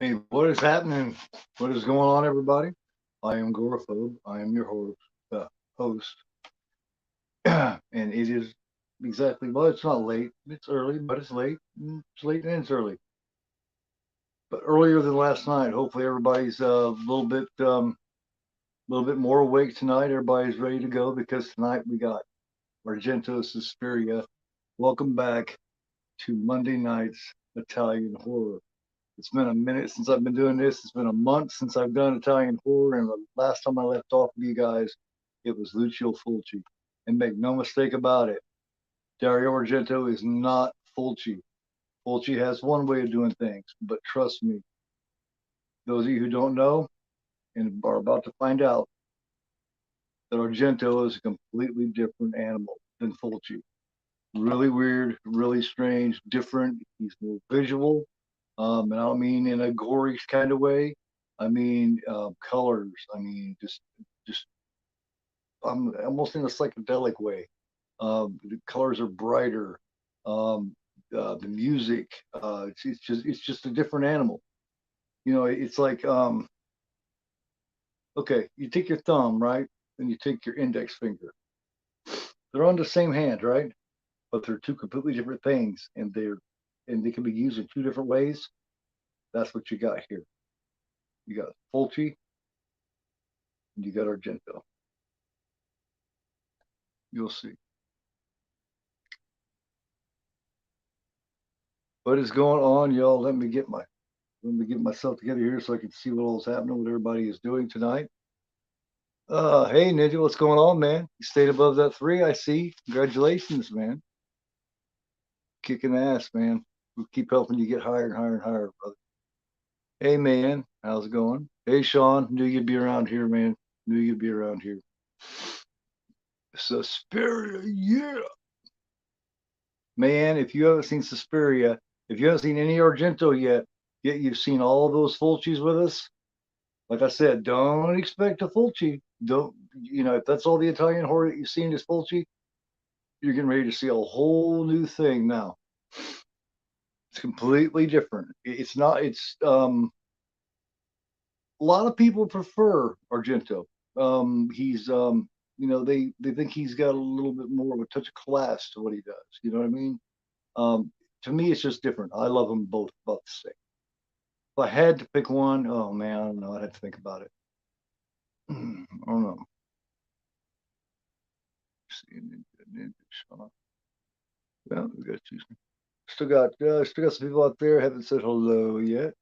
Hey, what is happening? What is going on, everybody? I am Goraphobe. I am your host. And it is exactly, well, it's not late. It's early, but it's late. It's late and it's early. But earlier than last night. Hopefully, everybody's a little bit more awake tonight. Everybody's ready to go because tonight we got Argento Suspiria. Welcome back to Monday night's Italian horror. It's been a minute since I've been doing this. It's been a month since I've done Italian horror, and the last time I left off with you guys, it was Lucio Fulci. And make no mistake about it, Dario Argento is not Fulci. Fulci has one way of doing things, but trust me, those of you who don't know and are about to find out that Argento is a completely different animal than Fulci. Really weird, really strange, different. He's more visual. And I don't mean in a gory kind of way. I mean colors. I mean just I'm almost in a psychedelic way. The colors are brighter. The music. It's just a different animal. It's like okay, you take your thumb, right, and you take your index finger. They're on the same hand, right? But they're two completely different things, and they can be used in two different ways. That's what you got here. You got Fulci and you got Argento. You'll see. What is going on, y'all? Let me get myself together here so I can see what all's happening, what everybody is doing tonight. Hey Ninja, what's going on, man? You stayed above that three, I see. Congratulations, man. Kicking ass, man. We'll keep helping you get higher and higher and higher, brother. Hey man, how's it going? Hey Sean, knew you'd be around here, man. Knew you'd be around here. Suspiria, yeah. Man, if you haven't seen Suspiria, if you haven't seen any Argento yet you've seen all of those Fulcis with us, like I said, don't expect a Fulci. Don't, if that's all the Italian horror that you've seen is Fulci, you're getting ready to see a whole new thing now. It's completely different. It's not, it's, a lot of people prefer Argento. He's, they think he's got a little bit more of a touch of class to what he does. You know what I mean? Um, to me, it's just different. I love them both about the same. If I had to pick one, oh man, I don't know. I'd have to think about it. I don't know. Well, we got two. Still got some people out there haven't said hello yet.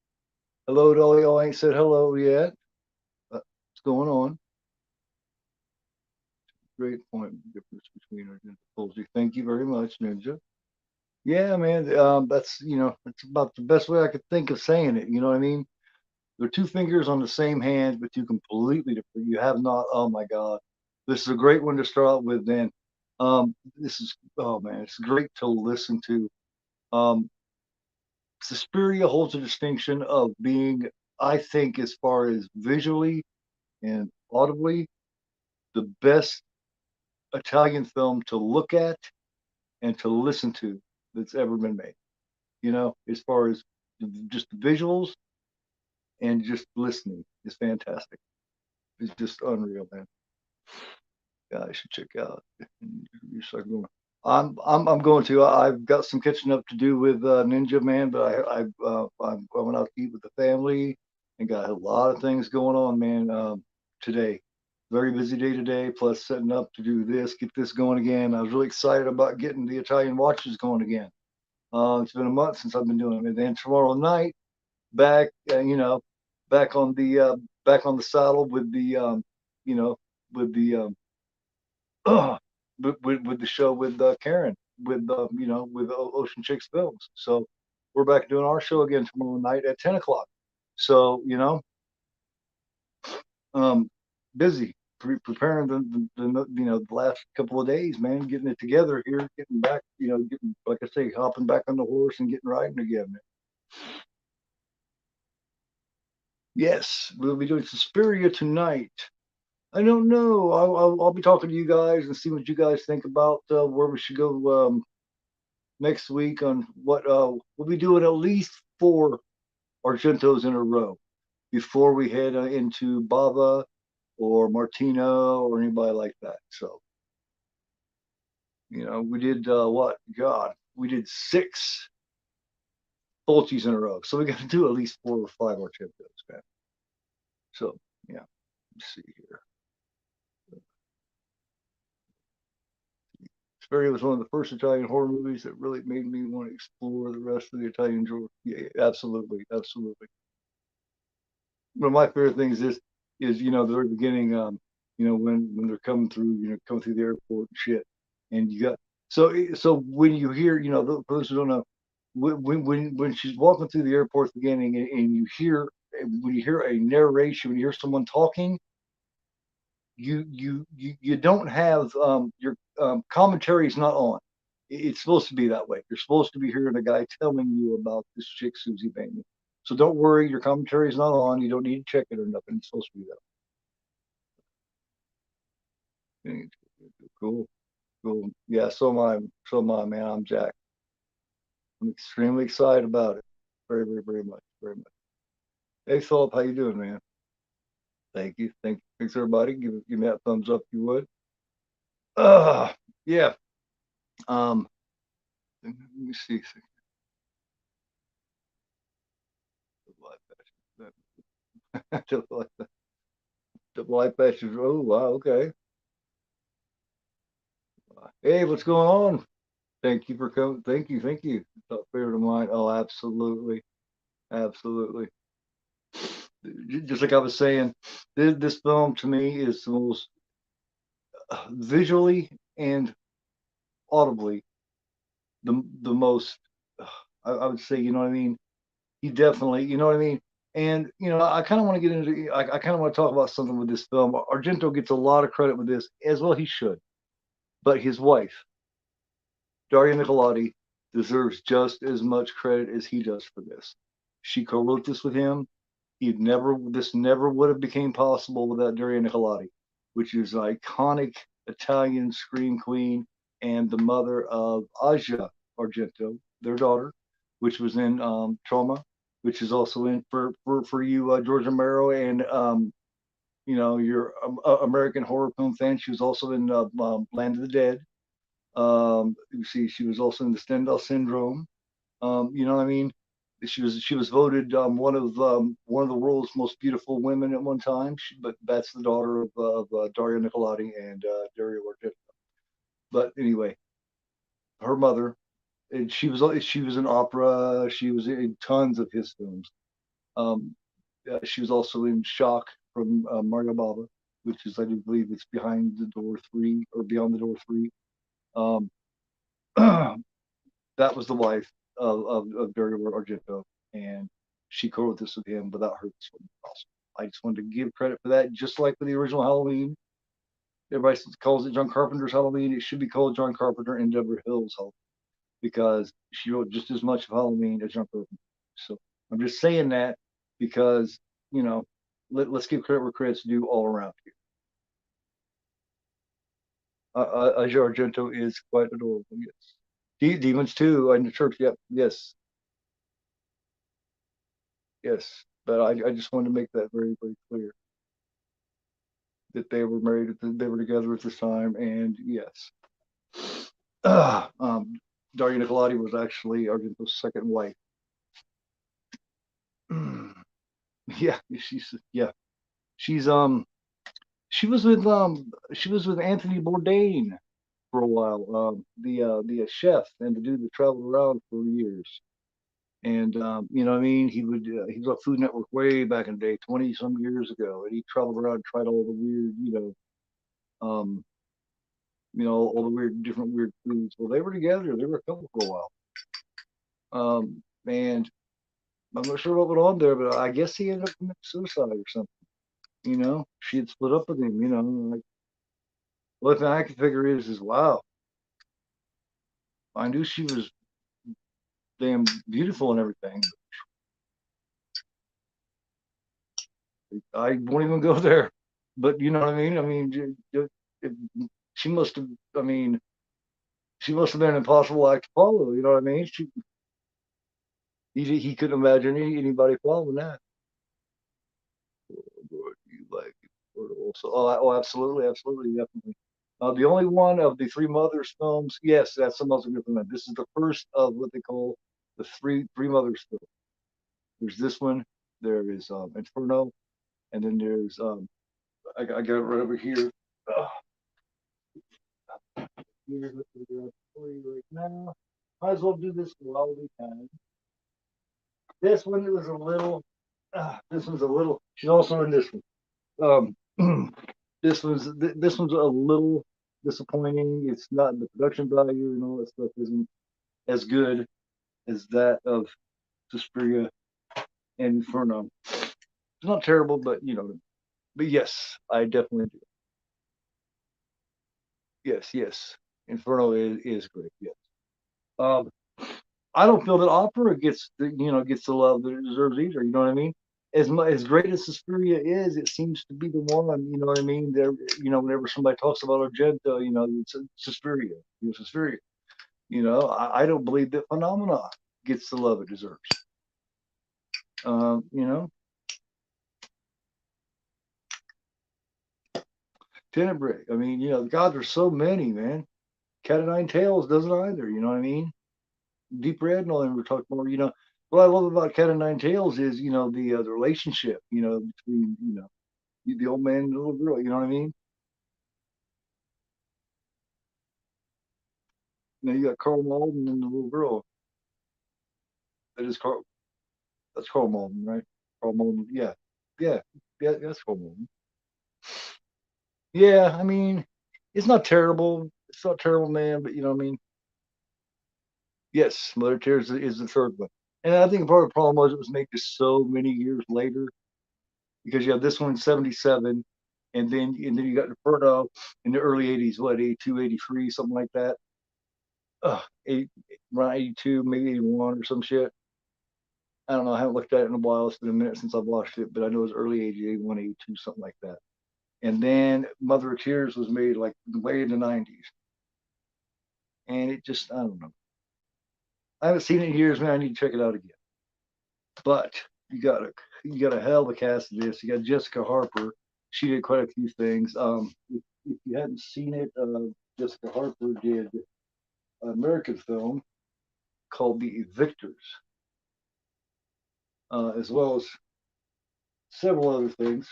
Hello to all y'all ain't said hello yet. What's going on? Great point. Difference between our Ninja. Thank you very much, Ninja. Yeah, man. That's about the best way I could think of saying it. You know what I mean? They're two fingers on the same hand, but two completely different. You have not. Oh my God, this is a great one to start out with. Then, this is, oh man, it's great to listen to. Um, Suspiria holds a distinction of being, I think, as far as visually and audibly, the best Italian film to look at and to listen to that's ever been made. As far as just the visuals and just listening is fantastic. It's just unreal, man. Yeah, I should check out. You start going. I'm going to. I've got some catching up to do with Ninja Man, but I'm going out to eat with the family and got a lot of things going on, man. Today, very busy day today. Plus setting up to do this, get this going again. I was really excited about getting the Italian watches going again. It's been a month since I've been doing them, and then tomorrow night, back, back on the saddle with the you know, with the with the show with Karen with with Ocean Chicks Films. So we're back doing our show again tomorrow night at 10 o'clock. So um, busy preparing the last couple of days, man, getting it together here, getting back, getting, like I say, hopping back on the horse and getting riding again. Yes, we'll be doing Suspiria tonight. I don't know. I'll be talking to you guys and see what you guys think about where we should go next week on what we'll be doing at least four. Argentos in a row before we head into Bava or Martino or anybody like that. So, we did what? God, we did 6 Fulcis in a row. So we got to do at least 4 or 5 Argentos, man. So, yeah, let's see here. Suspiria was one of the first Italian horror movies that really made me want to explore the rest of the Italian genre. Yeah, absolutely, absolutely. One of my favorite things is the very beginning, when they're coming through, coming through the airport and shit, and you got so when you hear, for those who don't know, when she's walking through the airport at the beginning, and when you hear a narration, when you hear someone talking, you don't have your commentary is not on. It's supposed to be that way. You're supposed to be hearing a guy telling you about this chick Susie Bateman. So don't worry, your commentary is not on. You don't need to check it or nothing. It's supposed to be that way. Cool, cool. Yeah, so am I, man. I'm Jack. I'm extremely excited about it. Very, very, very much, very much. Hey, Philip, how you doing, man? Thank you, thanks everybody. Give me that thumbs up if you would. Yeah. Um, let me see. Double eye patches. Oh wow, okay. Hey, what's going on? Thank you for coming. Thank you. Top favorite of mine. Oh, absolutely, absolutely. Just like I was saying, this film to me is the most visually and audibly the most. I would say, you know what I mean. He definitely, you know what I mean. And I kind of want to get into. I kind of want to talk about something with this film. Argento gets a lot of credit with this, as well he should. But his wife, Daria Nicolodi, deserves just as much credit as he does for this. She co-wrote this with him. This never would have became possible without Daria Nicolodi, which is an iconic Italian scream queen and the mother of Asia Argento, their daughter, which was in Trauma, which is also in for you George Romero and your American horror film fans. She was also in Land of the Dead. You see, she was also in the Stendhal Syndrome. You know what I mean? She was voted one of the world's most beautiful women at one time. But that's the daughter of Dario Nicolodi and Dario Argento. But anyway, her mother, and she was in opera. She was in tons of his films. Um, she was also in Shock from Mario Bava, which is I do believe it's Behind the Door 3 or Beyond the Door 3. Um, that was the wife of Dario Argento, and she co-wrote this with him. Without her, this wouldn't be possible. I just wanted to give credit for that, just like with the original Halloween. Everybody calls it John Carpenter's Halloween. It should be called John Carpenter and Deborah Hill's Halloween because she wrote just as much of Halloween as John Carpenter. So I'm just saying that because let's give credit where credit's due all around here. Asia Argento is quite adorable. Yes. Demons too in the church. Yep. Yes. Yes. But I just wanted to make that very, very clear that they were married, they were together at this time, and yes. Daria Nicolodi was actually Argento's second wife. Yeah, she's she was with Anthony Bourdain for a while, the chef and the dude that traveled around for years. And you know what I mean? He was on Food Network way back in the day, 20 some years ago, and he traveled around and tried all the weird, all the weird different weird foods. Well, they were together. They were a couple for a while. And I'm not sure what went on there, but I guess he ended up committing suicide or something. She had split up with him. Like, well, the thing I can figure is wow. I knew she was damn beautiful and everything. I won't even go there. But you know what I mean? I mean, it, she must have. I mean, she must have been an impossible act to follow. You know what I mean? He couldn't imagine anybody following that. You like it? So, oh, absolutely, absolutely, definitely. The only one of the Three Mothers films, yes, that's the most good one. This is the first of what they call the Three Mothers film. There's this one, there is Inferno, and then there's I got it right over here. Here's what we're doing for you right now. Might as well do this while we can. This one was a little. This one's a little. She's also in this one. This one's a little disappointing. It's not the production value and all that stuff isn't as good as that of Suspiria and Inferno. It's not terrible, but but yes, I definitely do. Yes, yes. Inferno is great. Yes. Um, I don't feel that opera gets the love that it deserves either. You know what I mean? As great as Suspiria is, it seems to be the one. You know what I mean? There, whenever somebody talks about Argento, it's Suspiria. Suspiria. I don't believe that Phenomena gets the love it deserves. You know, Tenebrae. I mean, God, there's so many, man. Cat of Nine Tails doesn't either. You know what I mean? Deep Red and all that we're talking about. What I love about Cat of Nine Tails is the relationship. Between the old man and the little girl. You know what I mean? You got Carl Malden and the little girl. That is Carl. That's Carl Malden, right? Carl Malden. Yeah, yeah, yeah. That's Carl Malden. Yeah, I mean, it's not terrible. It's not terrible, man. But you know what I mean? Yes, Mother Tears is the third one. And I think part of the problem was it was made just so many years later because you have this one in 77, and then you got Inferno in the early 80s, what, 82, 83, something like that. Eight, around 82, maybe 81 or some shit. I don't know. I haven't looked at it in a while. It's been a minute since I've watched it, but I know it was early 80s, 81, 82, something like that. And then Mother of Tears was made like way in the 90s. And it just, I don't know. I haven't seen it in years, man. I need to check it out again. But you got a hell of a cast of this. You got Jessica Harper. She did quite a few things. If you hadn't seen it, Jessica Harper did an American film called The Evictors, as well as several other things.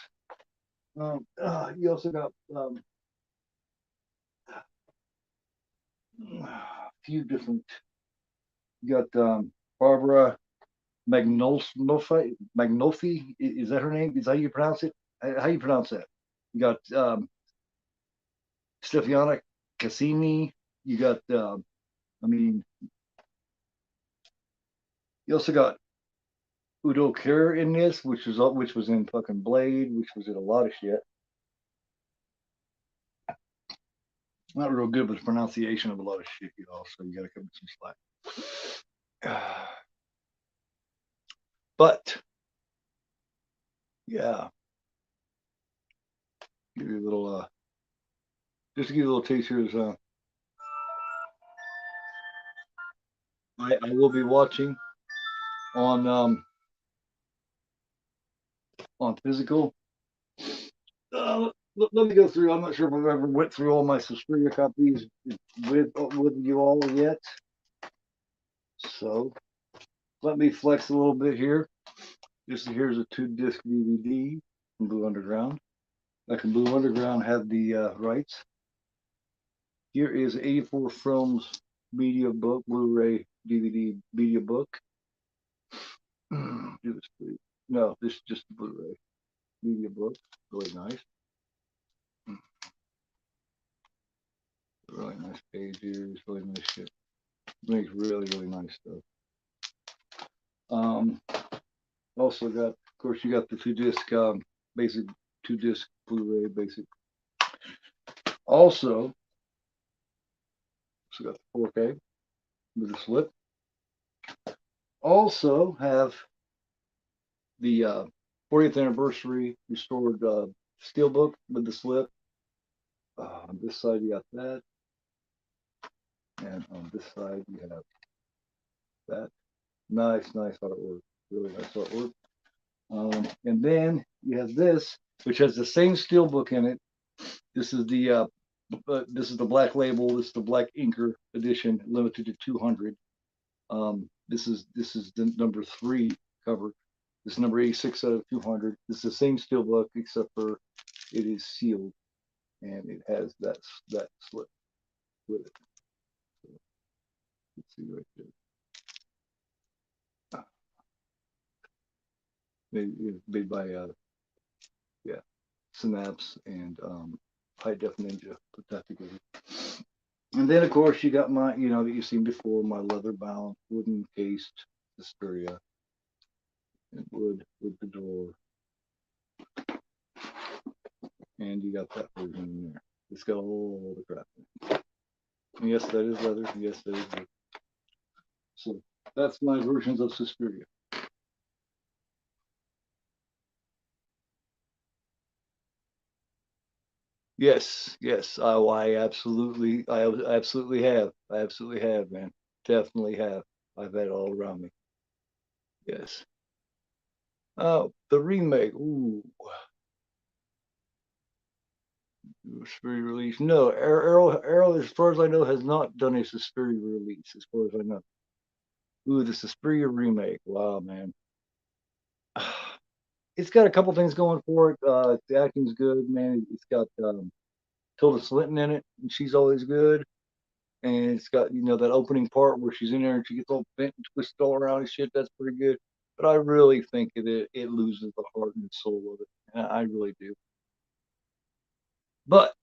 You also got a few different. You got Barbara Magnolfi. Is that her name? Is that how you pronounce it? How you pronounce that? You got Stefania Cassini. You got, I mean, you also got Udo Kier in this, which was in fucking Blade, which was in a lot of shit. Not real good with pronunciation of a lot of shit, so you got to come some slack. But yeah, give you a little, just to give you a little taste here is, I will be watching on physical. Let me go through. I'm not sure if I've ever went through all my Suspiria copies with you all yet. So let me flex a little bit here. Here's a 2-disc DVD from Blue Underground. Like in Blue Underground had the rights. Here is 84 Films media book, Blu-ray DVD media book. No, this is just the Blu-ray media book. Really nice. Really nice pages. Really nice shit. Makes really, really nice stuff. Also got, of course, you got the 2-disc basic 2-disc Blu-ray basic. Also got the 4K with the slip. Also have the 40th anniversary restored steelbook with the slip. On this side you got that, and on this side you have that. Nice, nice artwork. Really nice artwork. And then you have this, which has the same steel book in it. This is the black label. This is the black inker edition, limited to 200. This is the number 3 cover. This is number 86 out of 200. This is the same steel book except for it is sealed and it has that slip with it. So let's see right there. Made by yeah, Synapse and High Def Ninja put that together. And then of course you got my, that you've seen before, my leather bound, wooden cased Suspiria and wood the door, and you got that version in there. It's got all the crap in it. And yes, that is leather. Yes, that is leather. So that's my versions of Suspiria. Yes, yes. I absolutely have. I absolutely have, man. Definitely have. I've had it all around me. Yes. Oh, the remake. Ooh, Suspiria release. No, Arrow, as far as I know, has not done a Suspiria release, as far as I know. Ooh, the Suspiria remake. Wow, man. It's got a couple things going for it. The acting's good, man. It's got Tilda Swinton in it, and she's always good. And it's got that opening part where she's in there and she gets all bent and twisted all around and shit. That's pretty good. But I really think it loses the heart and soul of it. I really do. But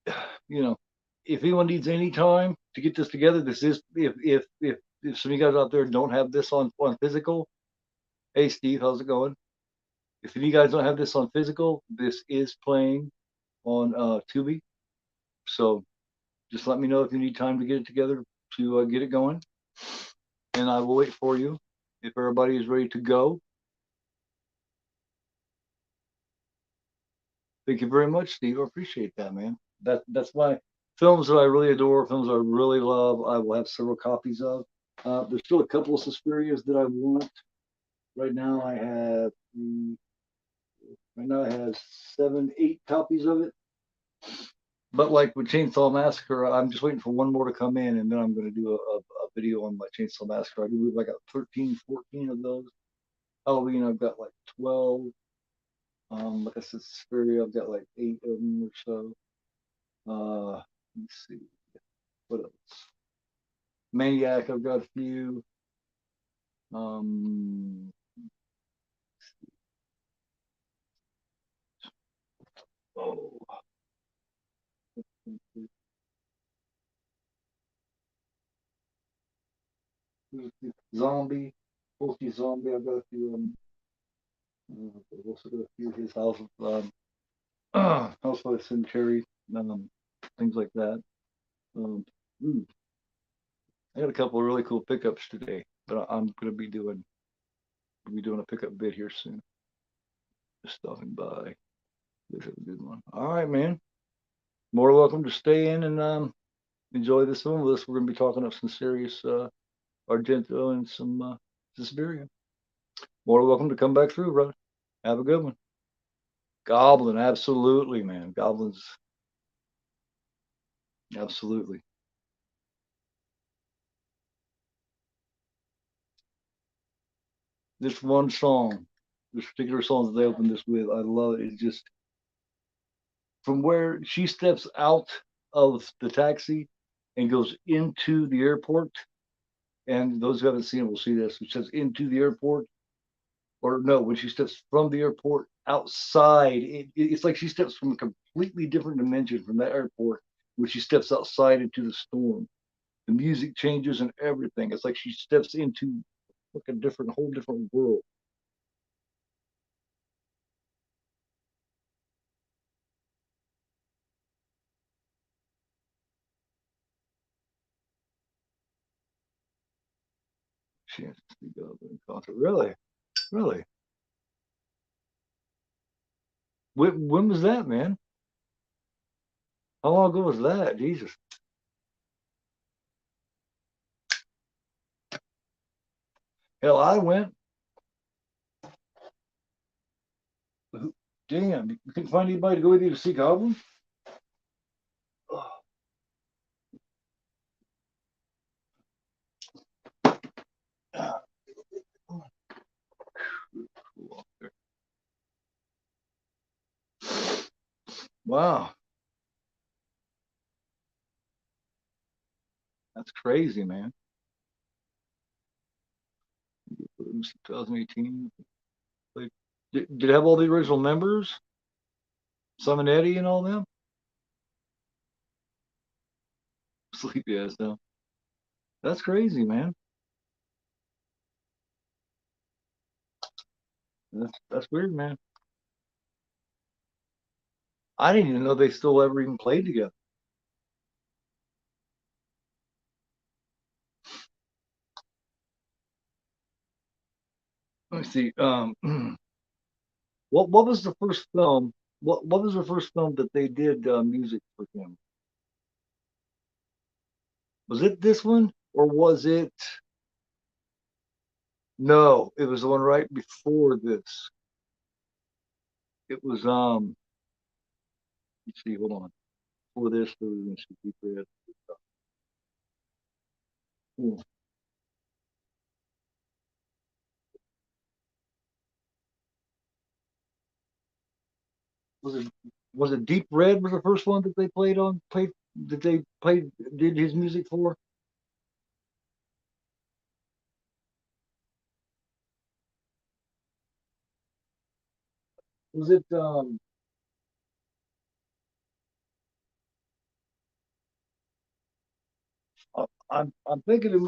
you know, if anyone needs any time to get this together, this is if some of you guys out there don't have this on physical. Hey Steve, how's it going? If you guys don't have this on physical, this is playing on Tubi. So just let me know if you need time to get it together to get it going, and I will wait for you. If everybody is ready to go, thank you very much, Steve. I appreciate that, man. That's my films that I really adore, films I really love. I will have several copies of. There's still a couple of Suspirias that I want. Right now, I have right now I have 7, 8 copies of it. But like with Chainsaw Massacre, I'm just waiting for one more to come in, and then I'm going to do a video on my Chainsaw Massacre. I believe I got 13, 14 of those. Halloween, I've got like 12. Like I said, Suspiria, I've got like 8 of them or so. Let's see, what else? Maniac, I've got a few. Um, oh, Zombie, Posty Zombie, I've got a few of them. I've also got a few of his House by the Cemetery, things like that. Um, ooh, I got a couple of really cool pickups today, but I'm gonna be doing a pickup bid here soon. Just stopping by. This is a good one. All right, man. More welcome to stay in and enjoy this film with us. We're gonna be talking up some serious Argento and some Suspiria. More welcome to come back through, brother. Have a good one. Goblin, absolutely, man. Goblins, absolutely. This one song, this particular song that they opened this with, I love it. It's just from where she steps out of the taxi and goes into the airport. And those who haven't seen it will see this. It says into the airport, or no, when she steps from the airport outside, it's like she steps from a completely different dimension from that airport when she steps outside into the storm. The music changes and everything. It's like she steps into like a whole different world. Chance to go to concert. Really, really. When was that, man? How long ago was that? Jesus. Hell, I went. Damn, you couldn't find anybody to go with you to see Goblin? Wow, that's crazy, man. It was 2018. Like, did it have all the original members? Simon Eddie and all them? Sleepy ass though. That's crazy, man. That's weird, man. I didn't even know they still ever even played together. Let me see. What was the first film? What was the first film that they did music for him? Was it this one or was it? No, it was the one right before this. It was let's see, hold on. Before this, there was Deep Red. Hmm. Was it was it Deep Red was the first one that they played that they played did his music for? Was it I'm thinking it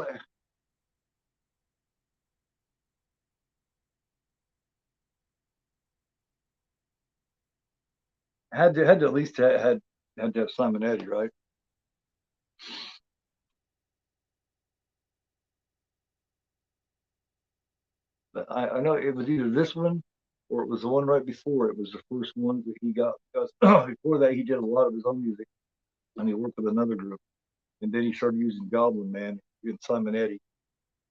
had to at least had to have Simon Eddie, right? But I know it was either this one or it was the one right before. It was the first one that he got because before that he did a lot of his own music and he worked with another group. And then he started using Goblin Man and Simon Eddie,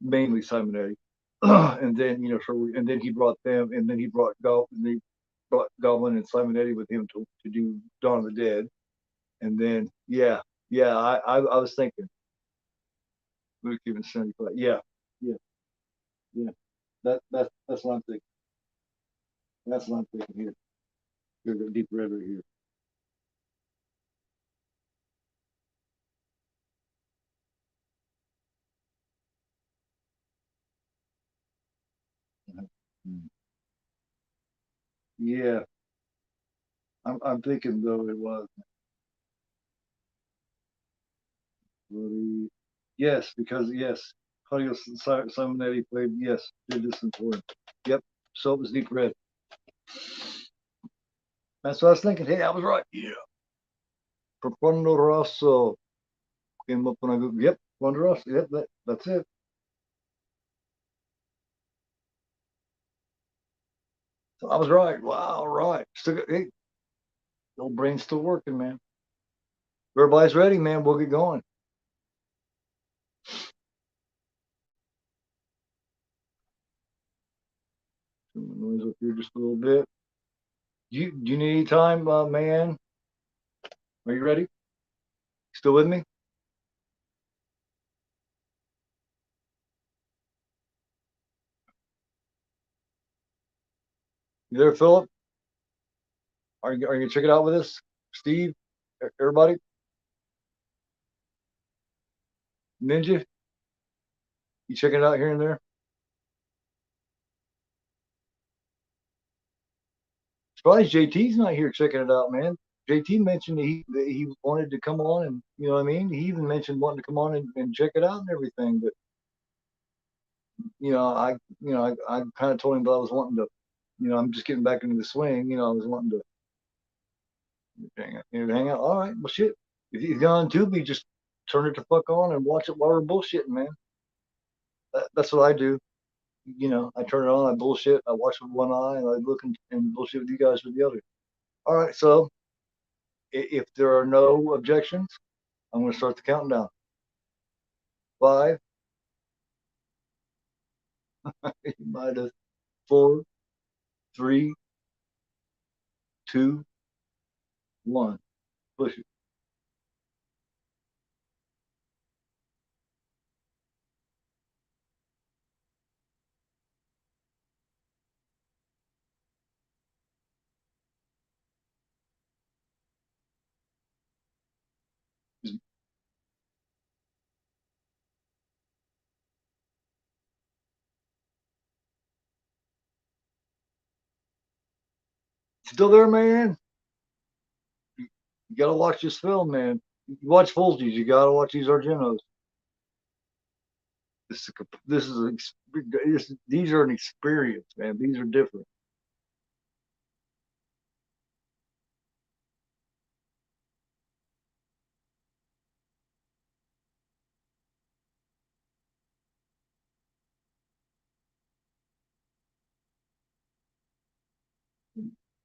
mainly Simon Eddie. And then and then he brought them, and then he brought Goblin and Simon Eddie with him to do Dawn of the Dead. And then yeah, I was thinking Luke even 75. Yeah, yeah, yeah. That's what I'm thinking. That's what I'm thinking here. Here's a deep red right here. Mhm. Yeah, I'm thinking though it was. Really, yes, because yes, Claudio Simonetti played, yes, did this in for him. Yep, so it was Deep Red. That's what I was thinking. Hey, I was right. Yeah. Profondo Rosso came up when I go, yep, Profondo Rosso. Yep, that's it. So I was right. Wow, right. Still, hey, old brain's still working, man. Everybody's ready, man. We'll get going. Noise up here just a little bit. Do you need any time, man? Are you ready? Still with me? You there, Philip? Are you gonna check it out with us? Steve? Everybody? Ninja? You checking it out here and there? Surprised JT's not here checking it out, man. JT mentioned that he wanted to come on, and you know what I mean. He even mentioned wanting to come on and check it out and everything. But I kind of told him that I was wanting to, I'm just getting back into the swing. I was wanting to hang out. All right, well, shit. If you've gone Tubi, just turn it the fuck on and watch it while we're bullshitting, man. That's what I do. I turn it on, I bullshit, I watch with one eye, and I look and bullshit with you guys with the other. All right, so if there are no objections, I'm going to start the countdown. 5, Minus 4, 3, 2, 1. Push it. Still there, man? You gotta watch this film, man. You watch Folgies. You gotta watch these Argentos. This is these are an experience, man. These are different.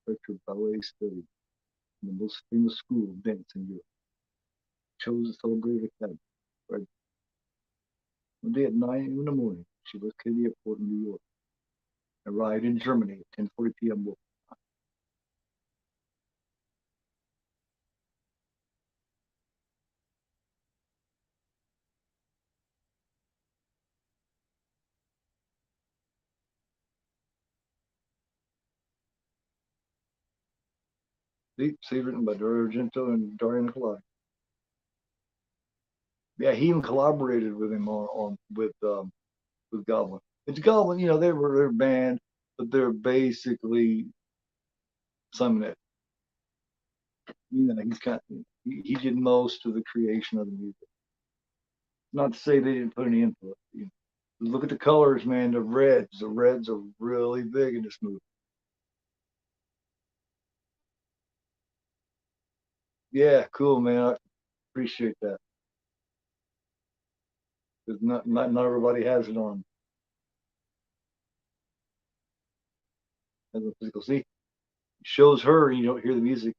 Picture ballet study, the most famous school of dance in Europe, chose to celebrate academy. Right. One day at 9 in the morning, she left the airport in New York, arrived in Germany at 10:40 p.m. See, written by Dario Argento and Dario. Yeah, he even collaborated with him on with Goblin. It's Goblin, they're a band, but they're basically Simon. He's kind of, he did most of the creation of the music. Not to say they didn't put any input. Look at the colors, man. The reds. The reds are really big in this movie. Yeah, cool, man. I appreciate that. Because not everybody has it on as a physical. See, it shows her, you don't hear the music,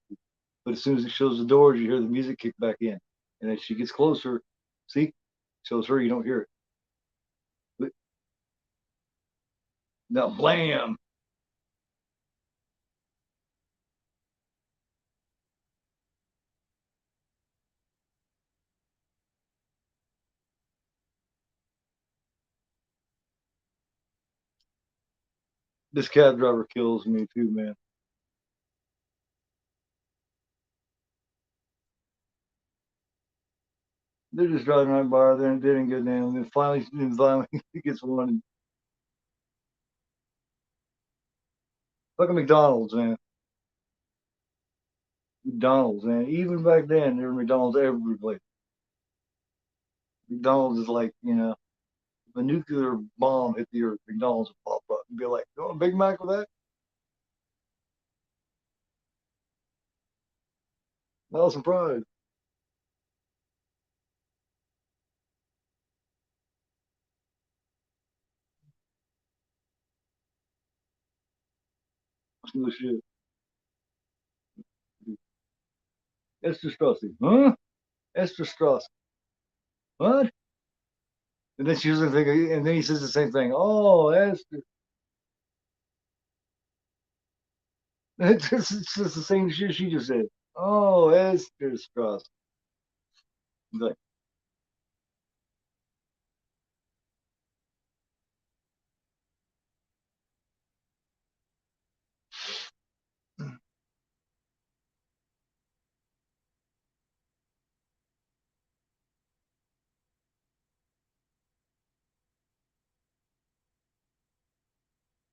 but as soon as it shows the doors, you hear the music kick back in, and as she gets closer, see, shows her, you don't hear it. But now, blam! This cab driver kills me too, man. They're just driving right by her. They didn't get down. And then finally, he gets one. Look at McDonald's, man. McDonald's, man. Even back then, there were McDonald's every place. McDonald's is like, if a nuclear bomb hit the earth, McDonald's would pop up and be like, "You want a Big Mac with that?" I was surprised. No shit. Esther Strassi. Huh? Esther Strassi. What? And then she was thinking, and then he says the same thing. Oh, Esther. It's just the same shit she just said. Oh, Esther Strassi. Like,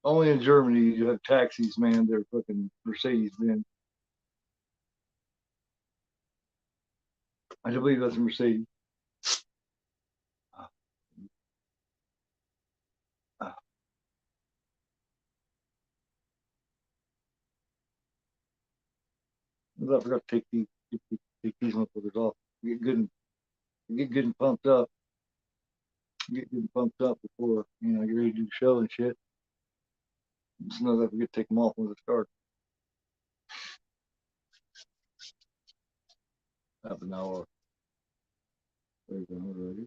only in Germany you have taxis, man. They're fucking Mercedes Benz. I believe that's a Mercedes. Uh, I forgot to take these motherfuckers off. Get good and pumped up. Get good and pumped up before you're ready to do the show and shit. Sometimes I forget to take them off when it starts. Half an hour. Already.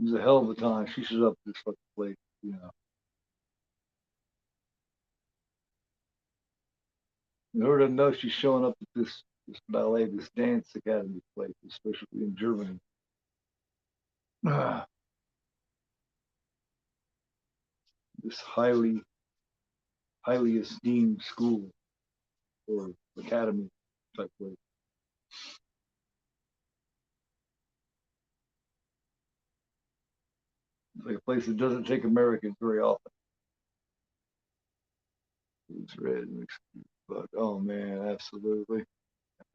It was a hell of a time. She shows up at this fucking place, you know. In order to know she's showing up at this ballet, this dance academy place, especially in Germany. This highly esteemed school or academy type place. It's like a place that doesn't take Americans very often. It's red, but oh man, absolutely,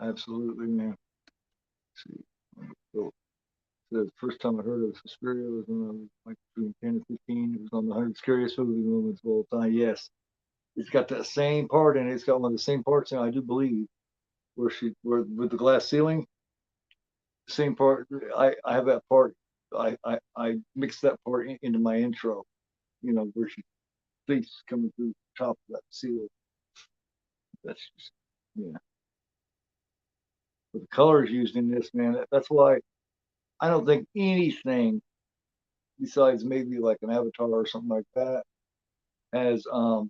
absolutely, man. Let's see, so the first time I heard of Suspiria was when I was like between 10 and 15. It was on the 100 Scariest Movie Moments of All Time. Yes, it's got that same part in it. It's got one of the same parts in it, I do believe, where with the glass ceiling, same part. I have that part. I mixed that part into my intro. You know, where she face coming through the top of that ceiling. That's just, yeah. But the colors used in this, man, that's why I don't think anything besides maybe like an Avatar or something like that has um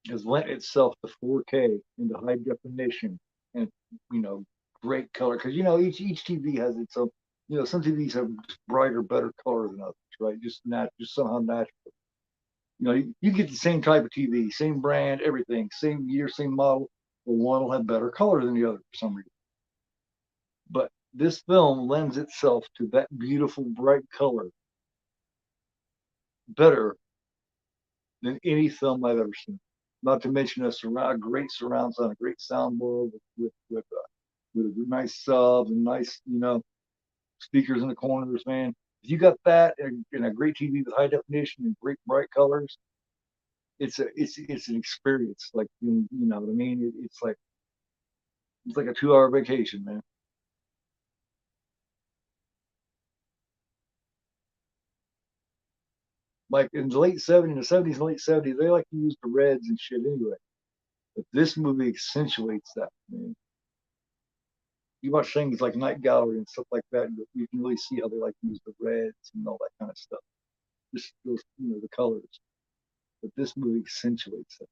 has lent itself to 4K into high definition and you know great color because you know each TV has its own. You know, some TVs have just brighter, better color than others, right? Just somehow natural. You know, you get the same type of TV, same brand, everything, same year, same model, but one will have better color than the other for some reason. But this film lends itself to that beautiful, bright color better than any film I've ever seen. Not to mention a great surround sound, a great soundboard with a nice sub and nice speakers in the corners. Man, if you got that and a great TV with high definition and great bright colors, it's an experience. Like you know what I mean? It's like a 2 hour vacation, man. Like in the late '70s, the '70s and late '70s, they like to use the reds and shit anyway. But this movie accentuates that, man. You watch things like Night Gallery and stuff like that, you can really see how they like to use the reds and all that kind of stuff. Just those, the colors. But this movie accentuates that.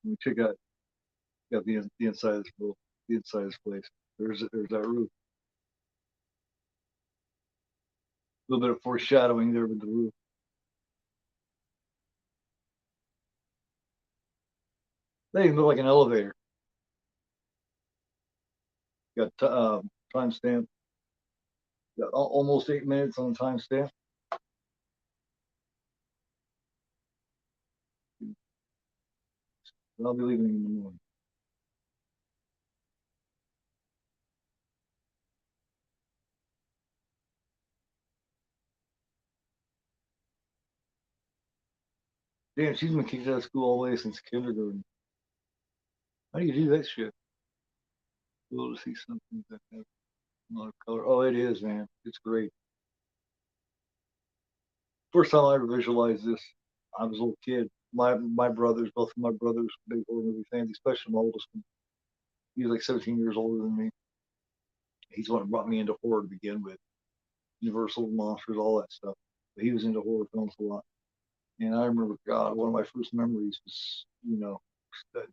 When we check out the inside of the inside of this place. There's that roof. A little bit of foreshadowing there with the roof. They even look like an elevator. Got timestamp. Got almost 8 minutes on the timestamp. I'll be leaving in the morning. Damn, she's been kicked out of school all the way since kindergarten. How do you do that shit? Cool to see something that has a lot of color. Oh, it is, man. It's great. First time I ever visualized this, I was a little kid. My brothers, both of my brothers, big horror movie fans, especially my oldest one. He was like 17 years older than me. He's what brought me into horror to begin with. Universal monsters, all that stuff. But he was into horror films a lot. And I remember, God, one of my first memories was,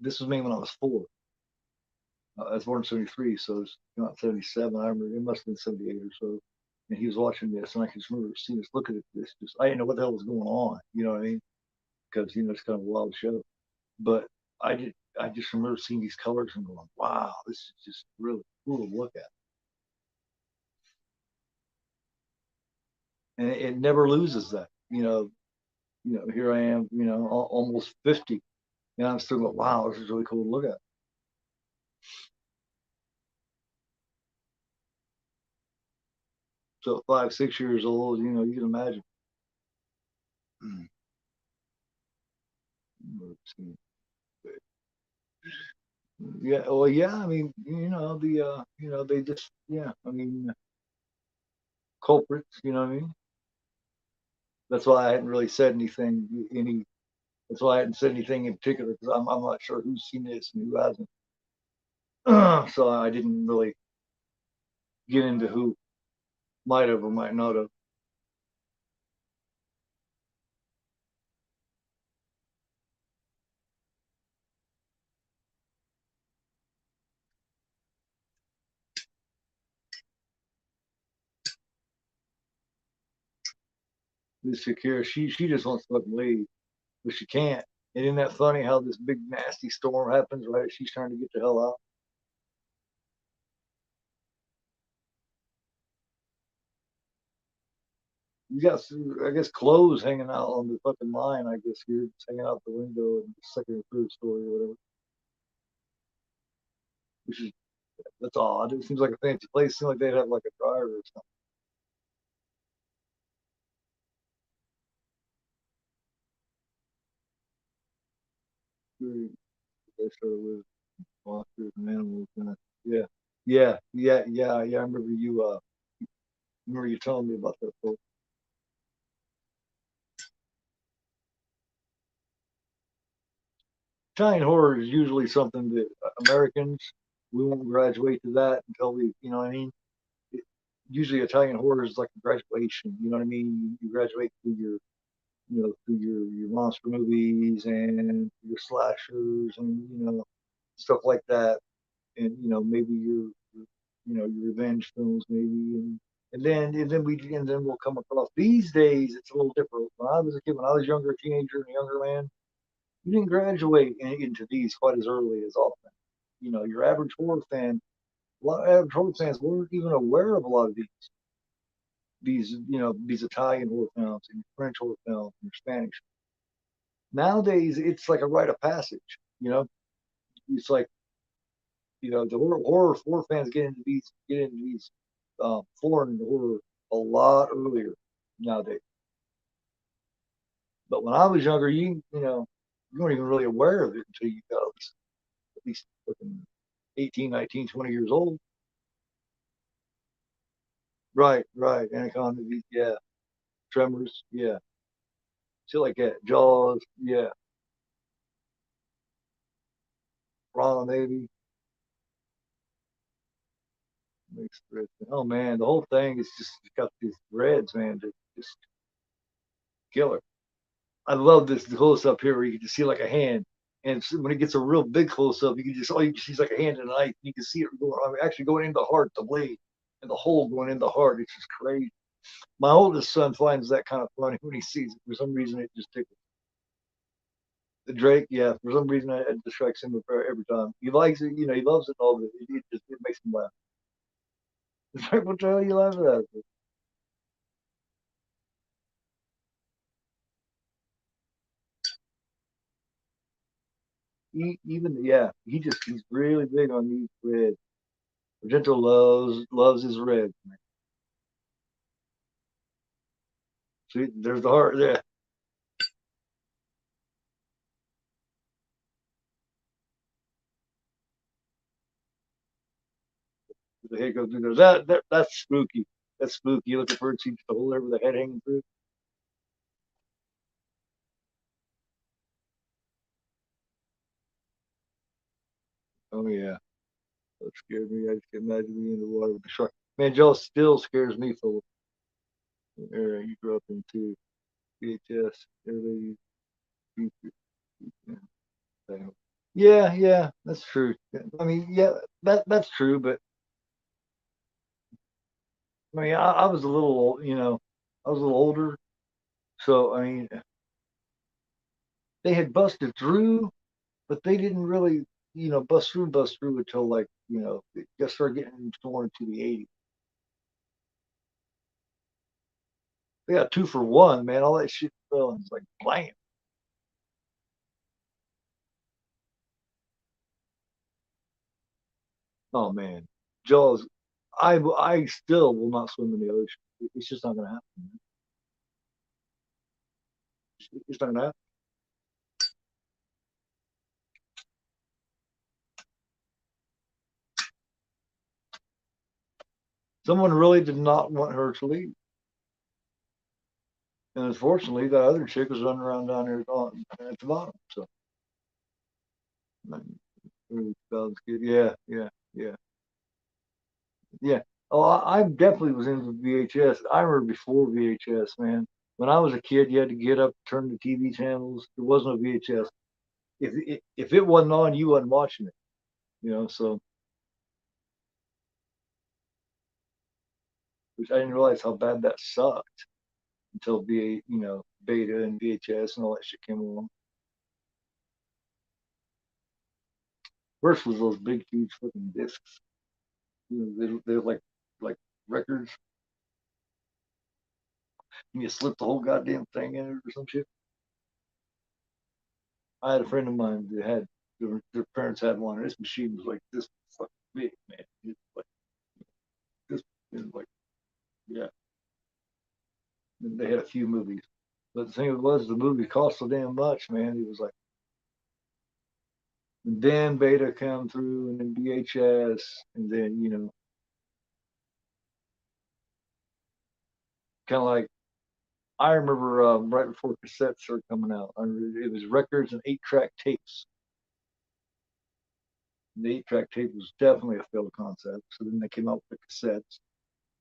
this was me when I was 4. I was born in '73, so it's not '77. I remember it must have been '78 or so. And he was watching this, and I can just remember seeing us looking at this. Just I didn't know what the hell was going on. You know what I mean? Because it's kind of a wild show. But I just remember seeing these colors and going, "Wow, this is just really cool to look at." And it never loses that. Here I am. Almost 50, and I'm still going, "Wow, this is really cool to look at." So 5, 6 years old, you can imagine. Yeah, well, yeah. I mean, they just, yeah. I mean, culprits. You know what I mean? That's why I hadn't really said anything. That's why I hadn't said anything in particular because I'm not sure who's seen this and who hasn't. So I didn't really get into who might have or might not have. This Shakira, she just wants to fucking leave, but she can't. And isn't that funny how this big nasty storm happens right as she's trying to get the hell out? You got, I guess, clothes hanging out on the fucking line. I guess here, just hanging out the window and sucking a food story or whatever. Which is that's odd. It seems like a fancy place. It seems like they'd have like a dryer or something. They started with monsters and animals. And yeah, yeah. I remember you telling me about that book. Italian horror is usually something that Americans we won't graduate to that until we, you know what I mean. It, Usually, Italian horror is like a graduation. You know what I mean. You graduate through your, through your monster movies and your slashers and stuff like that, and maybe your revenge films maybe, and then we'll come across. These days it's a little different. When I was a kid, when I was younger, a teenager and a younger man, you didn't graduate into these quite as early as often. Your average horror fan, a lot of average horror fans weren't even aware of a lot of these Italian horror films and French horror films and Spanish. Nowadays it's like a rite of passage. It's like the horror fans get into these foreign horror a lot earlier nowadays. But when I was younger, you weren't even really aware of it until you got at least 18, 19, 20 years old. Right. Anaconda, yeah. Tremors, yeah. Shit like that. Jaws, yeah. Piranha, maybe. Makes threads. Oh man, the whole thing is just got these threads, man. Just killer. I love this close up here where you can just see like a hand. And when it gets a real big close up, you can just all you can see is like a hand and a knife. You can see it going, I mean, actually going in the heart, the blade, and the hole going in the heart. It's just crazy. My oldest son finds that kind of funny when he sees it. For some reason, it just tickles. The Drake, yeah, for some reason, it distracts him every time. He likes it, he loves it all, but it makes him laugh. It's like, what the hell are you laughing at? Even, yeah, he's really big on these reds. Argento loves his red. See, there's the heart there. The head goes through there. That's spooky. That's spooky. You look at birds, see the hole there with the head hanging through. Oh yeah, that scared me. I just can imagine me in the water with the shark. Man, Joe still scares me for the area you grew up in too. VHS, everybody. Yeah, that's true. I mean, yeah, that's true. But I mean, I was a little, I was a little older, so I mean, they had busted through, but they didn't really, bust through until like, it just started getting more into the 80s. They got two for one, man. All that shit fell and it's like blam. Oh man, Jaws. I still will not swim in the ocean. It's just not gonna happen. It's not gonna happen. Someone really did not want her to leave. And unfortunately, that other chick was running around down there at the bottom. So, yeah, yeah, yeah, yeah. Oh, I definitely was into VHS. I remember before VHS, man. When I was a kid, you had to get up, turn the TV channels. There was no VHS. If it wasn't on, you wasn't watching it. So which I didn't realize how bad that sucked until Beta and VHS and all that shit came along. First was those big, huge fucking discs. They're like records. And you slip the whole goddamn thing in it or some shit. I had a friend of mine that had their parents had one. And this machine was like this fucking big, man. It was like this, and like yeah. And they had a few movies, but the thing was, the movie cost so damn much, man. It was like, and then Beta come through, and then VHS, and then kind of like I remember right before cassettes started coming out. It was records and 8-track tapes. The 8-track tape was definitely a failed concept. So then they came out with the cassettes.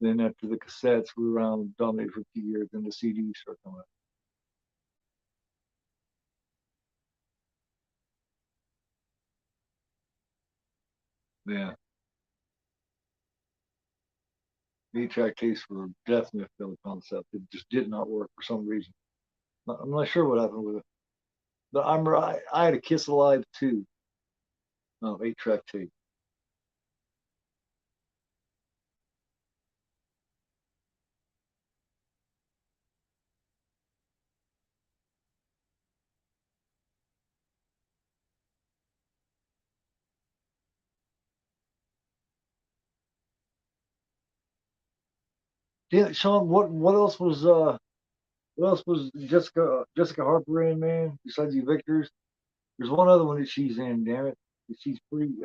Then after the cassettes were around dominated for a few years, then the CDs started coming out. Yeah, the 8-track tapes were definitely a failed concept. It just did not work for some reason. I'm not sure what happened with it. But I had a Kiss Alive too, 8-track tape. Yeah, Sean, what else was Jessica Harper in, man? Besides the Victors, there's one other one that she's in. Damn it, she's pretty.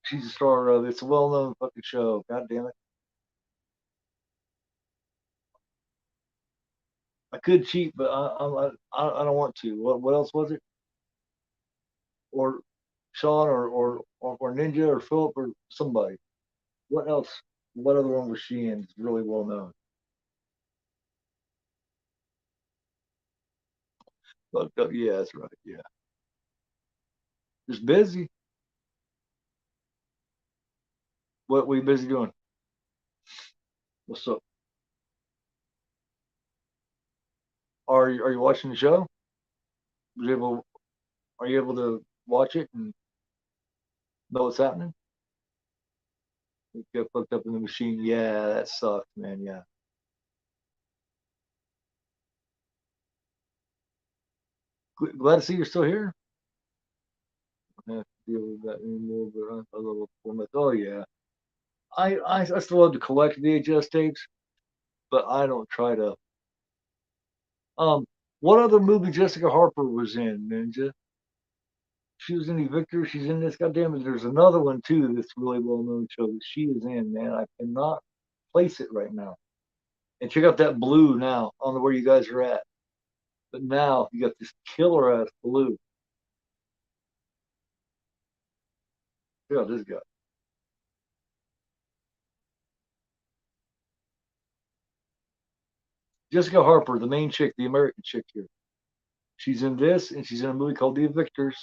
She's a star of. It's a well-known fucking show. God damn it, I could cheat, but I don't want to. What else was it? Or Sean or Ninja or Philip or somebody. What else? What other one was she in? It's really well known. But yeah, that's right. Yeah, just busy. What were you busy doing? What's up? Are you watching the show? Was you able Are you able to watch it and know what's happening? You get fucked up in the machine. Yeah, that sucked, man. Yeah. Glad to see you're still here. I don't have to deal with that anymore, but I love it. Oh yeah. I still love to collect VHS tapes, but I don't try to. Um, what other movie Jessica Harper was in, Ninja? She was in Evictor. She's in this. Goddamn it! There's another one too that's really well known show that she is in. Man, I cannot place it right now. And check out that blue now. I don't know where you guys are at, but now you got this killer ass blue. Check out this guy. Jessica Harper, the main chick, the American chick here. She's in this, and she's in a movie called The Evictors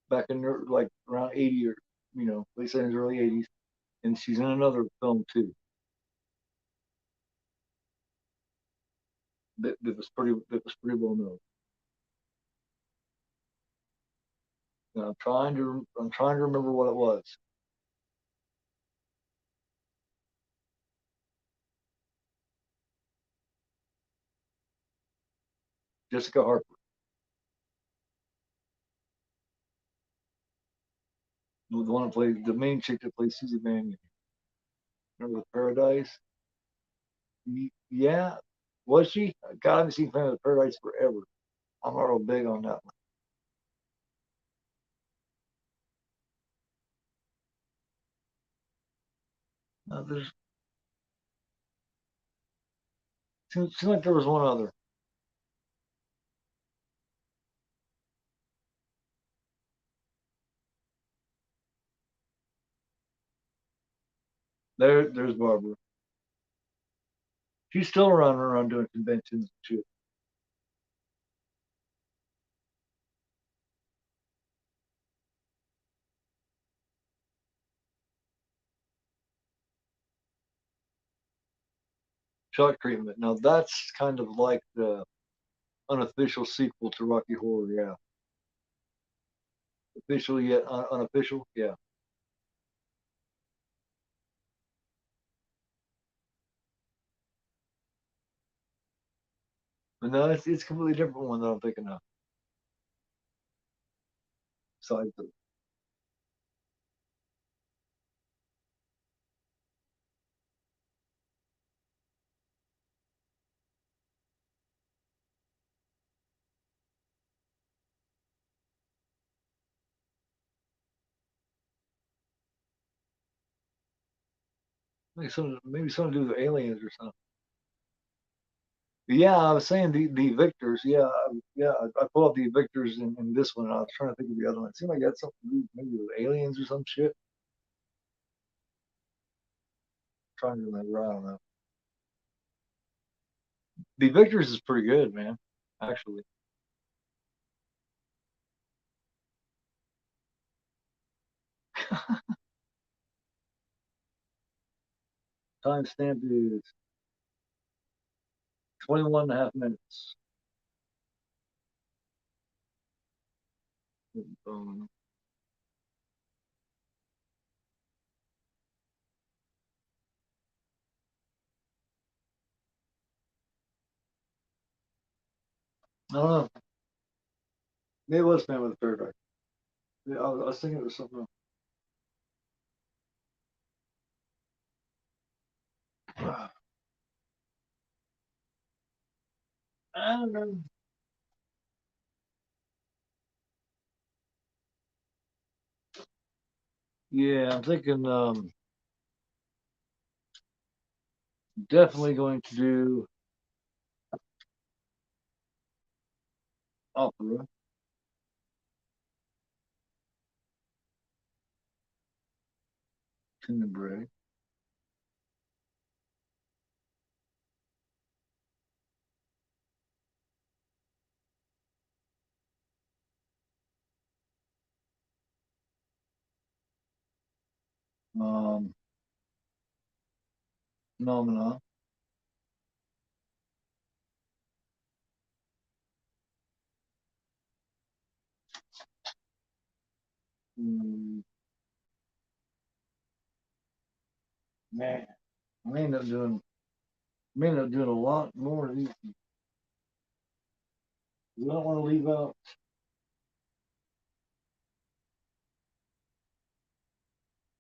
back in like around 80 or late 70s, early 80s, and she's in another film too that was pretty well known. And I'm trying to remember what it was. Jessica Harper, the one that plays the main chick that plays Susie Bannion. Remember the Paradise? Yeah, was she? God, I haven't seen Phantom of Paradise forever. I'm not real big on that one. There's Seems like there was one other. There's Barbara. She's still around doing conventions and shit. Shock treatment. Now that's kind of like the unofficial sequel to Rocky Horror. Yeah, official yet unofficial. Yeah, but no, it's a completely different one that I'm thinking of. Besides, maybe something to do with aliens or something. But yeah, I was saying the victors. Yeah, yeah. I pulled up the victors in this one. And I was trying to think of the other one. It seemed like it had something to do maybe with aliens or some shit. I'm trying to remember. I don't know. The victors is pretty good, man. Actually, timestamp is 21 and a half minutes. Um, I don't know. Maybe it was Man with a Third Eye. Yeah, I was thinking it was something else. I don't know. Yeah, I'm thinking definitely going to do opera, Tenebrae. Um, Phenomena. Mm, man, I may end up doing a lot more of these. You don't want to leave out.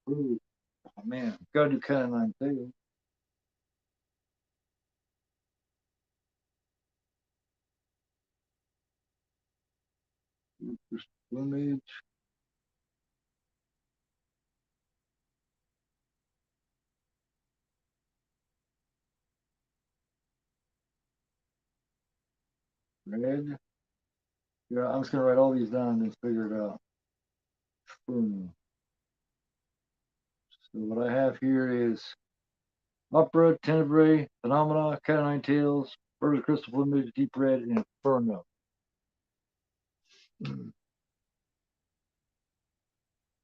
Ooh, oh, man, gotta do kind of nine too. Just image, red. Yeah, I'm just gonna write all these down and then figure it out. Boom. So what I have here is opera, tenebrae, phenomena, cat o' nine tails, bird of crystal plumage, deep red, and inferno.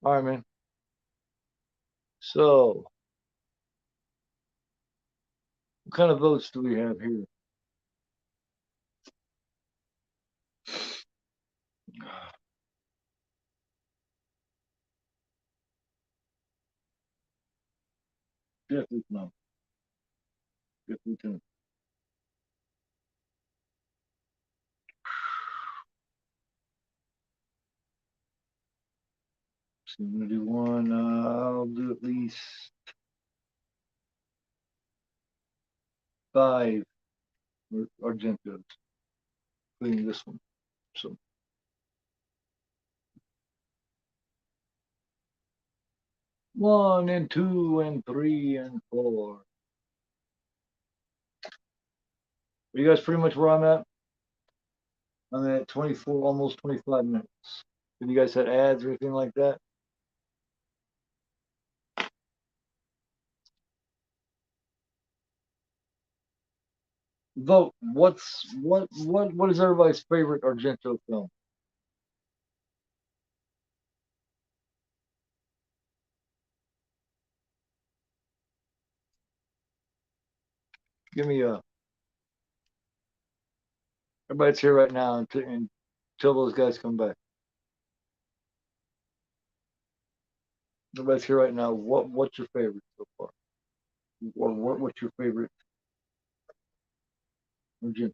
All right, man. So, what kind of votes do we have here? Definitely no. Definitely ten. So I'm gonna do one. I'll do at least five Argentos, including this one. So one and two and three and four. Are you guys pretty much where I'm at? I'm at 24, almost 25 minutes. Have you guys had ads or anything like that? Vote. What is everybody's favorite Argento film? Give me a. Everybody's here right now until those guys come back. Everybody's here right now. What's your favorite so far? Or what's your favorite Argento?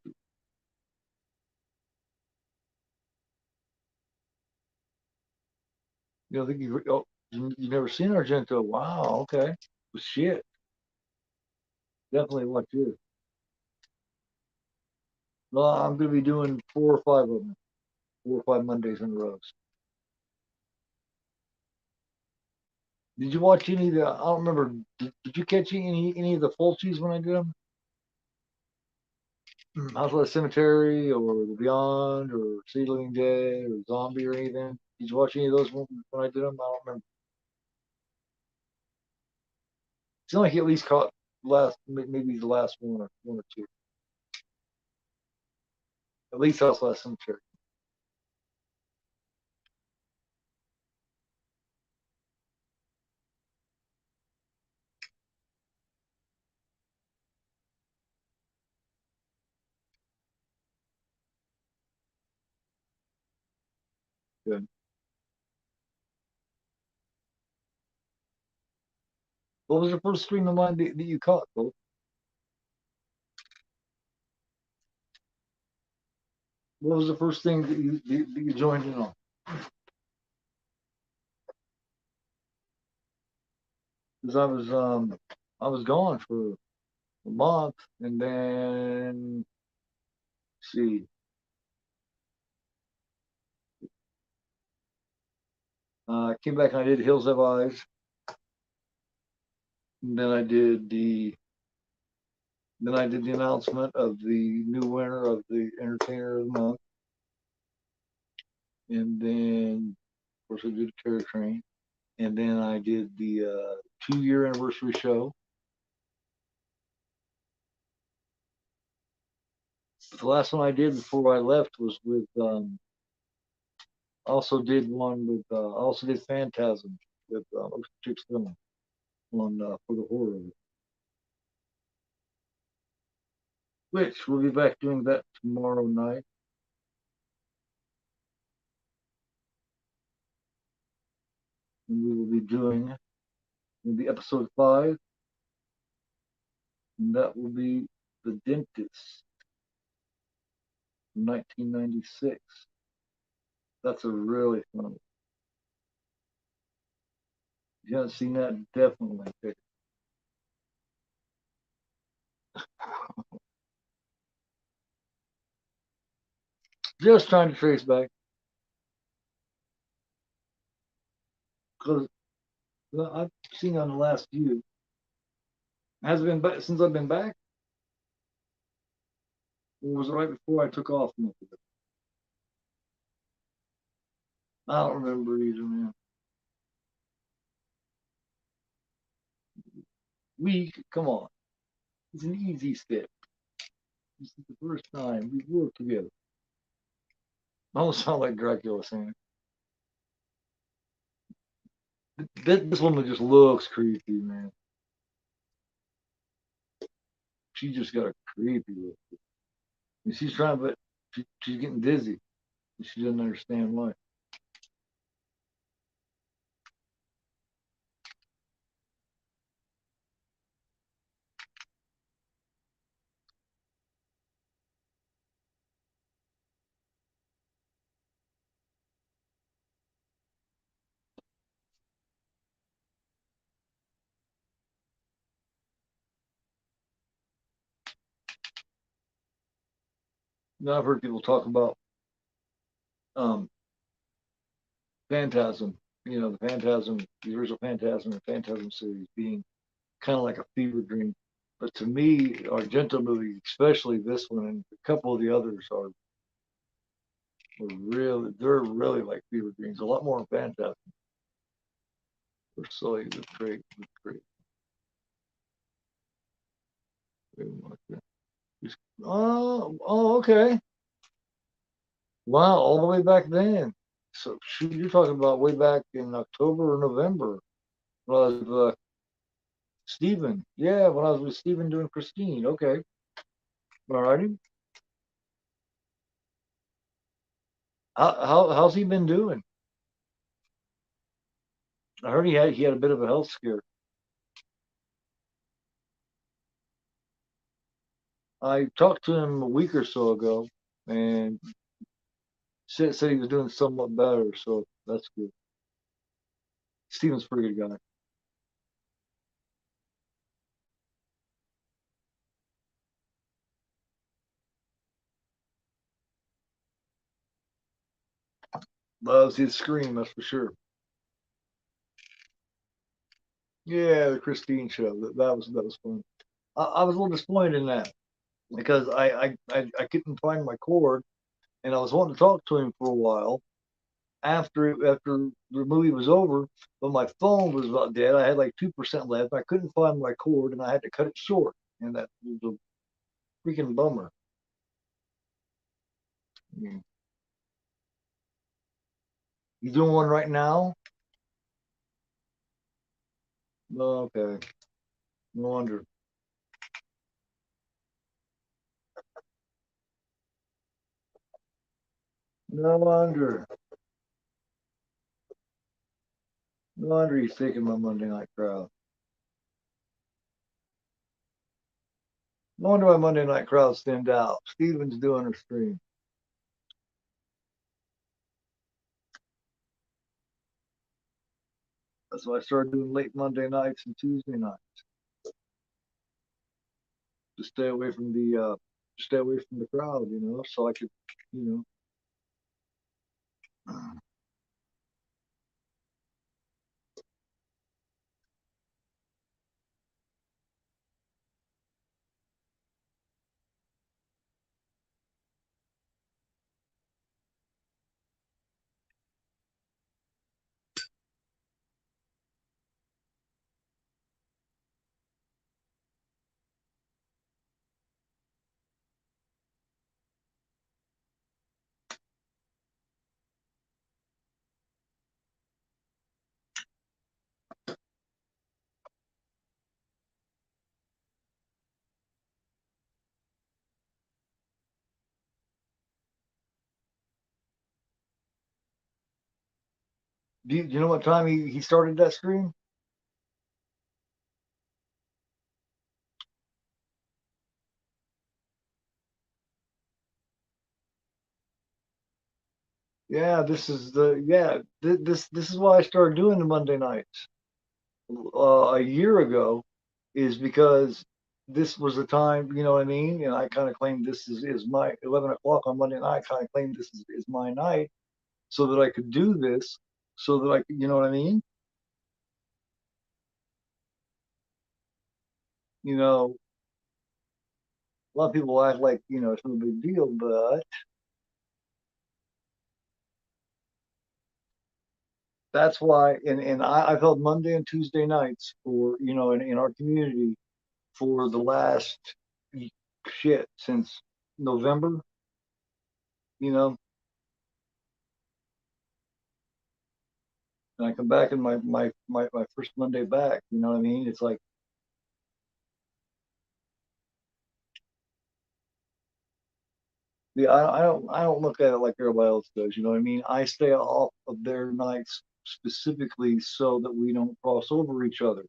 You don't think you've never seen Argento? Wow. Okay. Well, shit. Definitely watch it. No, I'm gonna be doing 4 or 5 of them. 4 or 5 Mondays in a row. Did you watch any of the? I don't remember. Did you catch any of the Fulcis when I did them? House of the Cemetery or The Beyond or Seedling Day or Zombie or anything? Did you watch any of those when I did them? I don't remember. It's like he at least caught maybe the last one or two. At least House of the Cemetery. Good. What was the first stream of mine that you caught, Bill? What was the first thing that you joined in on? Because I was gone for a month, and then let's see, I came back and I did Hills Have Eyes, and then I did the announcement of the new winner of the Entertainer of the Month, and then of course I did the Terror Train, and then I did the 2 year anniversary show. But the last one I did before I left was with also did one with also did Phantasm with Ocean Chicks Film on for the horror, which we'll be back doing that tomorrow night, and we will be doing the episode 5, and that will be The Dentist from 1996. That's a really fun one. If you haven't seen that, definitely pick it. Just trying to trace back because I've seen on the last few. Has it been back since I've been back, or was it right before I took off most of it? I don't remember either, man. Come on. It's an easy step. This is the first time we've worked together. I almost sound like Dracula saying it. This woman just looks creepy, man. She just got a creepy look. And she's trying, but she's getting dizzy. She doesn't understand why. Now I've heard people talk about um, Phantasm. The Phantasm, the original Phantasm, and Phantasm series being kind of like a fever dream. But to me, Argento movies, especially this one and a couple of the others, are really they're really like fever dreams. A lot more fantastic. They're silly. They're great. They're great. Oh, okay. Wow, all the way back then. So shoot, you're talking about way back in October or November when I was Stephen. Yeah, when I was with Stephen doing Christine. Okay, all righty. How's he been doing? I heard he had a bit of a health scare. I talked to him a week or so ago, and said he was doing somewhat better. So that's good. Stephen's a pretty good guy. Loves his scream, that's for sure. Yeah, the Christine show. That was fun. I was a little disappointed in that because I couldn't find my cord, and I was wanting to talk to him for a while after the movie was over, but my phone was about dead. I had like 2% left. I couldn't find my cord, and I had to cut it short, and that was a freaking bummer. Mm. You doing one right now? No, okay. No wonder. No wonder. No wonder he's taking my Monday night crowd. No wonder my Monday night crowd thinned out. Steven's doing her stream. That's why I started doing late Monday nights and Tuesday nights to stay away from the crowd, so I could, you know. Do you know what time he started that stream? Yeah, this is why I started doing the Monday nights a year ago, is because this was the time, you know what I mean? And I kind of claimed is my 11 o'clock on Monday night. I kind of claimed this is my night so that I could do this, so that I could, you know what I mean? You know, a lot of people act like, it's no big deal, but that's why, and I've held Monday and Tuesday nights for, in our community for the last shit since November, you know, and I come back and my first Monday back, you know what I mean? It's like, yeah, I don't look at it like everybody else does, you know what I mean? I stay off of their nights specifically so that we don't cross over each other.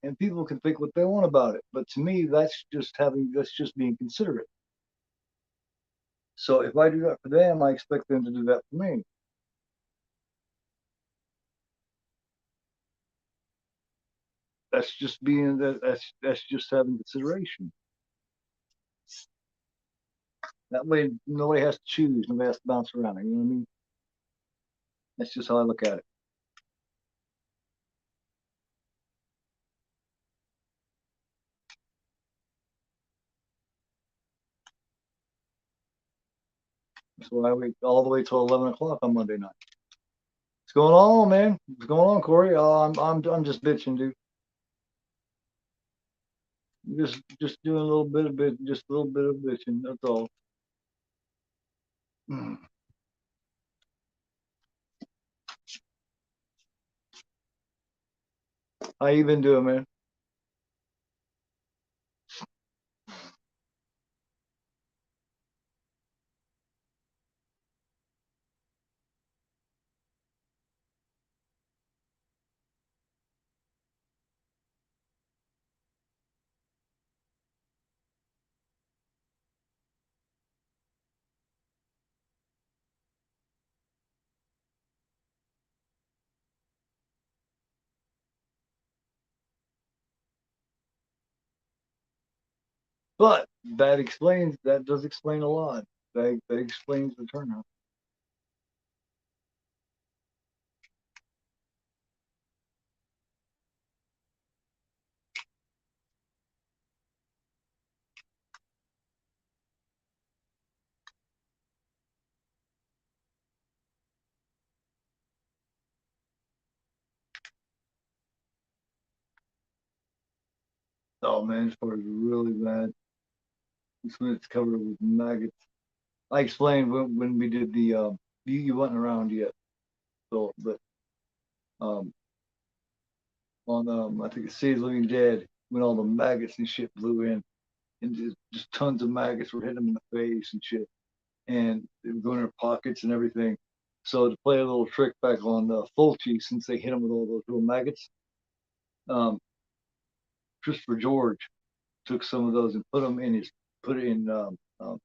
And people can think what they want about it, but to me, that's just being considerate. So if I do that for them, I expect them to do that for me. That's just having consideration. That way, nobody has to choose. Nobody has to bounce around. You know what I mean? That's just how I look at it. So I wait all the way till 11 o'clock on Monday night. What's going on, man? What's going on, Corey? I'm just bitching, dude. Just doing a little bit of just a little bit of bitching. That's all. How you been doing, man? But that does explain a lot. That explains the turnout. Oh man, this part is really bad. This one it's covered with maggots. I explained when we did the you wasn't around yet, so but um on I think it's Seas Living Dead when all the maggots and shit blew in and just tons of maggots were hitting them in the face and shit and they were going in their pockets and everything. So to play a little trick back on Fulci, since they hit him with all those little maggots, um, Christopher George took some of those and put it in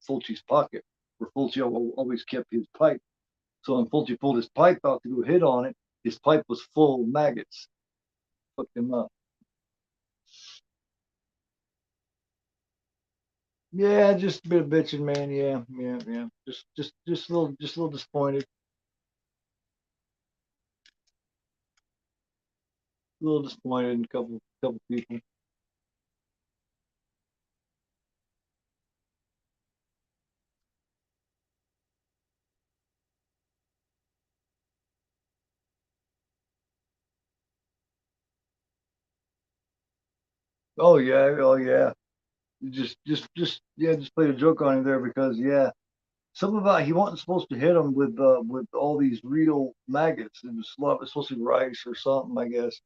Fulci's pocket, where Fulci always kept his pipe. So when Fulci pulled his pipe out to go hit on it, his pipe was full of maggots. Fucked him up. Yeah, just a bit of bitching, man. Yeah, yeah, yeah. Just a little disappointed. A little disappointed in a couple people. Oh yeah, oh yeah. Just played a joke on him there because yeah, something about he wasn't supposed to hit him with all these real maggots. It was supposed to be rice or something, I guess.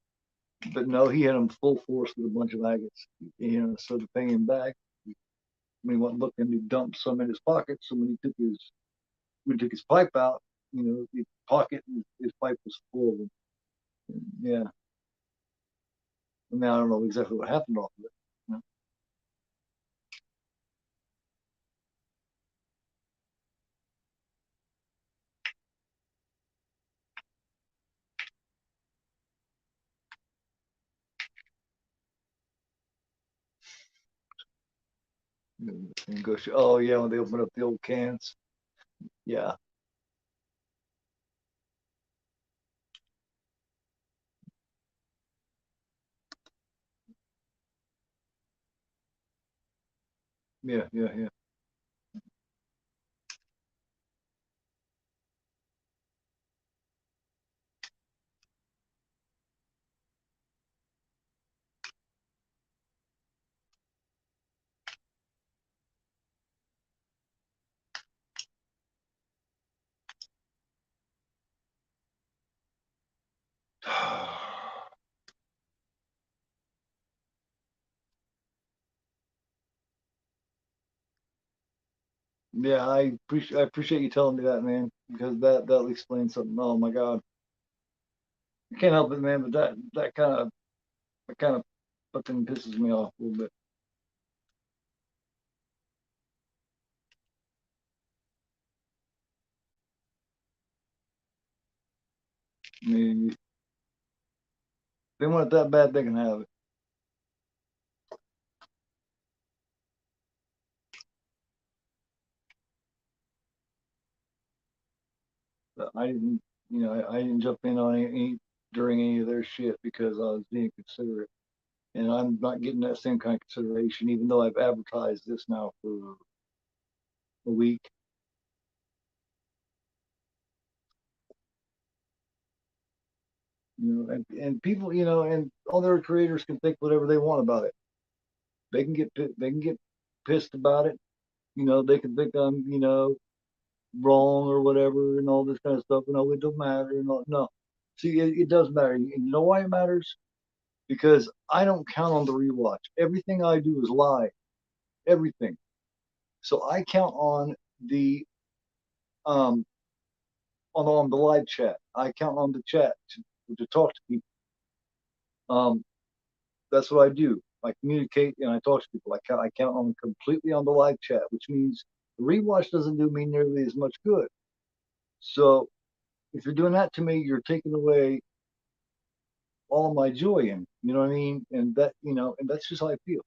But no, he hit him full force with a bunch of maggots. You know, so to pay him back, when he wasn't looking, he dumped some in his pocket. So when he took his pipe out, you know, his pocket his pipe was full of them. Yeah, I mean, I don't know exactly what happened off of it. You and go, oh yeah, when they open up the old cans. Yeah, yeah, yeah, yeah. Yeah, I appreciate you telling me that, man, because that explains something. Oh my God, I can't help it, man. But that kind of fucking pisses me off a little bit. I mean, if they want it that bad, they can have it. But I didn't, you know, I didn't jump in on during any of their shit because I was being considerate, and I'm not getting that same kind of consideration, even though I've advertised this now for a week. And people, and other creators can think whatever they want about it. They can get pissed about it. They can think I'm, wrong or whatever and all this kind of stuff. It don't matter. No. See, it does matter. And you know why it matters? Because I don't count on the rewatch. Everything I do is live. Everything. So I count the um on the live chat. I count on the chat to talk to people. Um, that's what I do. I communicate and I talk to people. I count on completely on the live chat, which means the rewatch doesn't do me nearly as much good. So if you're doing that to me, you're taking away all my joy in. You know what I mean? And that's just how I feel.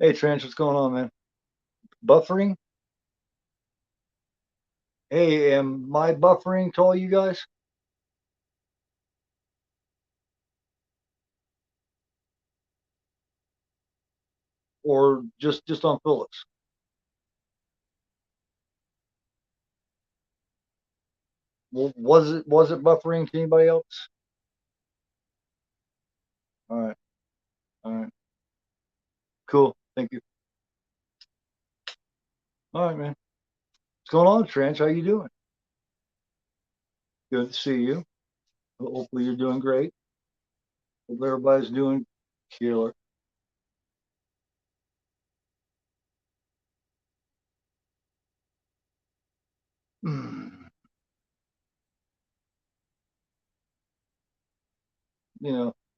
Hey, Trench, what's going on, man? Buffering? Hey, am I buffering to all you guys, or just on Phillips? Well, was it buffering to anybody else? All right, all right, cool. Thank you. All right, man. What's going on, Trench? How you doing? Good to see you. Hopefully you're doing great. Hope everybody's doing killer.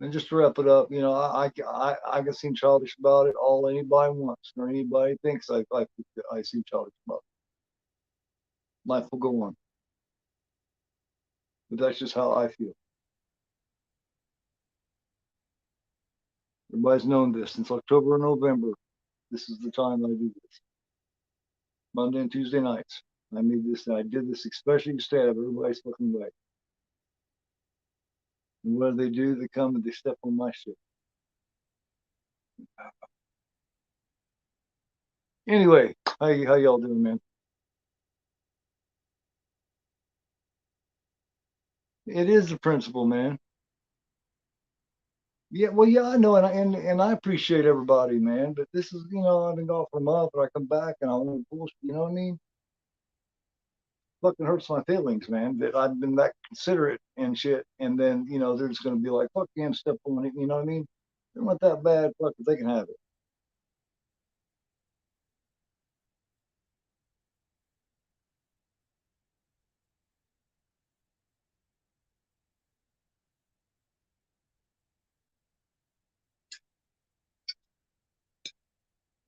And just to wrap it up, I can seem childish about it all anybody wants or anybody thinks I seem childish about it. Life will go on, but that's just how I feel. Everybody's known this since October or November. This is the time I do this. Monday and Tuesday nights. I made this. I did this especially to stay out of everybody's fucking way. And what do? They come and they step on my shit. Anyway, how y'all doing, man? It is the principle, man. Yeah, well, yeah, I know, and I appreciate everybody, man. But this is, I've been gone for a month, but I come back and I want to bullshit. You know what I mean? Fucking hurts my feelings, man. That I've been that considerate and shit, and then they're just gonna be like, "Fuck you, and step on it." You know what I mean? They're not that bad. Fuck if they can have it.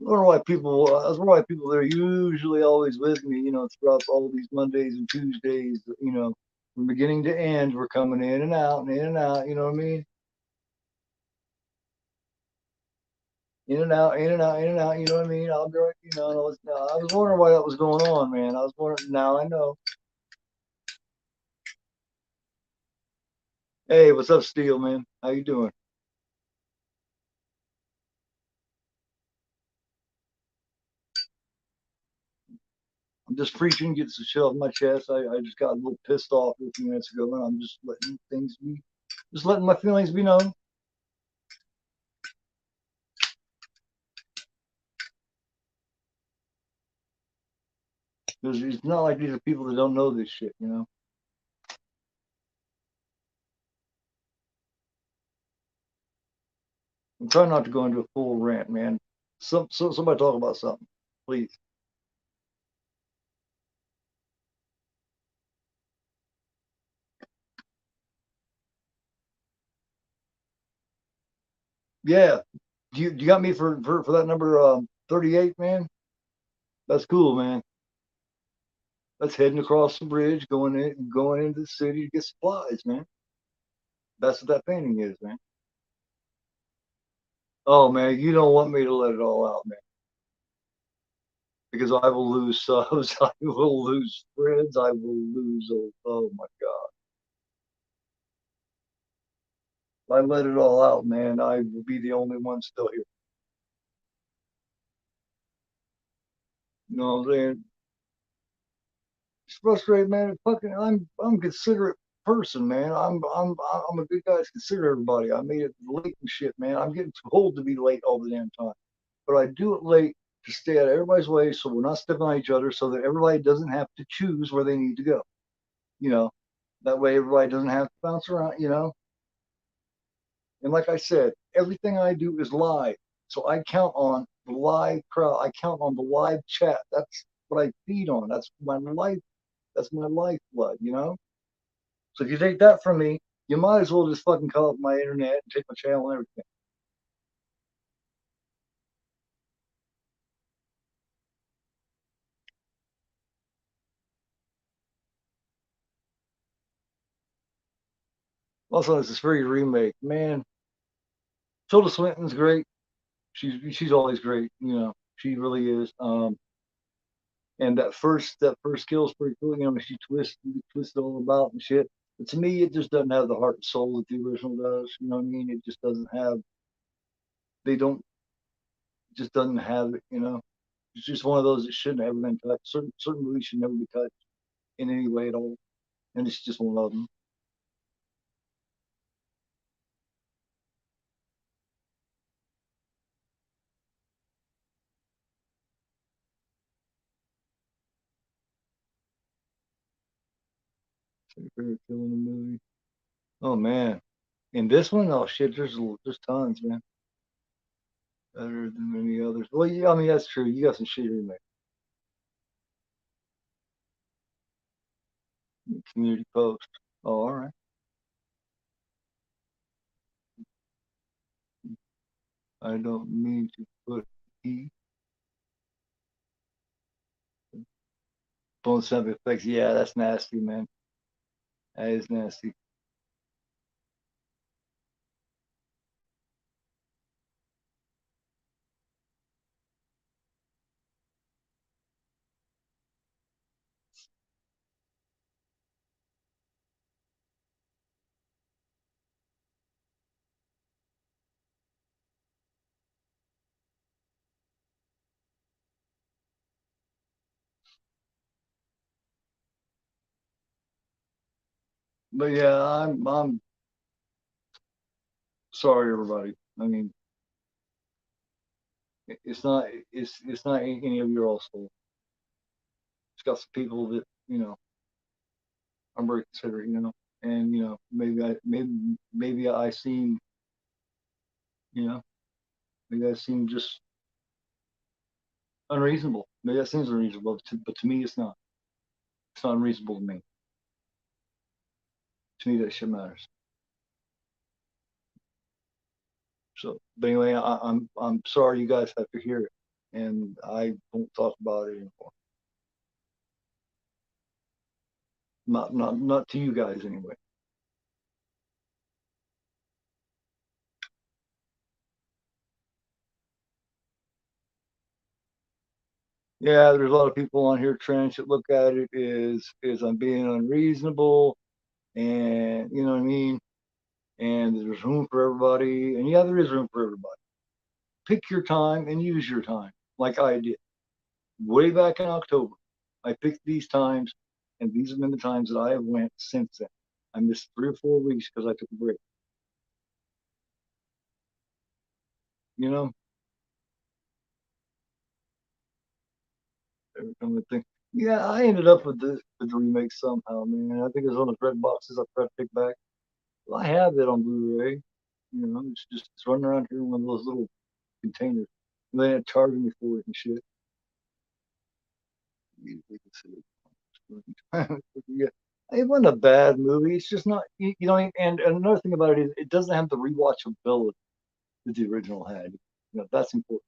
That's why people that are usually always with me, throughout all these Mondays and Tuesdays, from beginning to end, we're coming in and out and in and out. You know what I mean? In and out, in and out, in and out. You know what I mean? I'll be right. I was wondering why that was going on, man. I was wondering. Now I know. Hey, what's up, Steel, man? How you doing? I'm just preaching, gets the shit off my chest. I just got a little pissed off a few minutes ago, and I'm just letting things be, just letting my feelings be known. Because it's not like these are people that don't know this shit. I'm trying not to go into a full rant, man. Somebody talk about something, please. Yeah, you got me for that number 38, man. That's cool, man. That's heading across the bridge, going into the city to get supplies, man. That's what that painting is, man. Oh man, you don't want me to let it all out, man, because I will lose subs, I will lose friends, I will lose. Oh my god, I let it all out, man, I will be the only one still here. You know what I'm saying? It's frustrating, man. Fucking, I'm a considerate person, man. I'm a good guy to consider everybody. I made it late and shit, man. I'm getting too old to be late all the damn time. But I do it late to stay out of everybody's way so we're not stepping on each other so that everybody doesn't have to choose where they need to go. You know, that way everybody doesn't have to bounce around, you know. And like I said, everything I do is live. So I count on the live crowd. I count on the live chat. That's what I feed on. That's my life. That's my lifeblood, you know? So if you take that from me, you might as well just fucking call up my internet and take my channel and everything. Also, it's this very remake. Man, Tilda Swinton's great. She's always great, you know. She really is. And that first kill is pretty cool. You know, she twists it all about and shit. But to me, it just doesn't have the heart and soul that the original does. You know what I mean? It just doesn't have. They don't. It just doesn't have it. You know, it's just one of those that shouldn't have been touched. Certain movies should never be touched in any way at all. And it's just one of them. So favorite kill in the movie. Oh man, in this one, oh shit, there's tons, man. Better than any others. Well, yeah, I mean that's true. You got some shit remake. Community post. Oh, all right. I don't mean to put e bone sound effects. Yeah, that's nasty, man. That is nasty. But yeah, I'm sorry, everybody. I mean, it's not it's not any of your all's fault. It's got some people that I'm very considerate, and maybe I seem you know maybe I seem just unreasonable. Maybe that seems unreasonable, but to me, it's not. It's not unreasonable to me. To me, that shit matters. So, but anyway, I'm sorry you guys have to hear it, and I won't talk about it anymore. Not to you guys anyway. Yeah, there's a lot of people on here trench that look at it is I'm being unreasonable, and you know what I mean. And there's room for everybody, and yeah, there is room for everybody. Pick your time and use your time, like I did way back in October. I picked these times, and these have been the times that I have went since then. I missed 3 or 4 weeks because I took a break. You know, every time I think, yeah, I ended up with the remake somehow, man. I think it was one of the red boxes I tried to pick back. Well, I have it on Blu-ray. You know, it's running around here in one of those little containers. And they had charging me for it and shit. Yeah, it wasn't a bad movie. It's just not, and another thing about it is it doesn't have the rewatchability that the original had. That's important.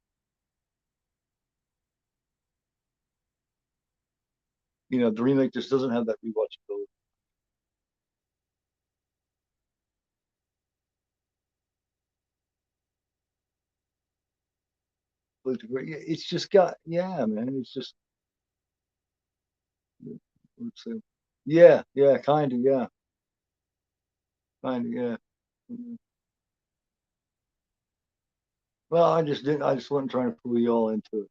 The remake just doesn't have that rewatchability. But it's just got, yeah, man. It's just, let's say, yeah, yeah, kind of, yeah, kind of, yeah. Well, I just didn't. I just wasn't trying to fool you all into it.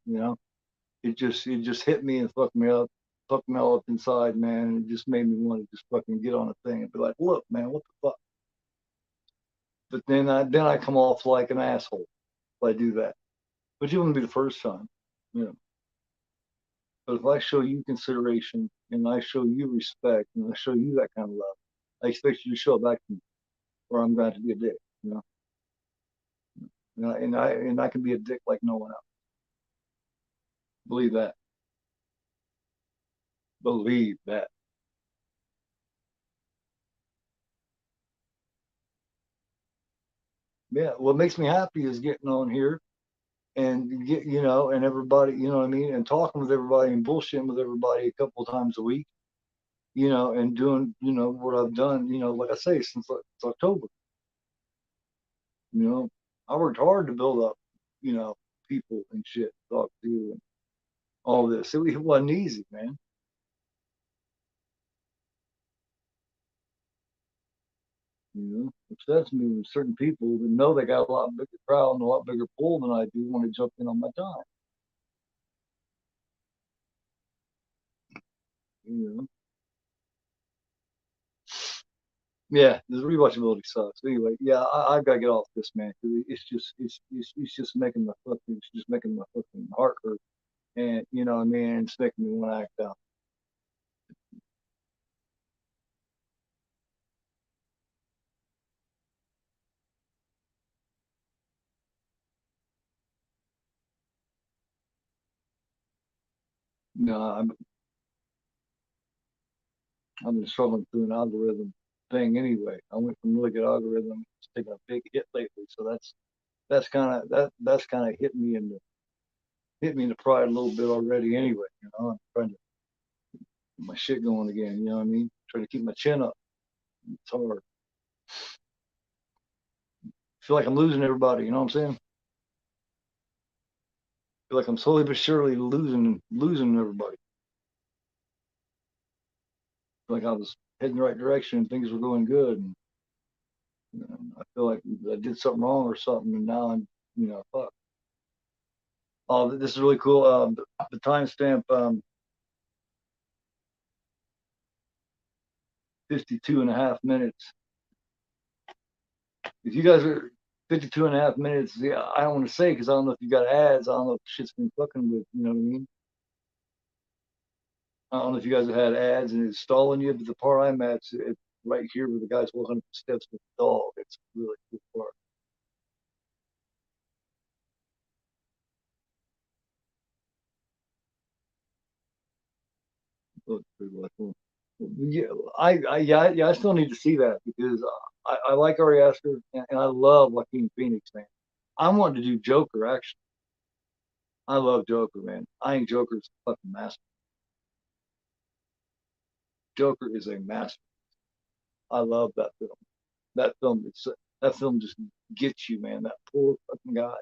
It just hit me and fucked me all up inside, man. And it just made me want to just fucking get on a thing and be like, look, man, what the fuck? But then I come off like an asshole if I do that. But you wouldn't be the first time, you know. But if I show you consideration and I show you respect and I show you that kind of love, I expect you to show it back to me, or I'm going to be a dick, you know. And I can be a dick like no one else. Believe that. Believe that. Yeah. What makes me happy is getting on here and get and everybody, what I mean, and talking with everybody and bullshitting with everybody a couple of times a week, and doing what I've done, like I say, since October. You know, I worked hard to build up, people and shit, to talk to and all this. It wasn't easy, man. Upsets me when certain people that know they got a lot bigger crowd and a lot bigger pull than I do want to jump in on my time. You know, yeah, the rewatchability sucks. Anyway, yeah, I gotta get off this, man, because it's just making my fucking heart hurt, and you know what I mean. It's making me want to act out. You know, I've been struggling through an algorithm thing anyway. I went from really good algorithm to taking a big hit lately, so that's kind of hit me in the pride a little bit already. Anyway, I'm trying to get my shit going again. You know what I mean? Trying to keep my chin up. It's hard. I feel like I'm losing everybody. You know what I'm saying? I feel like I'm slowly but surely losing everybody. I feel like I was heading the right direction and things were going good, and I feel like I did something wrong or something, and now I'm fuck. Oh, this is really cool. The timestamp 52 and a half minutes. If you guys are 52 and a half minutes, yeah, I don't want to say because I don't know if you got ads. I don't know if shit's been fucking with, you know what I mean? I don't know if you guys have had ads and it's stalling you, but the part I'm at, right here where the guy's walking up the steps with the dog. It's a really cool part. Looks pretty well cool. Yeah, yeah, I still need to see that because I like Ari Aster and I love Joaquin Phoenix, man. I wanted to do Joker actually. I love Joker, man. I think Joker's a fucking master. Joker is a master. I love that film. That film, that film just gets you, man. That poor fucking guy.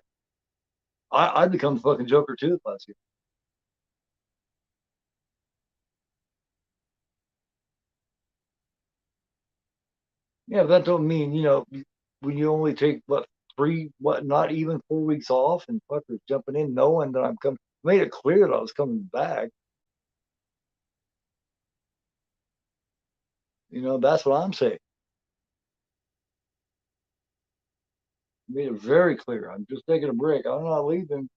I'd become the fucking Joker too if I was here. Yeah, but that don't mean when you only take not even 4 weeks off, and fuckers jumping in knowing that I'm coming. Made it clear that I was coming back. That's what I'm saying. Made it very clear. I'm just taking a break. I'm not leaving.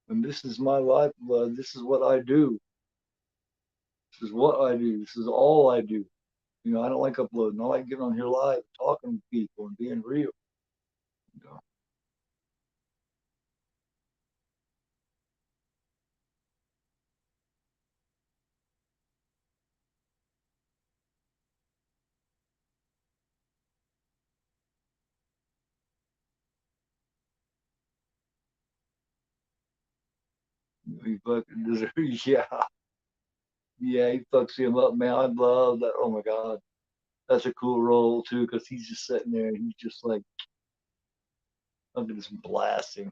And this is my life. This is what I do. This is what I do. This is all I do. I don't like uploading. I like getting on here live, talking to people, and being real. You know, he fucking deserves. Yeah, yeah, he fucks him up, man. I love that. Oh my god, that's a cool role too, because he's just sitting there and he's just like, I'm just blasting.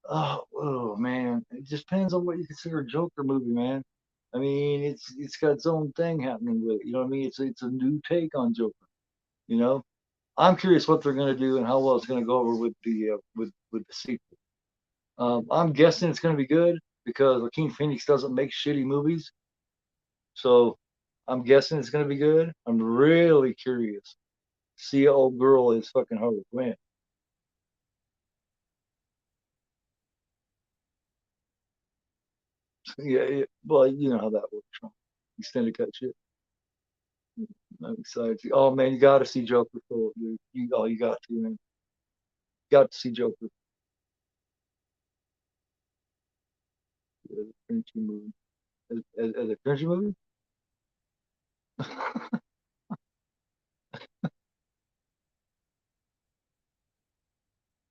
Oh man, it just depends on what you consider a Joker movie, man. I mean, it's got its own thing happening with it. You know what I mean? It's a new take on Joker. You know, I'm curious what they're gonna do and how well it's gonna go over with the sequel. I'm guessing it's gonna be good because Joaquin Phoenix doesn't make shitty movies, so I'm guessing it's gonna be good. I'm really curious. To see old girl is fucking Harley Quinn. Yeah, well, you know how that works. Right? Extended cut shit. I'm excited. Oh man, you got to see Joker full. You got to, man. Got to see Joker. As a cringy movie. As a cringy movie? I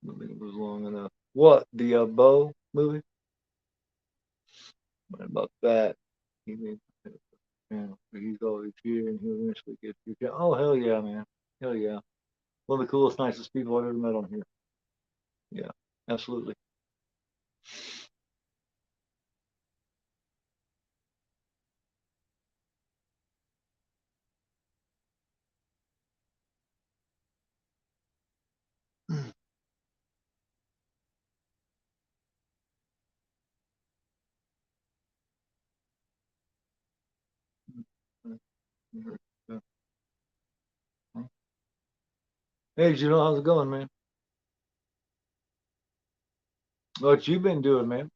don't think it was long enough. What? The Bo movie? What about that? He made, yeah, he's always here and he'll eventually get here. Yeah, oh, hell yeah, man. Hell yeah. One of the coolest, nicest people I've ever met on here. Yeah, absolutely. Hey, you know how's it going, man? What you been doing, man?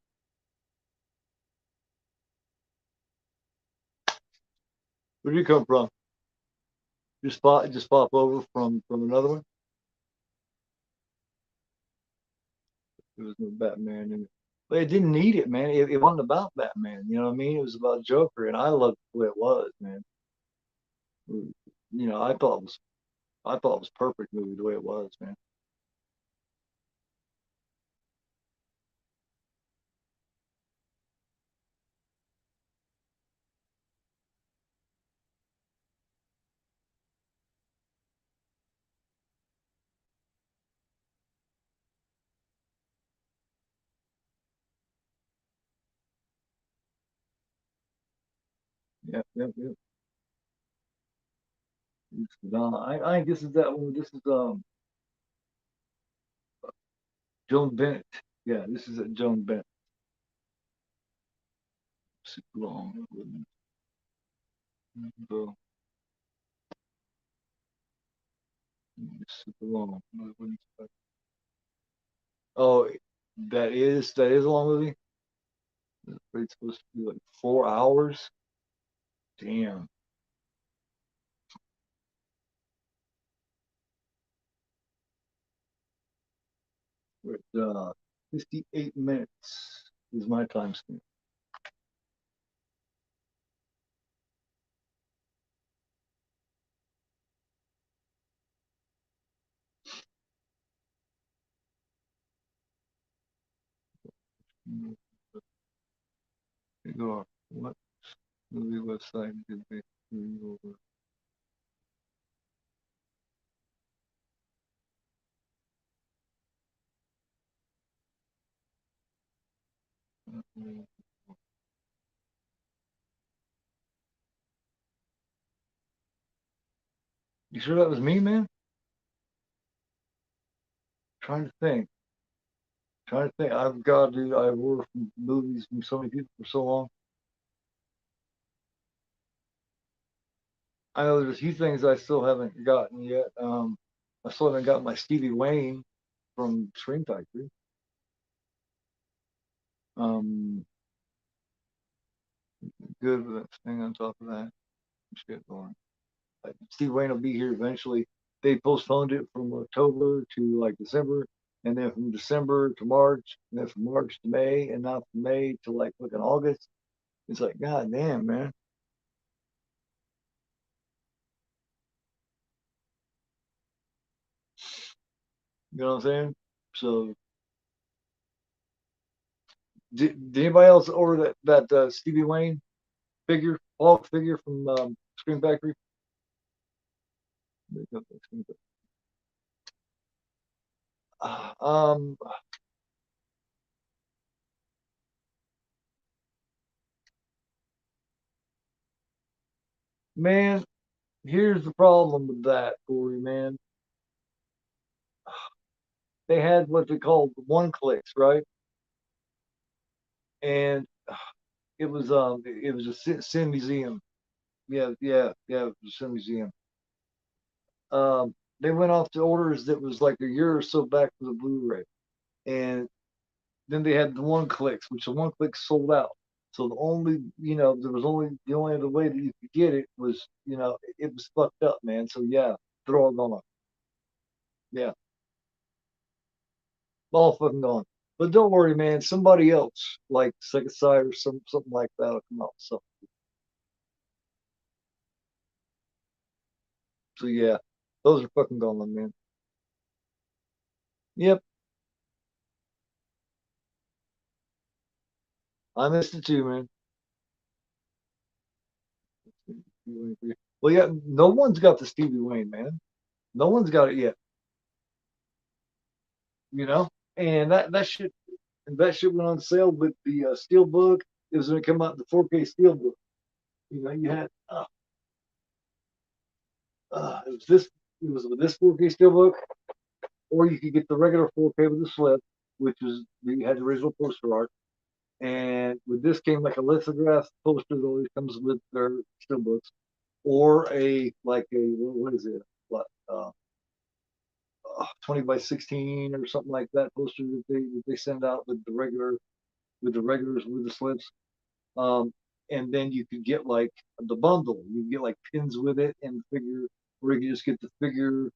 Where do you come from? Just pop over from another one. There was no Batman in it. But it didn't need it, man. It wasn't about Batman. You know what I mean? It was about Joker, and I loved the way it was, man. You know, I thought it was perfect movie the way it was, man. Yeah, yeah, yeah. I think this is that one. This is Joan Bennett. Yeah, this is Joan Bennett. Super long. So, super long. Oh, that is a long movie. It's supposed to be like 4 hours. Damn. We're at 58 minutes is my time stamp. Go. What movie website did they do over? You sure that was me, man? Trying to think. Trying to think. I've got to. I've worked from movies from so many people for so long. I know there's a few things I still haven't gotten yet. I still haven't got my Stevie Wayne from Screen Factory. Um, good with that thing on top of that. Shit going. Steve Wayne will be here eventually. They postponed it from October to like December, and then from December to March, and then from March to May, and now from May to like fucking August. It's like, God damn, man. You know what I'm saying? So, did anybody else order that Stevie Wayne figure, Hulk figure from Screen Factory? Um, Man, here's the problem with that, Corey, man. They had what they called one clicks, right? And it was a sin museum. Yeah, it was a sin museum. They went off to orders that was like a year or so back for the Blu-ray. And then they had the one clicks, which the one clicks sold out. So the only, there was only the only other way that you could get it was, it was fucked up, man. So yeah, they're all gone. Yeah, all fucking gone. But don't worry, man. Somebody else, like Second Sight or something like that, will come out. So yeah, those are fucking gone, man. Yep, I missed it too, man. Well, yeah, no one's got the Stevie Wayne, man. No one's got it yet, you know. And that shit went on sale with the Steelbook. It was going to come out in the 4K Steelbook. You had it was this it was with this 4K Steelbook, or you could get the regular 4K with the slip, which was you had the original poster art. And with this came like a lithograph poster that always comes with their Steelbooks, or a like a what is it? What 20 by 16 or something like that poster that they send out with the regulars with the slips. Um, and then you could get like the bundle. You can get like pins with it and the figure, or you can just get the figure,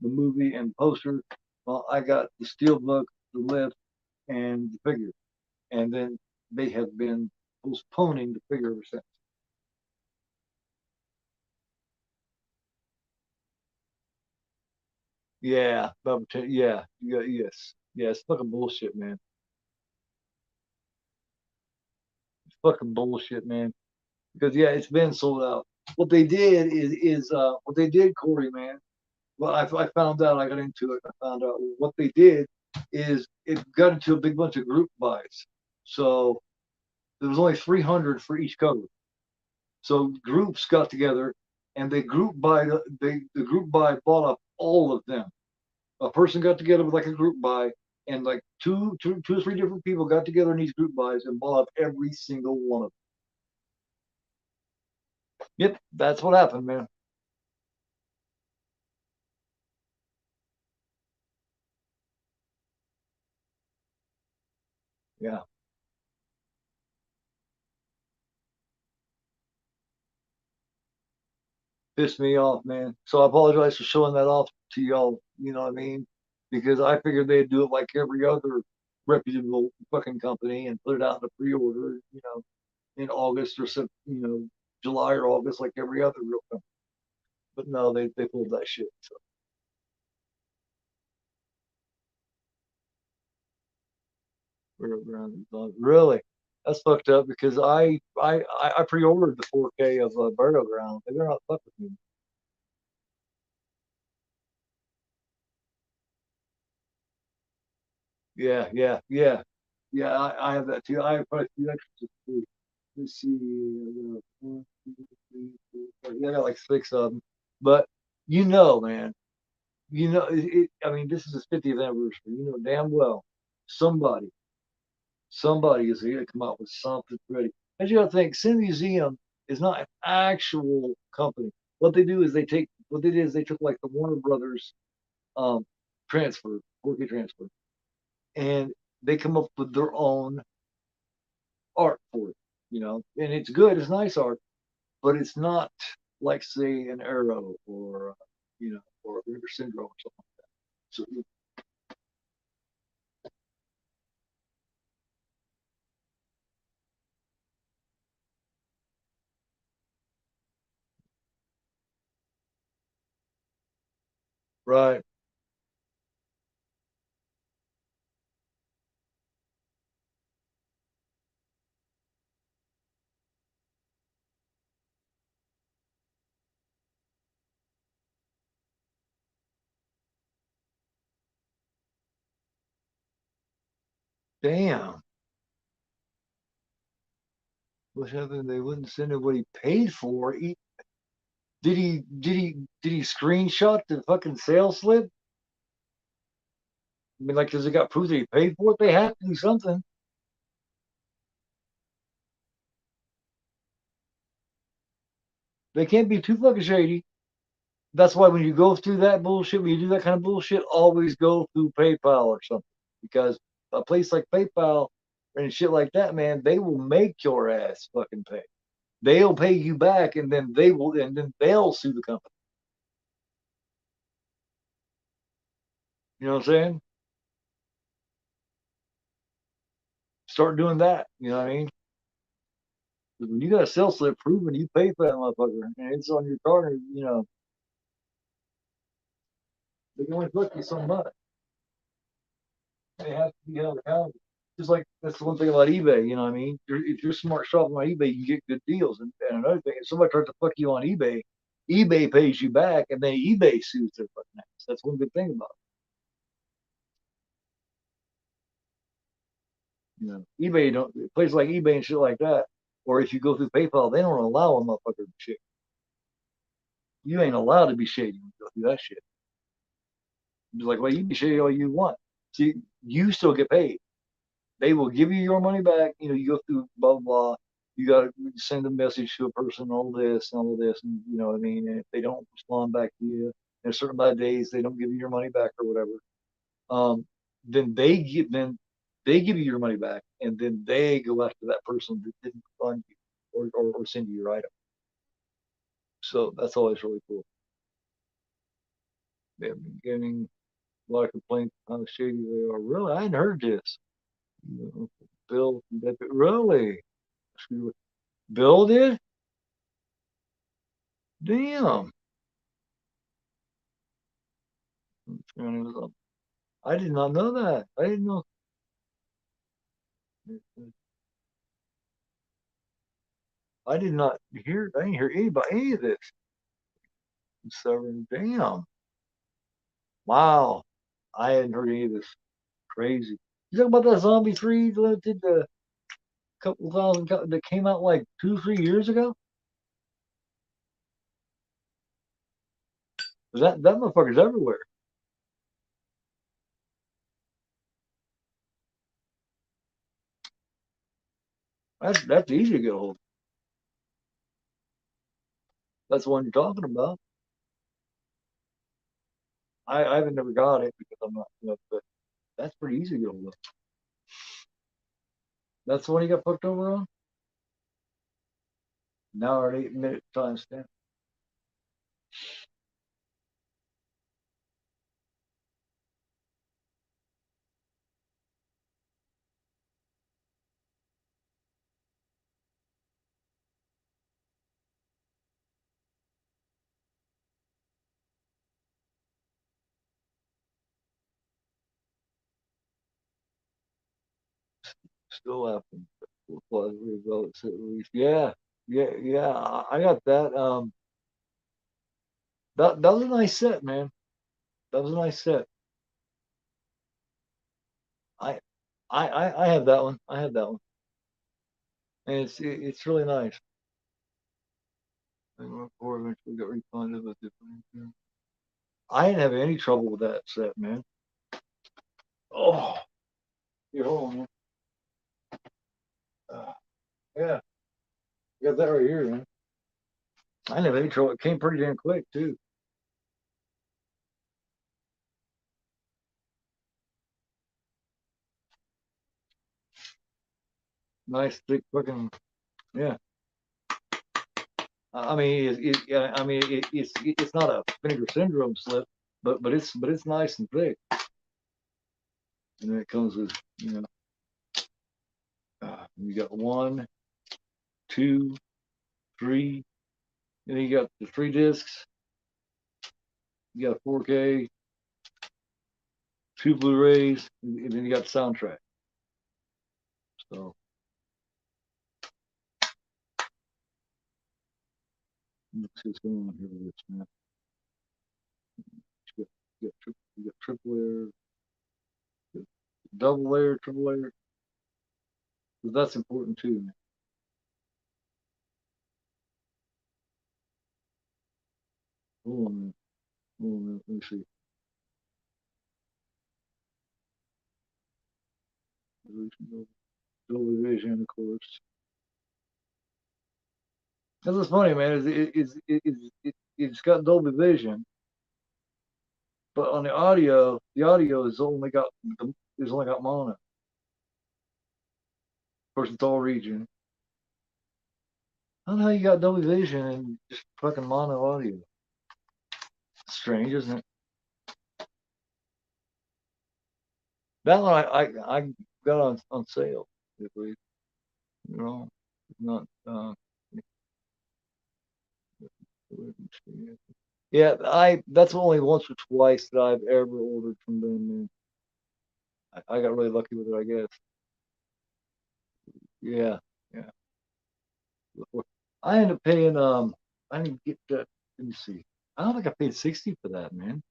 the movie, and poster. Well, I got the steel book, the lift, and the figure, and then they have been postponing the figure ever since. Yeah, yes, yeah. It's fucking bullshit, man. It's fucking bullshit, man. Because yeah, it's been sold out. What they did is what they did, Corey, man. Well, I found out. I got into it. I found out what they did is it got into a big bunch of group buys. So there was only 300 for each cover. So groups got together and the group buy bought up all of them. A person got together with like a group buy, and like two or three different people got together in these group buys and bought up every single one of them. Yep, that's what happened, man. Yeah, pissed me off, man. So I apologize for showing that off to y'all. You know what I mean? Because I figured they'd do it like every other reputable fucking company and put it out in a pre-order. In August or July or August, like every other real company. But no, they pulled that shit. So really, that's fucked up because I pre-ordered the 4K of Burial Ground. They're not fucking with me. Yeah. I have that too. I have probably a few extras too. Let's see. One, two, three, four, five. Yeah, I got like six of them. But man, I mean, this is his 50th anniversary. You know damn well somebody somebody is here to come up with something ready. And you got to think, Sin Museum is not an actual company. What they did is they took like the Warner Brothers um, transfer, 4K transfer, and they come up with their own art for it. And it's good, it's nice art, but it's not like say an Arrow or River Syndrome or something like that. So right, damn. What's happening? They wouldn't send it what he paid for. did he screenshot the fucking sales slip? I mean, like, does it got proof that he paid for it? They have to do something. They can't be too fucking shady. That's why when you go through that bullshit, when you do that kind of bullshit, always go through PayPal or something. Because a place like PayPal and shit like that, man, they will make your ass fucking pay. They'll pay you back, and then they'll sue the company. You know what I'm saying? Start doing that. You know what I mean? When you got a sales slip proving you paid for that motherfucker, and it's on your card, you know they can only fuck you so much. They have to be held accountable. Just like that's the one thing about eBay, you know what I mean? If you're smart shopping on eBay, you get good deals. And another thing, if somebody tries to fuck you on eBay, eBay pays you back, and then eBay sues their fucking ass. That's one good thing about it. You know, eBay don't places like eBay and shit like that. Or if you go through PayPal, they don't allow a motherfucker to shit. You ain't allowed to be shady when you go through that shit. It's like, well, you can be shady all you want. See, you still get paid. They will give you your money back. You know, you go through blah blah blah. You got to send a message to a person, all of this, and you know what I mean. And if they don't respond back to you in a certain amount of days, they don't give you your money back or whatever. Um, then they give you your money back, and then they go after that person that didn't fund you or send you your item. So that's always really cool. They've been getting a lot of complaints on how shady they are. Really, I hadn't heard this. You know, Bill, really? Bill did? Damn. I did not know that. I didn't know. I did not hear. I didn't hear any of this. Severing. Damn. Wow. I hadn't heard any of this. Crazy. You talking about that Zombie 3 that did the couple thousand that came out like 2, 3 years ago? That motherfucker's everywhere. That's easy to get a hold of. That's the one you're talking about. I haven't never got it because I'm not, you know, but that's pretty easy to get a hold of. That's the one you got fucked over on? An hour and 8 minute timestamp. Still happening. Plus results at least. Yeah, yeah. I got that. That was a nice set, man. That was a nice set. I I have that one. I have that one, and it's really nice. And before eventually got refunded, but different. I didn't have any trouble with that set, man. Oh, here, hold on, man. Uh, yeah, got that right here, man. I didn't have any trouble. It came pretty damn quick too. Nice thick fucking yeah. I mean, it's not a vinegar syndrome slip, but it's nice and thick, and then it comes with you got one, two, three, and then you got the 3 discs. You got 4K, 2 Blu-rays, and then you got the soundtrack. So let's see what's going on here with this, man. You got triple layer, double layer, triple layer. That's important too, man. Let me see. Dolby Vision, of course. That's what's funny, man. It's got Dolby Vision, but on the audio is only got mono. Of course, it's all region. I don't know how you got Dolby Vision and just fucking mono audio. Strange, isn't it? That one I got on sale. If we, you know, not yeah. I that's only once or twice that I've ever ordered from them. And I got really lucky with it, I guess. Yeah, yeah. I ended up paying I didn't get that. Let me see. I don't think I paid 60 for that, man.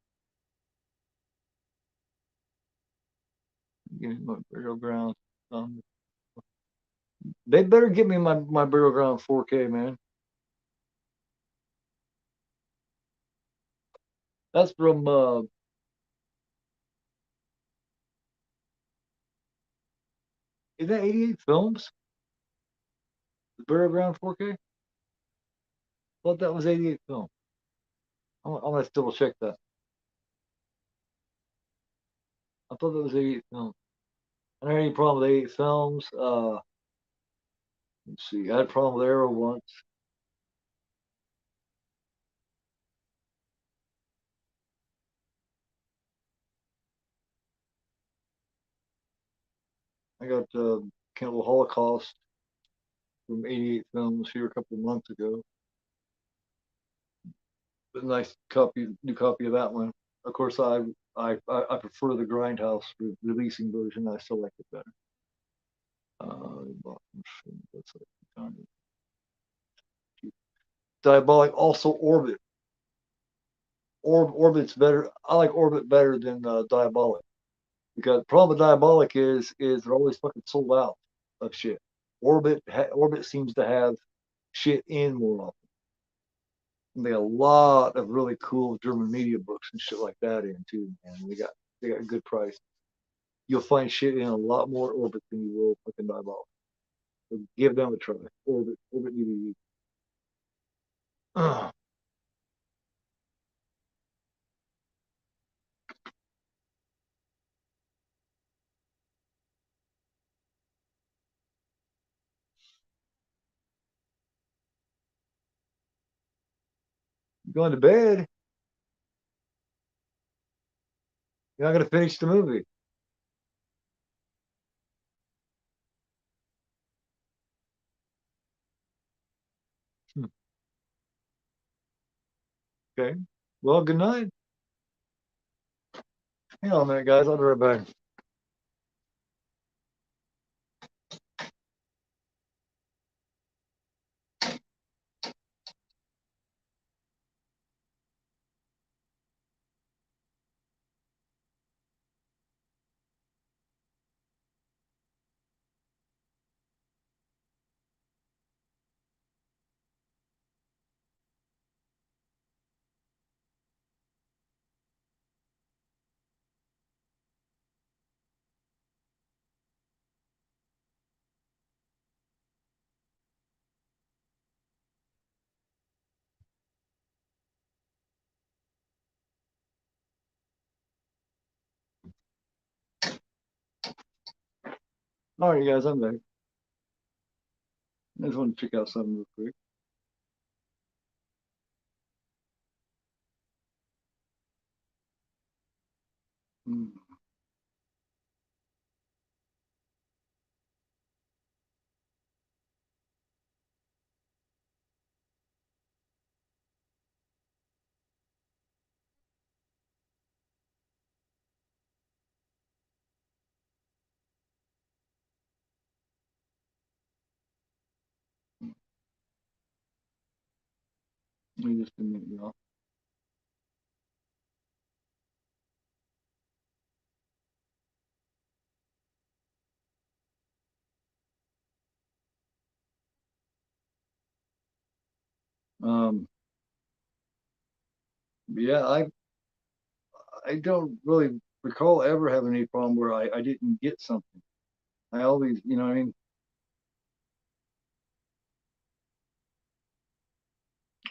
Give me my burial ground. Um, they better get me my burial ground 4K, man. That's from is that 88 films? The burial ground 4K? I thought that was 88 film. I'm gonna double check that. I thought that was 88 film. I don't have any problem with 88 films. Let's see. I had a problem with Arrow once. I got Cannibal Holocaust from 88 films here a couple of months ago. A nice copy, new copy of that one. Of course, I prefer the Grindhouse releasing version. I still like it better. Diabolic, also Orbit. Orbit's better. I like Orbit better than Diabolic because the problem with Diabolic is they're always fucking sold out of shit. Orbit seems to have shit in more often. And they got a lot of really cool German media books and shit like that in too, man. They got a good price. You'll find shit in a lot more Orbit than you will fucking Diabolic. So give them a try. Orbit DVD. Going to bed. You're not gonna finish the movie. Hmm. Okay. Well, good night. Hang on a minute, guys. I'll be right back. All right, you guys. I'm back. I just want to check out something real quick. Hmm. Let me just a minute, y'all. Um, yeah, I don't really recall ever having any problem where I didn't get something. I always, you know what I mean?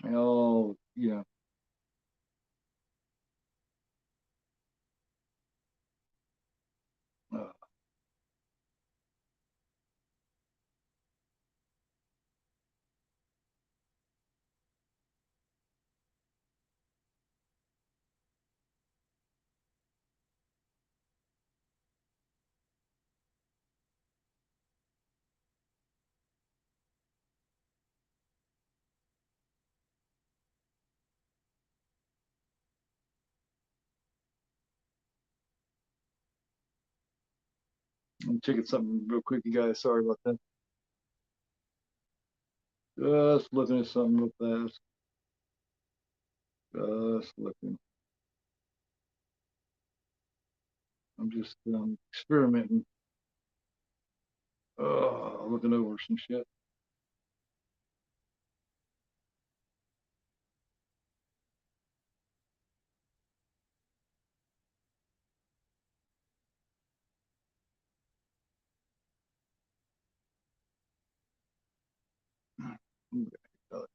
Oh, yeah. Uh, I'm checking something real quick, you guys. Sorry about that. Just looking at something real fast. Just looking. I'm just experimenting. Looking over some shit.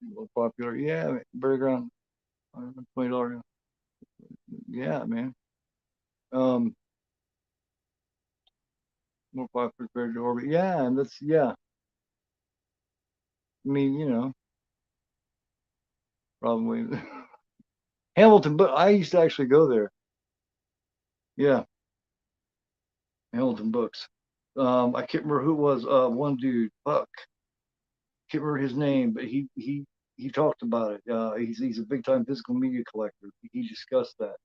More popular. Yeah, burger on $20. Yeah, man. Um, More popular compared to Orbit. Yeah, and that's yeah. I mean, probably Hamilton. But I used to actually go there. Yeah, Hamilton Books. I can't remember who it was. One dude, fuck, can't remember his name, but he talked about it. He's a big time physical media collector. He discussed that,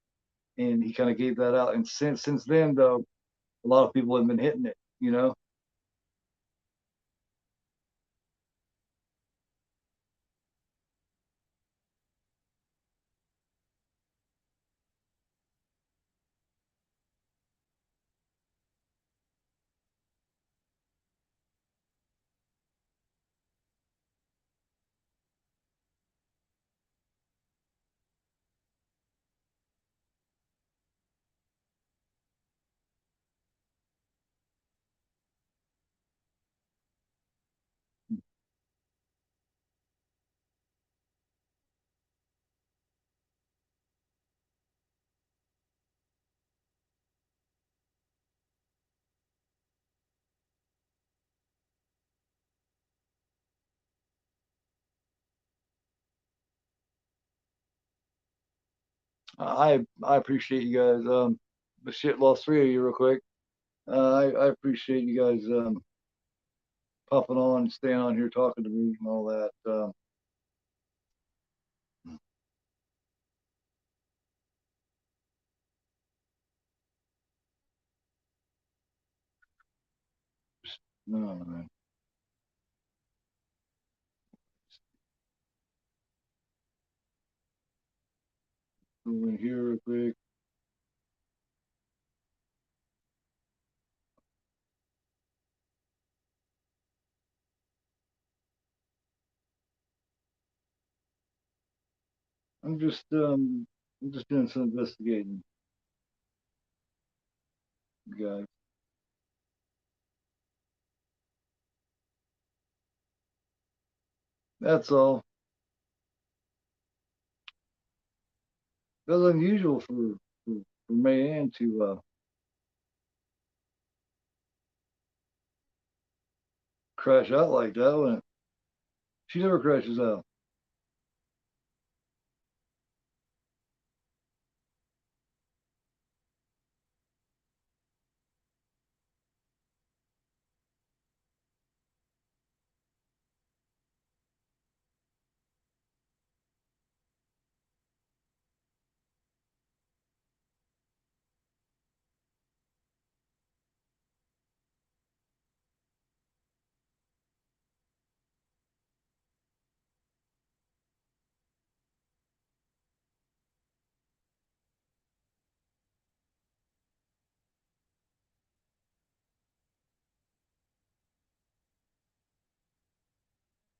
and he kind of gave that out. And since then, though, a lot of people have been hitting it. You know. I appreciate you guys. The shit lost three of you real quick. I appreciate you guys popping on, staying on here, talking to me, and all that. No, man. Go in here real quick. I'm just um, I'm just doing some investigating, guys. That's all. That's unusual for Mayanne to crash out like that. When she never crashes out.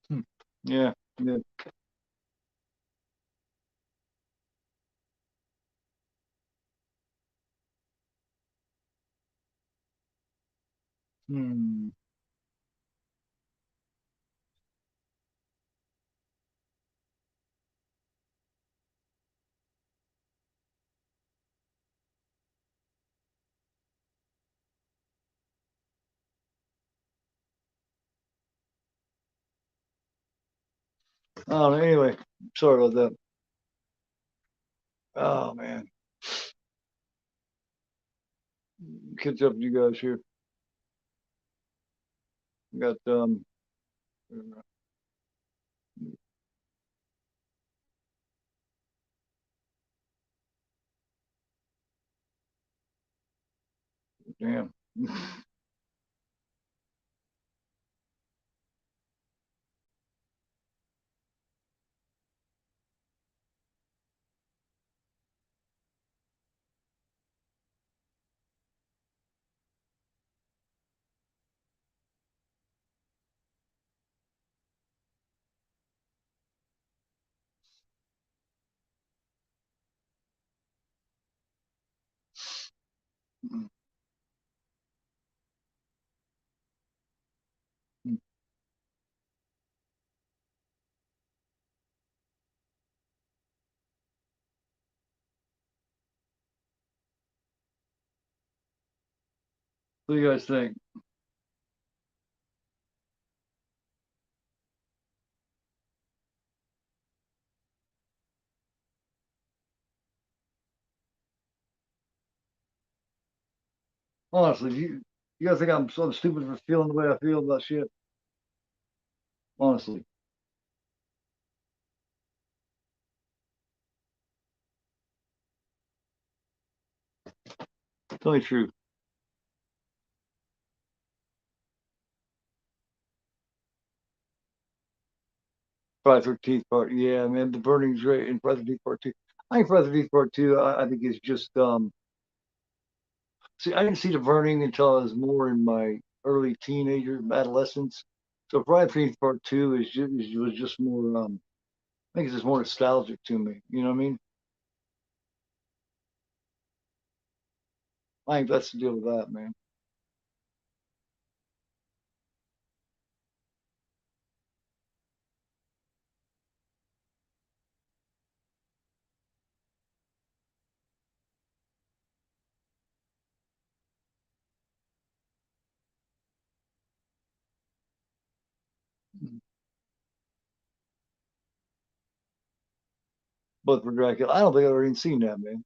Hmm. Yeah, yeah. Hmm. Oh, anyway, sorry about that. Oh man, catch up with you guys here. We got damn. What do you guys think? Honestly, you guys think I'm so stupid for feeling the way I feel about shit? Honestly, tell me the truth. Friday 13th part, yeah, man, the burning's great in Friday 13th part two. I think Friday 13th part two. I think it's just see, I didn't see the burning until I was more in my early teenager, adolescence. So Friday 13th part two was just more I think it's just more nostalgic to me. You know what I mean? I think that's the deal with that, man. But for Dracula, I don't think I've ever even seen that, man.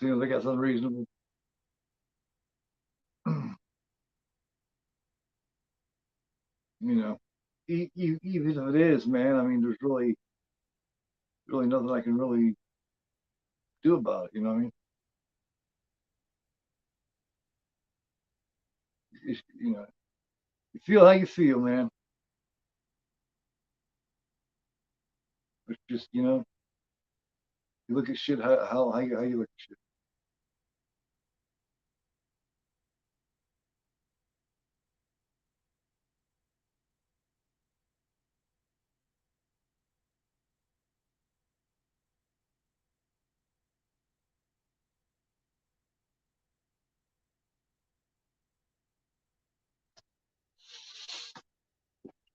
Seems like that's unreasonable. you know, even if it is, man, I mean, there's really nothing I can really do about it. You know what I mean? You know, you feel how you feel, man. It's just, you look at shit how you look at shit.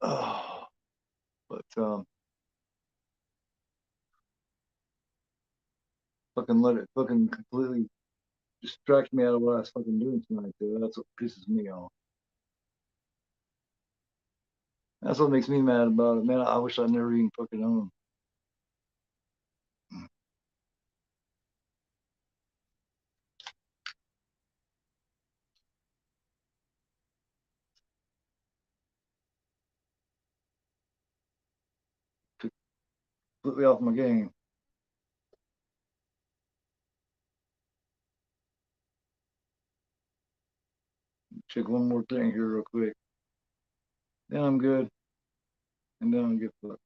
Oh, but fucking let it fucking completely distract me out of what I was fucking doing tonight. Dude. That's what pisses me off. That's what makes me mad about it, man. I wish I never even fucking owned. Took completely off my game. Check one more thing here real quick. Then I'm good, and then I'm get fucked.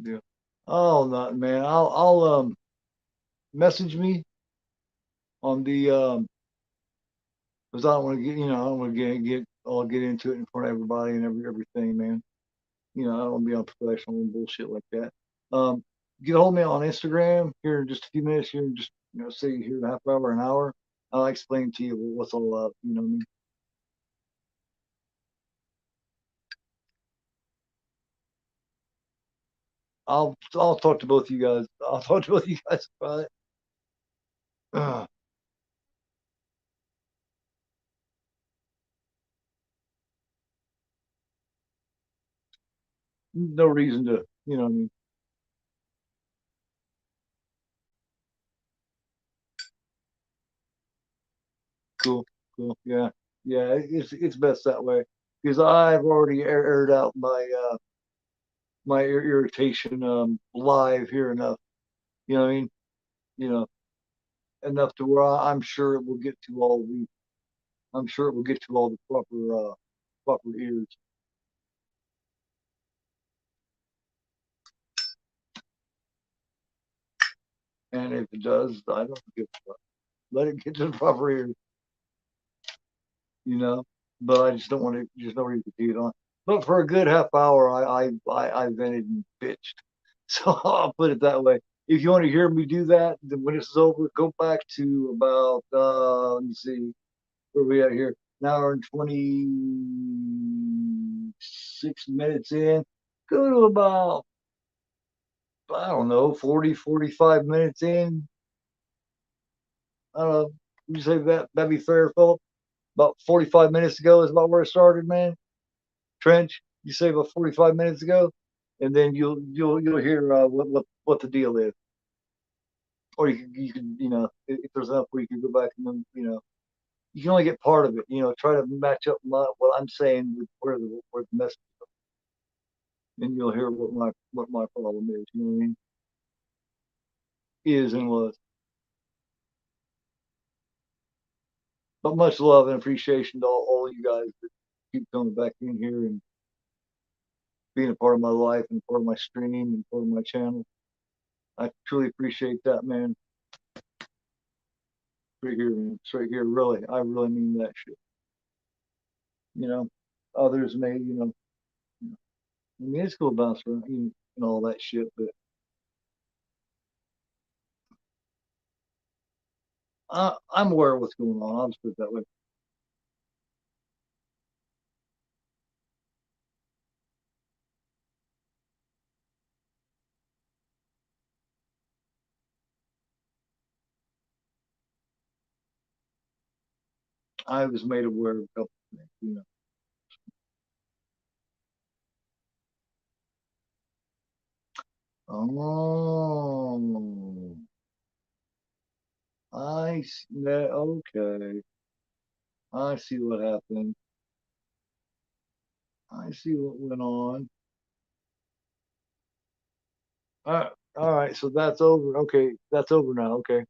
Yeah. Oh, not man. I'll message me on the because I don't want to get I don't want to get into it in front of everybody and everything, man. I don't want to be unprofessional and bullshit like that. Um, get a hold of me on Instagram here in just a few minutes. Here, in just say here in a half hour, an hour. I'll explain to you what's all up. You know what I mean? I'll talk to both of you guys. I'll talk to both of you guys about it. No reason to, what I mean? Cool, cool. Yeah, yeah. It's best that way because I've already aired out my irritation live here enough. You know what I mean? You know enough to where I'm sure it will get to all the I'm sure it will get to all the proper ears. And if it does, I don't give a fuck. Let it get to the proper ears. you know. But I just don't want to. There's no reason to do it on. But for a good half hour, I vented and bitched. So I'll put it that way. If you want to hear me do that, then when this is over, go back to about let me see where we at here. An hour and 26 minutes in. Go to about I don't know 40, 45 minutes in. I don't know. You say that'd be fair, Philip? About 45 minutes ago is about where it started, man. Trench, you say about 45 minutes ago, and then you'll hear what the deal is, or you can if there's enough where you can go back and then you can only get part of it. Try to match up what I'm saying with where the message, and you'll hear what my problem is. You know what I mean? Is and was. But much love and appreciation to all you guys that keep coming back in here and being a part of my life and part of my stream and part of my channel. I truly appreciate that, man. Right here, man. It's right here. Really, I really mean that shit. You know, others may, I mean, it's cool to bounce around and all that shit, but I'm aware of what's going on. I'll just put it that way. I was made aware of a couple of things. Oh, I see that. Okay, I see what happened. I see what went on. All right, so that's over. Okay, that's over now. Okay.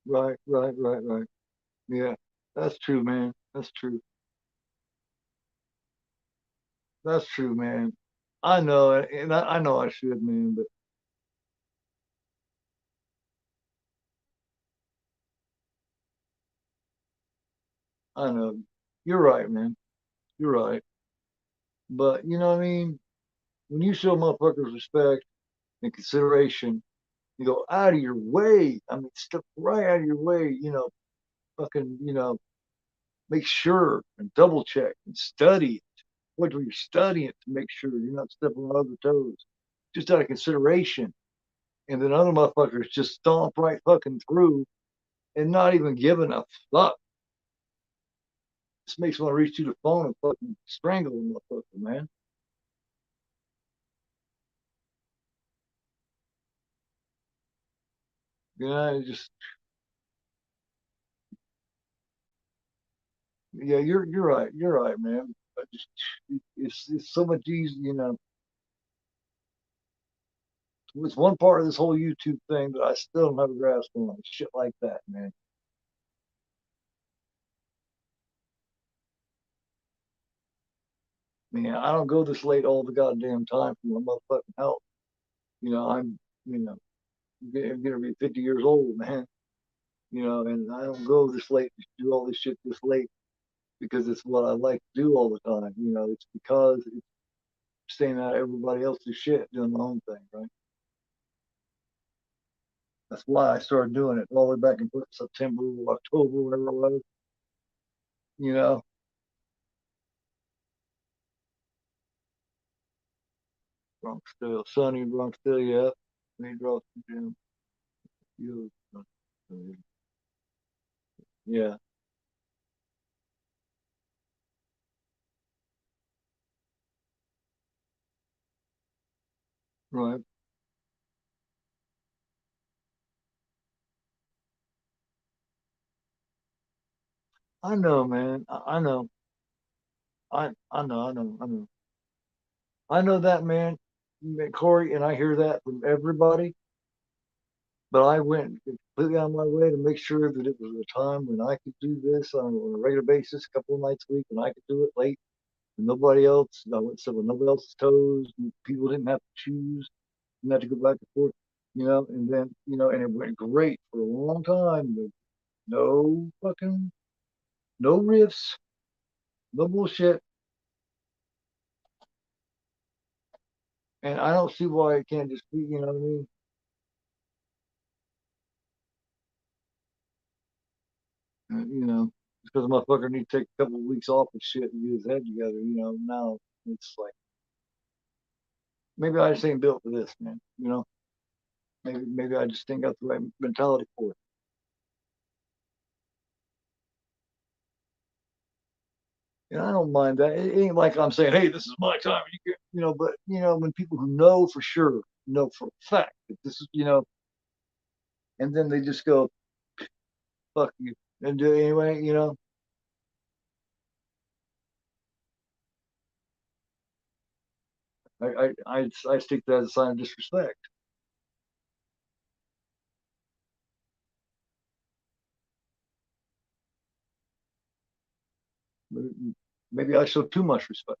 Right, right, right, right. Yeah, that's true, man. That's true. That's true, man. I know it, and I know I should, man, but I know you're right, man. You're right. But you know what I mean? When you show motherfuckers respect and consideration, you go out of your way. I mean, step right out of your way. Fucking, make sure and double check and study it. What you're studying it to make sure you're not stepping on other toes, just out of consideration. And then other motherfuckers just stomp right fucking through and not even giving a fuck. This makes me want to reach through the phone and fucking strangle a motherfucker, man. Just yeah, you're right. You're right, man. But just it's so much easier, it's one part of this whole YouTube thing that I still don't have a grasp on. Shit like that, man. Man, I don't go this late all the goddamn time for my motherfucking health. I'm, you know, I'm gonna be 50 years old, man. And I don't go this late to do all this shit this late because it's what I like to do all the time. It's because it's staying out of everybody else's shit, doing my own thing, right? That's why I started doing it all the way back in September, October, whatever it was. You know, Bronx still sunny, Bronx still, yeah. We draw some gym. You, yeah, right. I know, man. I know. I know that, man, Corey, and I hear that from everybody. But I went completely on my way to make sure that it was a time when I could do this on a regular basis, a couple of nights a week, and I could do it late. And nobody else, I went so on nobody else's toes. And people didn't have to choose, didn't have to go back and forth, And then, and it went great for a long time. With no fucking, no riffs, no bullshit. And I don't see why it can't just be, you know what I mean? Because a motherfucker need to take a couple of weeks off and shit and get his head together, now it's like, maybe I just ain't built for this, man. Maybe I just ain't got the right mentality for it. And I don't mind that. It ain't like I'm saying, hey, this is my time. But when people who know for sure, know for a fact that this is, and then they just go, fuck you. And do it anyway, I take that as a sign of disrespect. Maybe I show too much respect.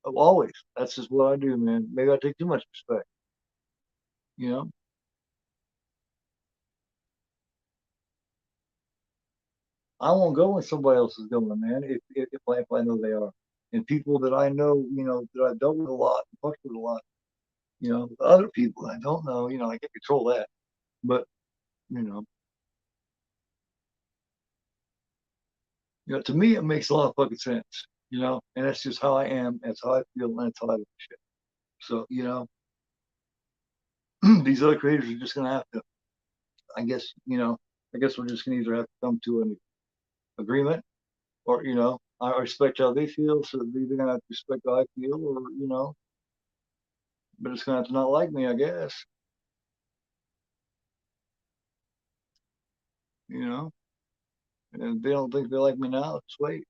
Always. That's just what I do, man. Maybe I take too much respect. You know, I won't go when somebody else is going, man. If I know they are, and people that I know, that I've dealt with a lot, fucked with a lot. Other people I don't know, I can't control that. But you know, to me, it makes a lot of fucking sense. And that's just how I am. That's how I feel, and that's how I do shit. So these other creators are just gonna have to. I guess I guess we're just gonna either have to come to an agreement, or I respect how they feel, so they're either gonna have to respect how I feel, or but it's gonna have to not like me, I guess. You know, and if they don't think they like me now, just wait.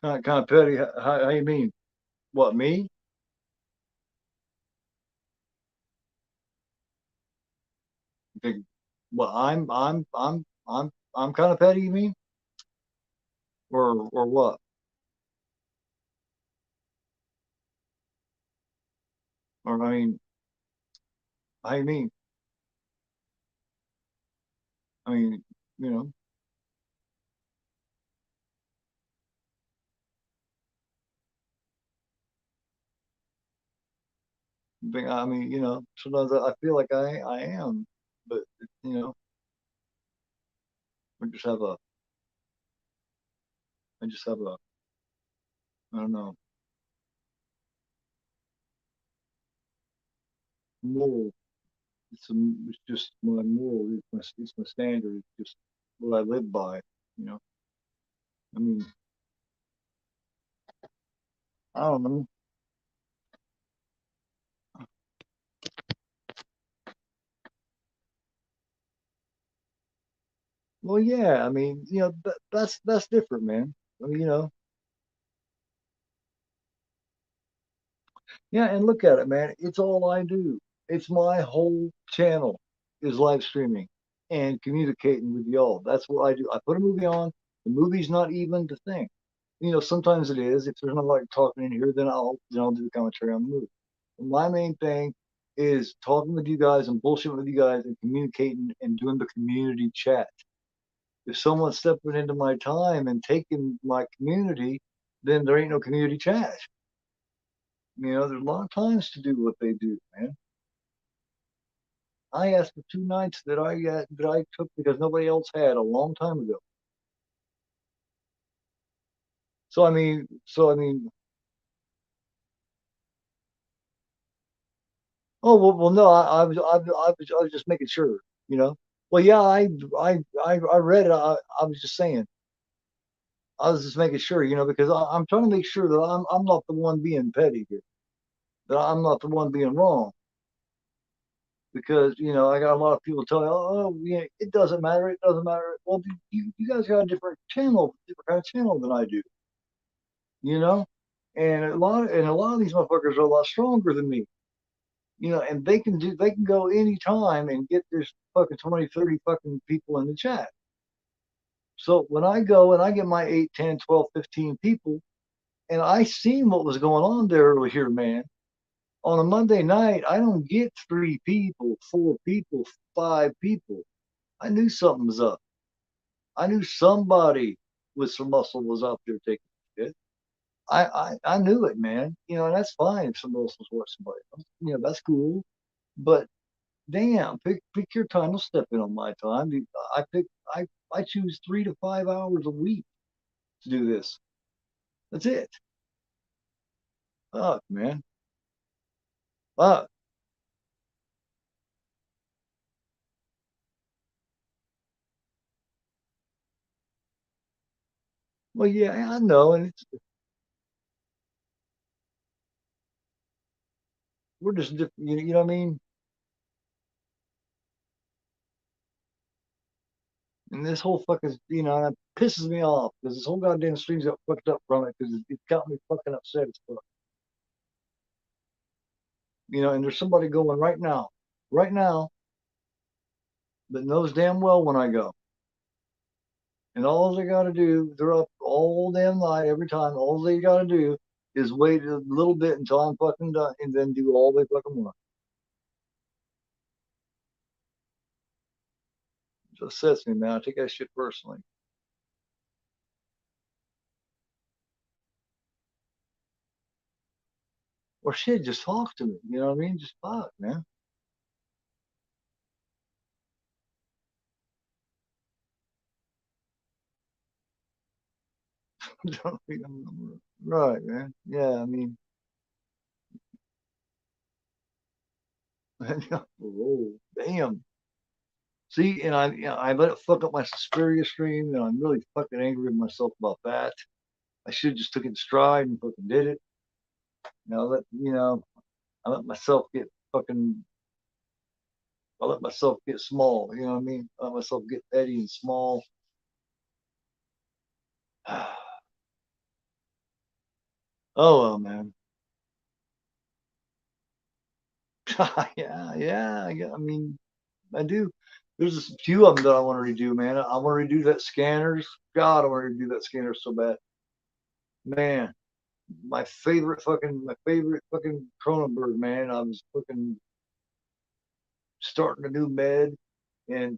Kind of petty. How you mean? What, me? You think, well, I'm kind of petty. You mean, or what? Or I mean, how you mean? I mean, you know, I mean, sometimes I feel like I am, but you know, I just have a, I just have a, I don't know, moral. It's just my moral. It's my standard. It's just what I live by. You know, I mean, I don't know. Well, yeah, I mean, that's different, man. I mean, yeah, and look at it, man. It's all I do. It's my whole channel is live streaming and communicating with y'all. That's what I do. I put a movie on. The movie's not even the thing. Sometimes it is. If there's not like talking in here, then I'll do the commentary on the movie. But my main thing is talking with you guys and bullshitting with you guys and communicating and doing the community chat. If someone's stepping into my time and taking my community, then there ain't no community chat. There's a lot of times to do what they do, man. I asked for 2 nights that I took because nobody else had a long time ago. So I mean, oh well, no, I was just making sure, you know. Well, yeah, I read it. I was just saying, I was just making sure, because I'm trying to make sure that I'm not the one being petty here, that I'm not the one being wrong, because I got a lot of people telling me, oh, yeah, it doesn't matter, it doesn't matter. Well, you guys got a different kind of channel than I do, you know, and a lot of these motherfuckers are a lot stronger than me, and they can go anytime and get this fucking 20, 30 fucking people in the chat. So when I go and I get my 8, 10, 12, 15 people, and I seen what was going on there over here, man. On a Monday night, I don't get 3 people, 4 people, 5 people. I knew something was up. I knew somebody with some muscle was out there taking shit. I knew it, man. And that's fine if somebody else was watching somebody else. That's cool. But damn, pick your time. Don't step in on my time. I pick I choose 3 to 5 hours a week to do this. That's it. Fuck, man. Fuck. Well, yeah, I know, and we're just different. You know what I mean? And this whole fucking, it pisses me off because this whole goddamn stream's got fucked up from it because it got me fucking upset as fuck. And there's somebody going right now, that knows damn well when I go. And all they got to do, they're up all damn night every time. All they got to do is wait a little bit until I'm fucking done and then do all they fucking want. It just upsets me, man. I take that shit personally. Or shit, just talk to me. You know what I mean? Just fuck, man. Right, man. Yeah, I mean, oh, damn. See, and I let it fuck up my Suspiria stream, and I'm really fucking angry with myself about that. I should have just took it in stride and fucking did it. I let myself get fucking. I let myself get small. You know what I mean? I let myself get petty and small. Oh well, man. Yeah. I mean, I do. There's a few of them that I want to redo, man. I want to redo that scanners. God, I want to redo that scanner so bad, man. My favorite fucking Cronenberg, man. I was fucking starting a new med, and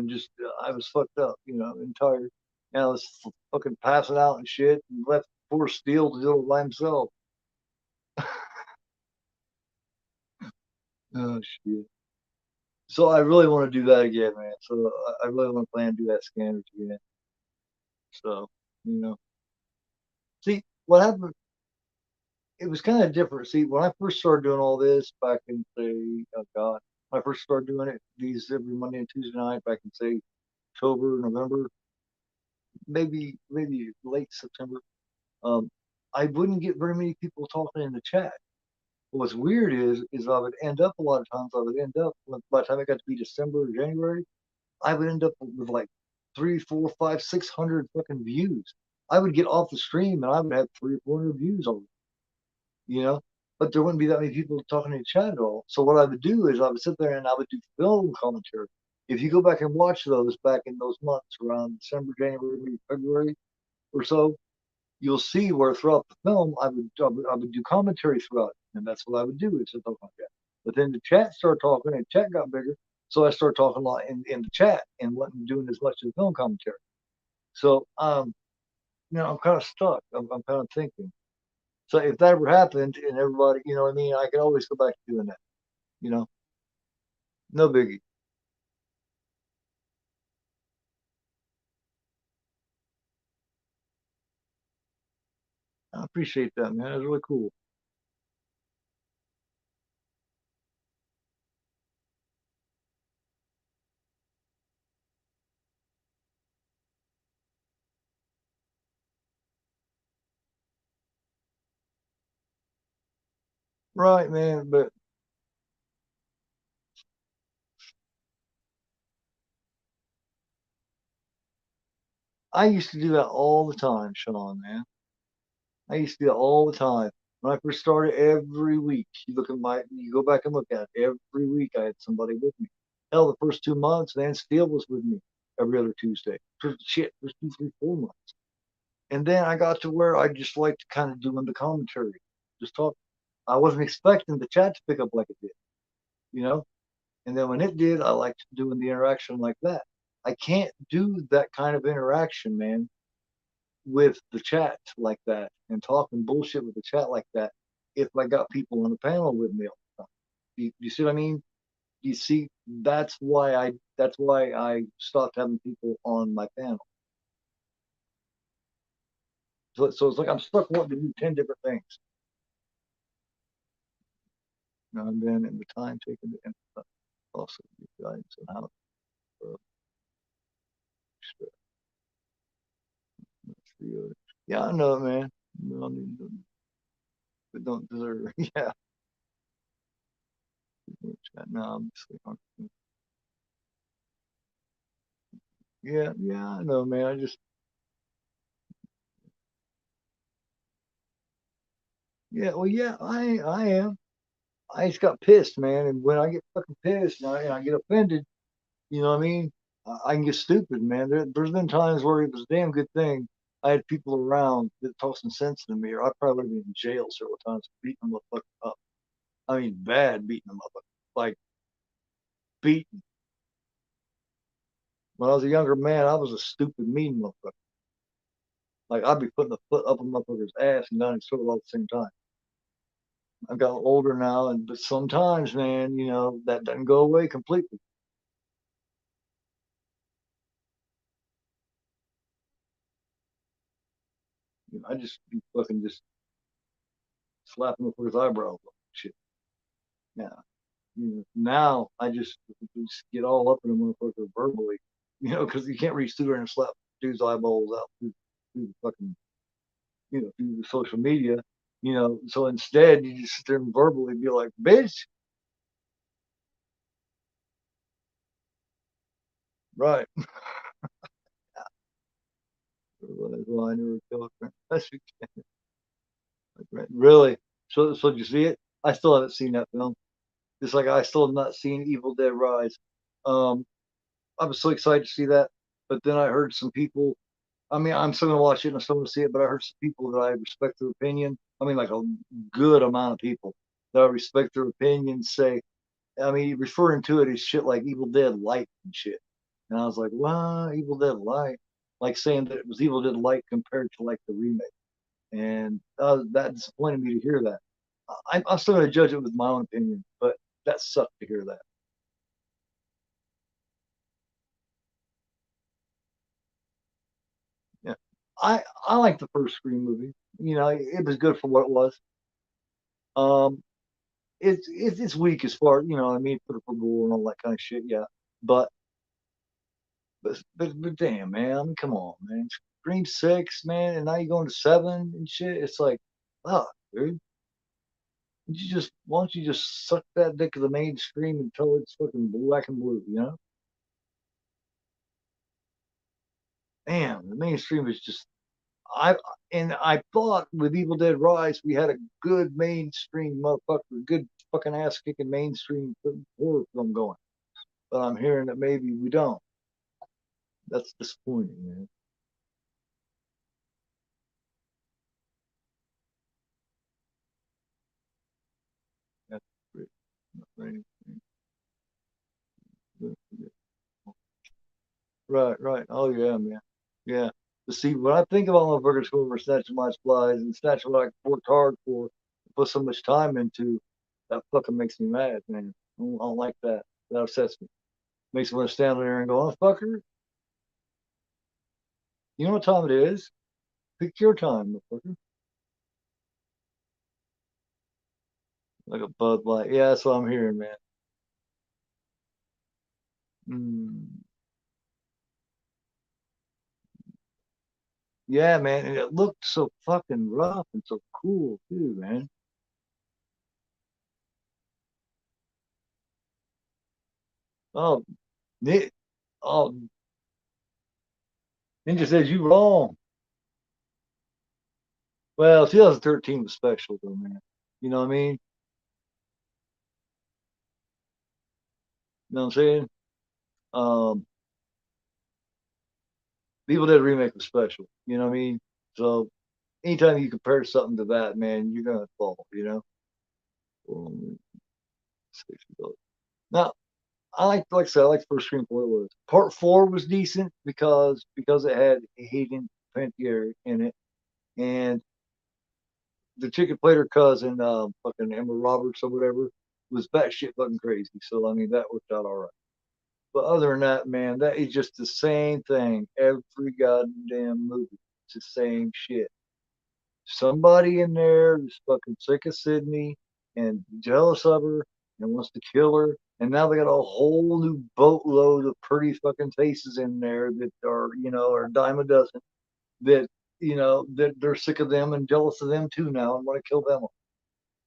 just I was fucked up, and tired. And I was fucking passing out and shit, and left poor Steele to do it by himself. Oh shit. So I really want to do that again, man. So I really want to plan to do that scanners again. So, you know, see what happened. It was kind of different. See, when I first started doing all this back in say, oh God, when I first started doing it these every Monday and Tuesday night back in say October, November, maybe late September. Um, I wouldn't get very many people talking in the chat. What's weird is I would end up a lot of times. I would end up by the time it got to be December or January, I would end up with like three, four, five, 600 fucking views. I would get off the stream and I would have 300 or 400 views on it, you know. But there wouldn't be that many people talking in the chat at all. So what I would do is I would sit there and I would do film commentary. If you go back and watch those back in those months around December, January, February or so, you'll see where throughout the film I would do commentary throughout, and that's what I would do is something like that. But then the chat started talking, and the chat got bigger, so I started talking a lot in the chat and wasn't doing as much of the film commentary. So I'm kind of stuck. I'm kind of thinking. So if that ever happened and everybody, you know what I mean, I could always go back to doing that. You know, no biggie. I appreciate that, man. It's really cool. Right, man. But I used to do that all the time, Sean, man. I used to do that all the time. When I first started, every week, you go back and look at it. Every week, I had somebody with me. Hell, the first 2 months, Van Steele was with me every other Tuesday. First 2, 3, 4 months. And then I got to where I just liked kind of doing the commentary, just talk. I wasn't expecting the chat to pick up like it did, you know. And then when it did, I liked doing the interaction like that. I can't do that kind of interaction, man, with the chat like that and talking bullshit with the chat like that if I got people on the panel with me all the time. You see what I mean? You see, that's why I stopped having people on my panel. So it's like I'm stuck wanting to do 10 different things. And then in the time taken to also give guidance on how to yeah, I know, man. No, but don't deserve. Yeah, no, I'm just like, yeah, I know, man. I just, yeah, well, yeah, I am. I just got pissed, man. And when I get fucking pissed and I get offended, you know what I mean? I can get stupid, man. There's been times where it was a damn good thing. I had people around that talked some sense to me, or I probably would have been in jail several times beating them up. I mean, bad beating them up, like beating. When I was a younger man, I was a stupid, mean motherfucker. Like I'd be putting a foot up a motherfucker's ass and down his throat all at the same time. I've got older now, and but sometimes, man, that doesn't go away completely. I just be fucking just slapping the his eyebrows. Shit. Yeah. Now I just get all up in a motherfucker verbally, because you can't reach through there and slap dude's eyeballs out through the fucking, through the social media, So instead, you just sit there and verbally be like, bitch, right. Well, I never kill a friend. Really. So did you see it? I still haven't seen that film. Just like I still have not seen Evil Dead Rise. Um, I was so excited to see that, but then I heard some people. I mean, I'm still gonna watch it and I'm still gonna see it, but I heard some people that I respect their opinion. I mean, like a good amount of people that I respect their opinion say, I mean, referring to it as shit like Evil Dead Light and shit. And I was like, wow, Evil Dead Light, like saying that it was Evil Dead Light compared to like the remake, and that disappointed me to hear that. I'm still gonna judge it with my own opinion, but that sucked to hear that. Yeah, I like the first Scream movie. You know, it was good for what it was. Um, it's weak as far, you know, I mean, for gore and all that kind of shit. Yeah, but but damn, man, I mean, come on, man. Scream six, man, and now you're going to seven and shit. It's like, fuck, dude. You just why don't you just suck that dick of the mainstream until it's fucking black and blue, you know? Damn, the mainstream is just I and I thought with Evil Dead Rise we had a good mainstream motherfucker, good fucking ass kicking mainstream horror film going. But I'm hearing that maybe we don't. That's disappointing, man. That's great. Right, right. Oh yeah, man. Yeah. To see when I think of all the burgers who were snatching my supplies and snatching what I worked hard for, put so much time into, that fucking makes me mad, man. I don't like that. That upsets me. Makes me want to stand there and go, oh fucker, you know what time it is? Pick your time, motherfucker. Like a Bud Light. Yeah, that's what I'm hearing, man. Mm. Yeah, man. And it looked so fucking rough and so cool too, man. Oh, Nick, oh, Ninja says you wrong. Well, 2013 was special though, man. You know what I mean? You know what I'm saying? Um, Evil Dead remake was special. You know what I mean? So anytime you compare something to that, man, you're gonna fall. You know. Um, now, like I said, I like the first screen for what it was. Part four was decent because it had Hayden Panettiere in it, and the chick that played her cousin, fucking Emma Roberts or whatever, was batshit fucking crazy. So I mean, that worked out all right. But other than that, man, that is just the same thing every goddamn movie. It's the same shit. Somebody in there is fucking sick of Sydney and jealous of her and wants to kill her. And now they got a whole new boatload of pretty fucking faces in there that are, you know, are a dime a dozen that, you know, that they're sick of them and jealous of them too now and want to kill them.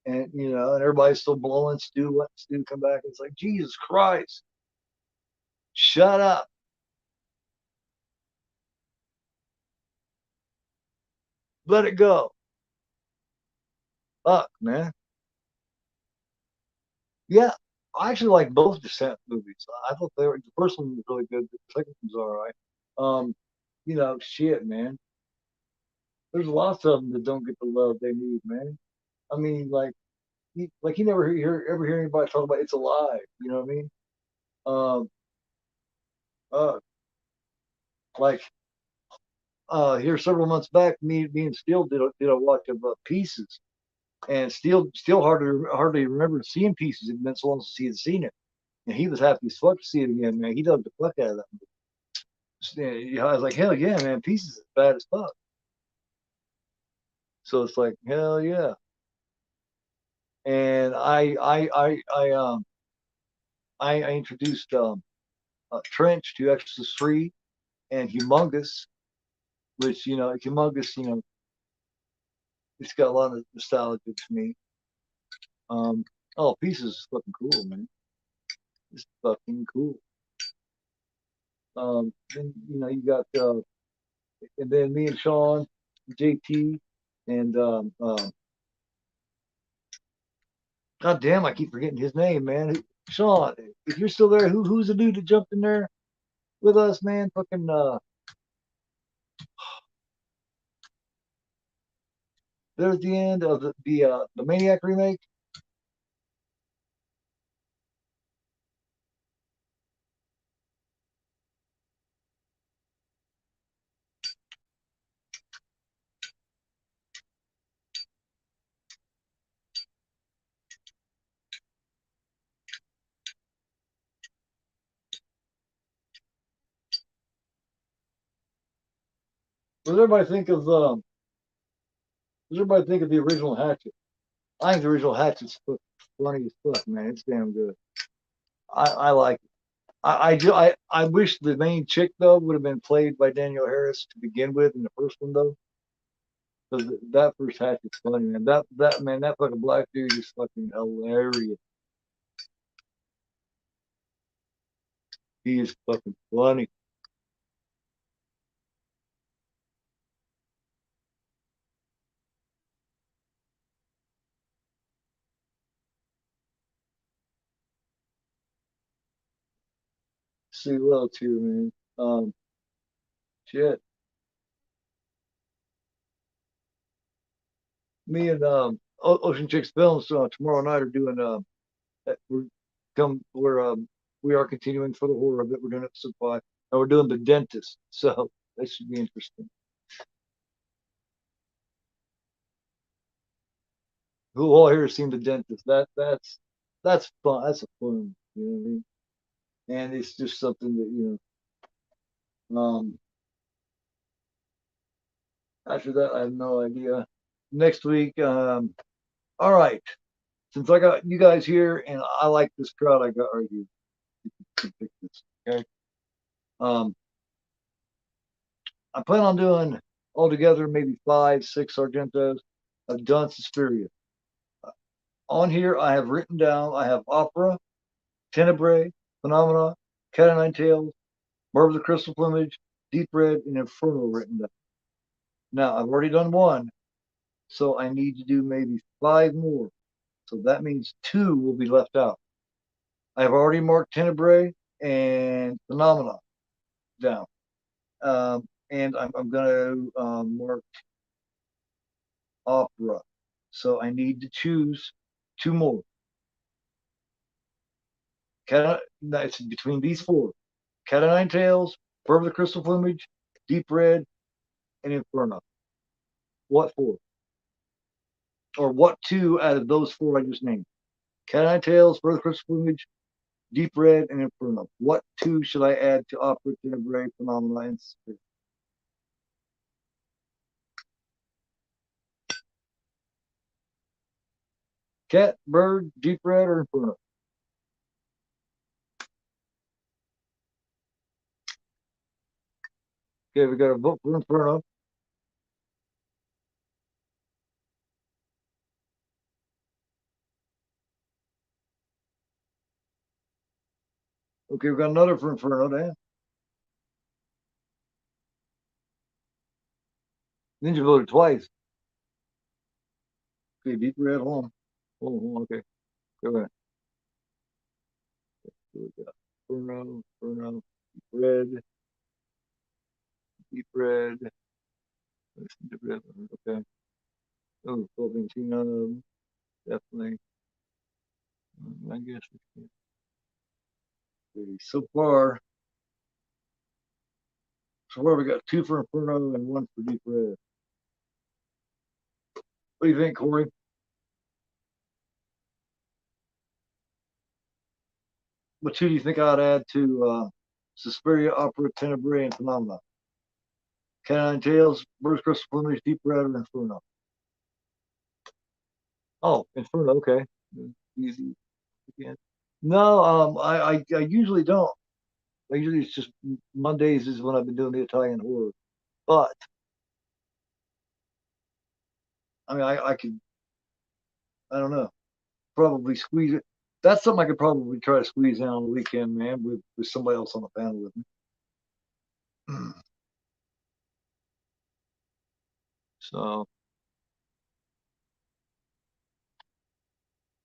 And, you know, and everybody's still blowing Stu, letting Stu come back. It's like, Jesus Christ, shut up. Let it go. Fuck, man. Yeah, I actually like both Descent movies. I thought they were the first one was really good. The second one's all right. Um, you know, shit, man. There's lots of them that don't get the love they need, man. I mean, like you never ever hear anybody talk about It's Alive. You know what I mean? Um, uh, like here several months back, me and Steele did a watch of Pieces, and Steele hardly remembered seeing Pieces. It been so long since he had seen it, and he was happy as fuck to see it again, man. He dug the fuck out of that. Yeah, I was like, hell yeah, man, Pieces is bad as fuck. So it's like, hell yeah. And I introduced Trench to Exorcist 3 and Humongous, which, you know, Humongous, you know, it's got a lot of nostalgia to me. Um, oh, Pieces is fucking cool, man. It's fucking cool. Then, you know, you got, and then me and Sean, JT, and God damn, I keep forgetting his name, man. Sean, if you're still there, who's the dude that jumped in there with us, man? Fucking there's the end of the Maniac remake. What does everybody think of? What does everybody think of the original Hatchet? I think the original Hatchet's funny as fuck, man. It's damn good. I like it. I wish the main chick though would have been played by Danielle Harris to begin with in the first one though, because that first Hatchet's funny, man. That fucking black dude is fucking hilarious. He is fucking funny. See what else here, man. Shit. Me and Ocean Chicks Films tomorrow night are doing we're we're we are continuing for the horror of it. We're doing episode 5, and we're doing The Dentist, so that should be interesting. Who all here has seen The Dentist? That's fun. That's a fun, you know what I mean? And it's just something that after that, I have no idea. Next week, all right. Since I got you guys here, and I like this crowd, I got you can pick this. Okay. Um, I plan on doing altogether maybe 5, 6 Argentos. I've done Suspiria. On here, I have written down, I have Opera, Tenebrae, Phenomena, Cat o' Nine Tails, Marvel of the Crystal Plumage, Deep Red, and Inferno written down. Now, I've already done 1, so I need to do maybe 5 more. So that means 2 will be left out. I have already marked Tenebrae and Phenomena down. And I'm going to mark Opera. So I need to choose 2 more. It's between these 4: Cat o' Nine Tails, Bird of the Crystal Plumage, Deep Red, and Inferno. What 4? Or what 2 out of those 4 I just named? Cat o' Nine Tails, Bird of the Crystal Plumage, Deep Red, and Inferno. What 2 should I add to Opera, Tenebrae, Phenomena, and Spirit? Cat, Bird, Deep Red, or Inferno? Okay, we got a vote for Inferno. Okay, we got another for Inferno, Dan. Ninja voted twice. Okay, Deep Red, hold on. Hold on, okay. Go ahead. So we got Inferno, Inferno, Deep Red, Deep Red. Deep Red, okay. Oh, Valentino, definitely. I guess we can see. So far we got 2 for Inferno and 1 for Deep Red. What do you think, Corey? What 2 do you think I'd add to Suspiria, Opera, Tenebrae, and Phenomena? Canine Tales, Bruce Crystal Plumage, Deep Red, or Inferno? Oh, Inferno, okay. Easy. Again. No, I usually don't. I usually it's just Mondays is when I've been doing the Italian horror. But I mean, I could, I don't know, probably squeeze it. That's something I could probably try to squeeze in on the weekend, man, with somebody else on the panel with me. So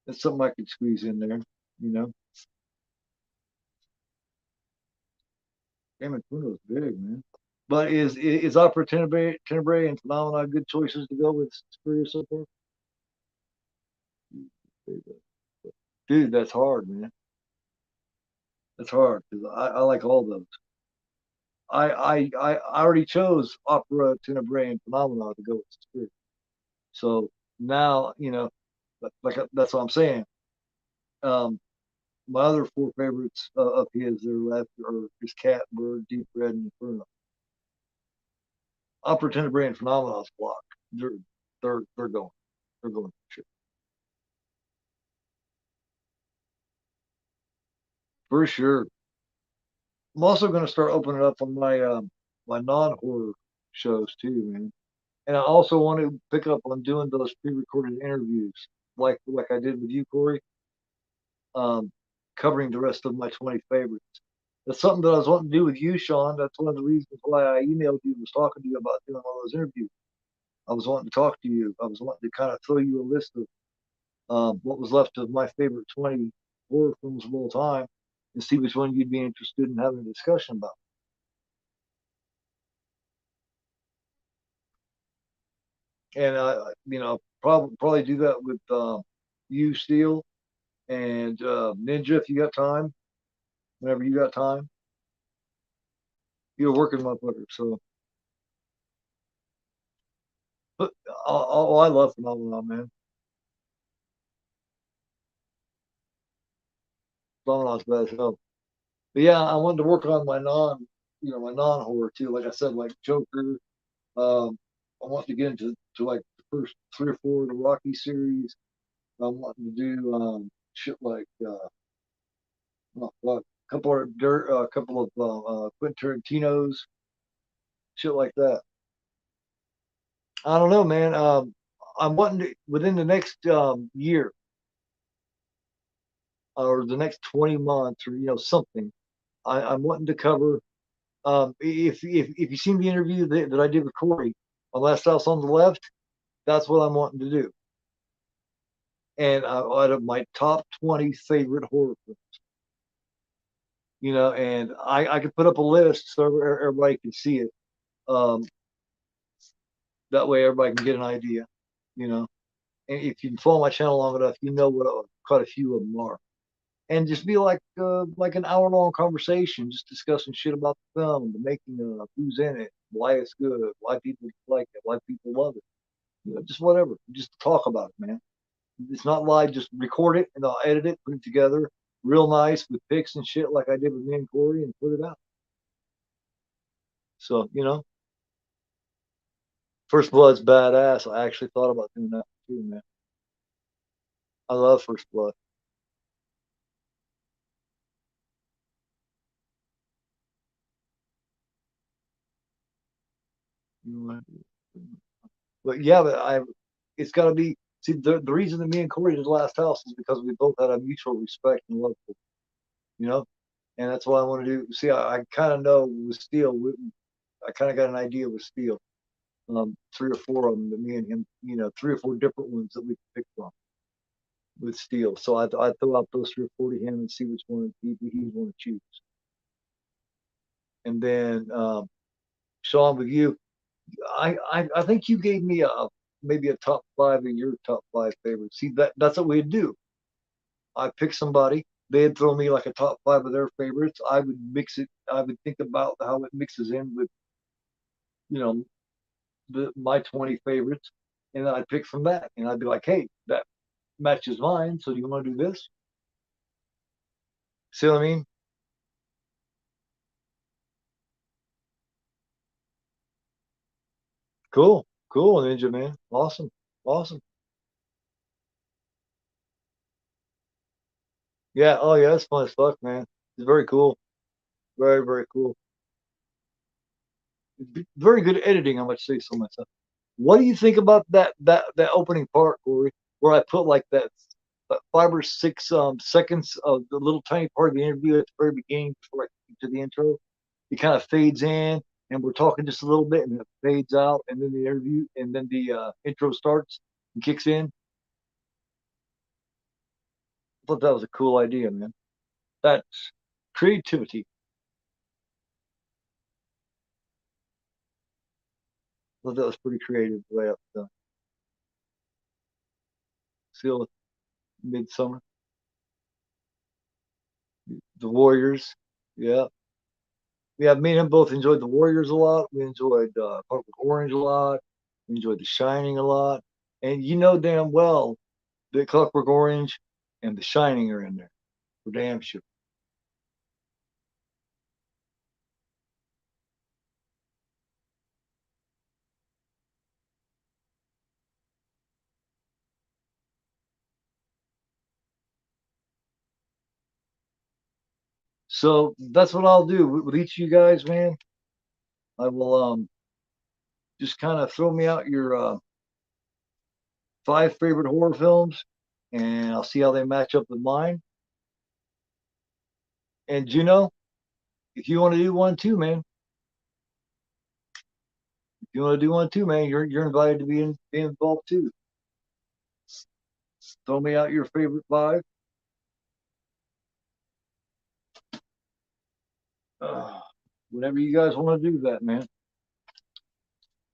that's something I could squeeze in there, you know. Damn it, Bruno's big, man. But is Opera Tenebrae and Phenomena good choices to go with Superior so far? Dude, that's hard, man. That's hard because I like all those. I already chose Opera, Tenebrae, and Phenomena to go with Spirit. So now, like that's what I'm saying. Um, my other 4 favorites of his are left are his Cat, Bird, Deep Red, and Inferno. I'll pretend to bring Phenomenon's block. They're they're going. They're going. For sure. I'm also going to start opening up on my my non-horror shows too, man. And I also want to pick up on doing those pre-recorded interviews, like I did with you, Corey, um, covering the rest of my 20 favorites. That's something that I was wanting to do with you, Sean. That's one of the reasons why I emailed you and was talking to you about doing all those interviews. I was wanting to talk to you. I was wanting to kind of throw you a list of what was left of my favorite 20 horror films of all time and see which one you'd be interested in having a discussion about. And probably do that with you, Steel, and Ninja if you got time. Whenever you got time, you're working motherfucker. So, but I love Phenomenon, man. Phenomenon's bad as hell. But yeah, I wanted to work on my non horror too. Like I said, like Joker. I want to get into like the first three or four of the Rocky series. I'm wanting to do shit like a couple of Quentin Tarantino's, shit like that. I don't know, man. I'm wanting to within the next year or the next 20 months or something. I'm wanting to cover. If you seen the interview that I did with Corey on Last House on the Left, that's what I'm wanting to do. And out of my top 20 favorite horror films, and I could put up a list so everybody can see it. Um, that way everybody can get an idea, you know. And if you follow my channel long enough, you know what quite a few of them are. And just be like an hour long conversation, just discussing shit about the film, the making of, who's in it, why it's good, why people like it, why people love it. Just whatever. Just talk about it, man. It's not live. Just record it and I'll edit it, put it together, real nice with pics and shit, like I did with me and Corey, and put it out. So First Blood's badass. I actually thought about doing that too, man. I love First Blood. But yeah, it's got to be. See, the reason that me and Corey did Last House is because we both had a mutual respect and love for, you know, and that's what I want to do. See, I kind of know with Steel, I kind of got an idea with Steel. Three or four of them that me and him, three or four different ones that we could pick from with Steel. So I throw out those three or four to him and see which one he would want to choose. And then Sean, with you, I think you gave me a maybe a top five of your top five favorites. See, that's what we'd do. I pick somebody, they'd throw me like a top five of their favorites. I would mix it. I would think about how it mixes in with you know my 20 favorites, and then I'd pick from that. And I'd be like, hey, that matches mine. So do you want to do this? See what I mean? Cool, cool, Ninja man. Awesome, awesome. Yeah. Oh yeah, that's fun as fuck, man. It's very cool. Very very cool. Very good editing. I must say so myself. What do you think about that opening part, Corey, where I put like that 5 or 6 seconds of the little tiny part of the interview at the very beginning before I get to the intro? It kind of fades in, and we're talking just a little bit, and then it fades out, and then the interview, and then the intro starts and kicks in. I thought that was a cool idea, man. That's creativity. I thought that was pretty creative the way up the seal midsummer. The Warriors, yeah. Yeah, me and him both enjoyed the Warriors a lot. We enjoyed Clockwork Orange a lot. We enjoyed The Shining a lot. And you know damn well that Clockwork Orange and The Shining are in there for damn sure. So that's what I'll do with each of you guys, man. I will just kind of throw me out your five favorite horror films, and I'll see how they match up with mine. And if you want to do one too, man, if you want to do one too, man, you're invited to be involved too. Throw me out your favorite five. Uh, Whenever you guys want to do that, man.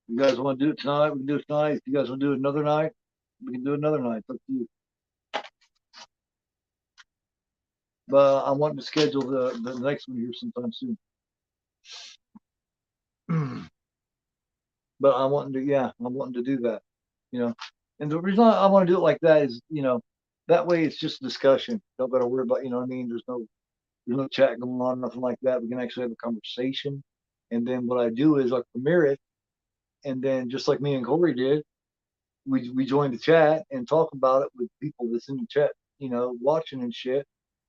You guys want to do it tonight? We can do it tonight. If you guys want to do it another night, we can do it another night. It's up to you. But I'm wanting to schedule the next one here sometime soon. But I'm wanting to do that. You know, and the reason I want to do it like that is, that way it's just a discussion. Don't got to worry about, you know what I mean? There's no chat going on, nothing like that. We can actually have a conversation. And then what I do is I premiere it, and then just like me and Corey did, we join the chat and talk about it with people that's in the chat, watching and shit,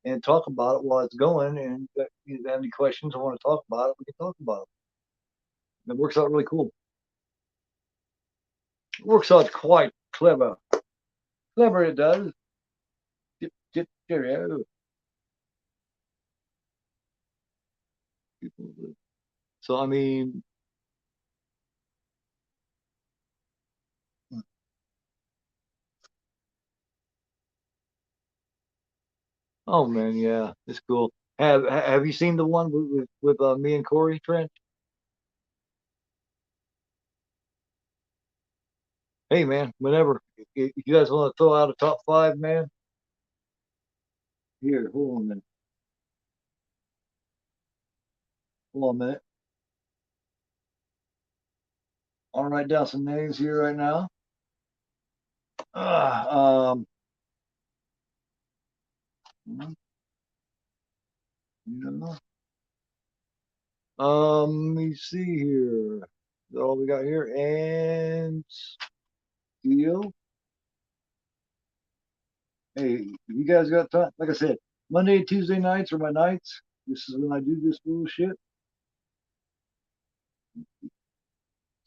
and talk about it while it's going. And if you have any questions or want to talk about it, we can talk about it. It works out really cool. It works out quite clever. Clever it does. So I mean, oh man, yeah, it's cool. Have you seen the one with me and Corey Trent? Hey man, whenever if you guys want to throw out a top five, man. Here, hold on a minute. Hold on a minute. I'll write down some names here right now. Um, you know, let me see here. That's all we got here. And Steel. Hey, you guys got time? Like I said, Monday and Tuesday nights are my nights. This is when I do this bullshit.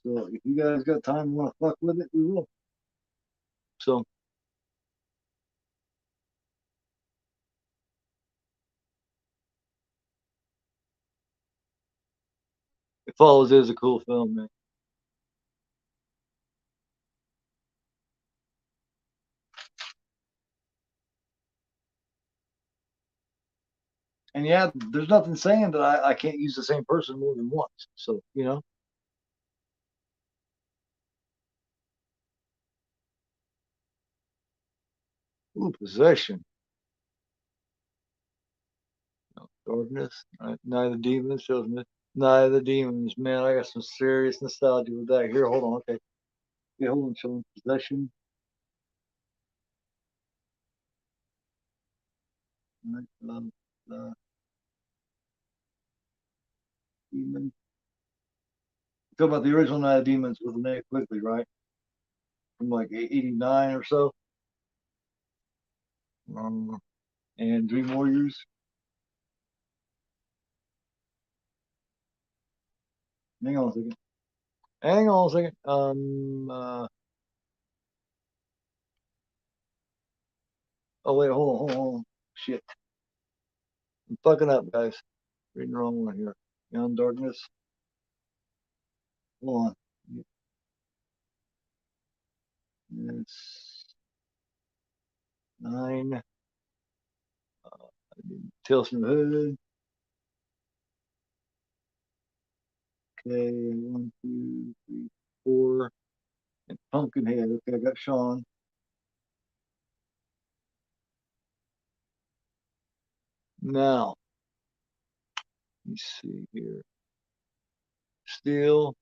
So if you guys got time and want to fuck with it, we will. So it follows is a cool film, man. And yeah, there's nothing saying that I can't use the same person more than once. So, ooh, possession. No, darkness. Neither demons shows me. Neither demons, man. I got some serious nostalgia with that. Here, hold on. Okay. Yeah, hold on. Showing possession. Demon. Talk about the original Night of Demons with Linnea Quigley, right? From like '89 or so. Um, and Dream Warriors. Hang on a second. Hang on a second. Oh wait, hold on. Shit, I'm fucking up, guys. Reading the wrong one here. Beyond Darkness. Hold on. It's nine. Tales from the Hood. Okay, one, two, three, four. And Pumpkinhead. Okay, I got Sean. Now, let me see here. Steel.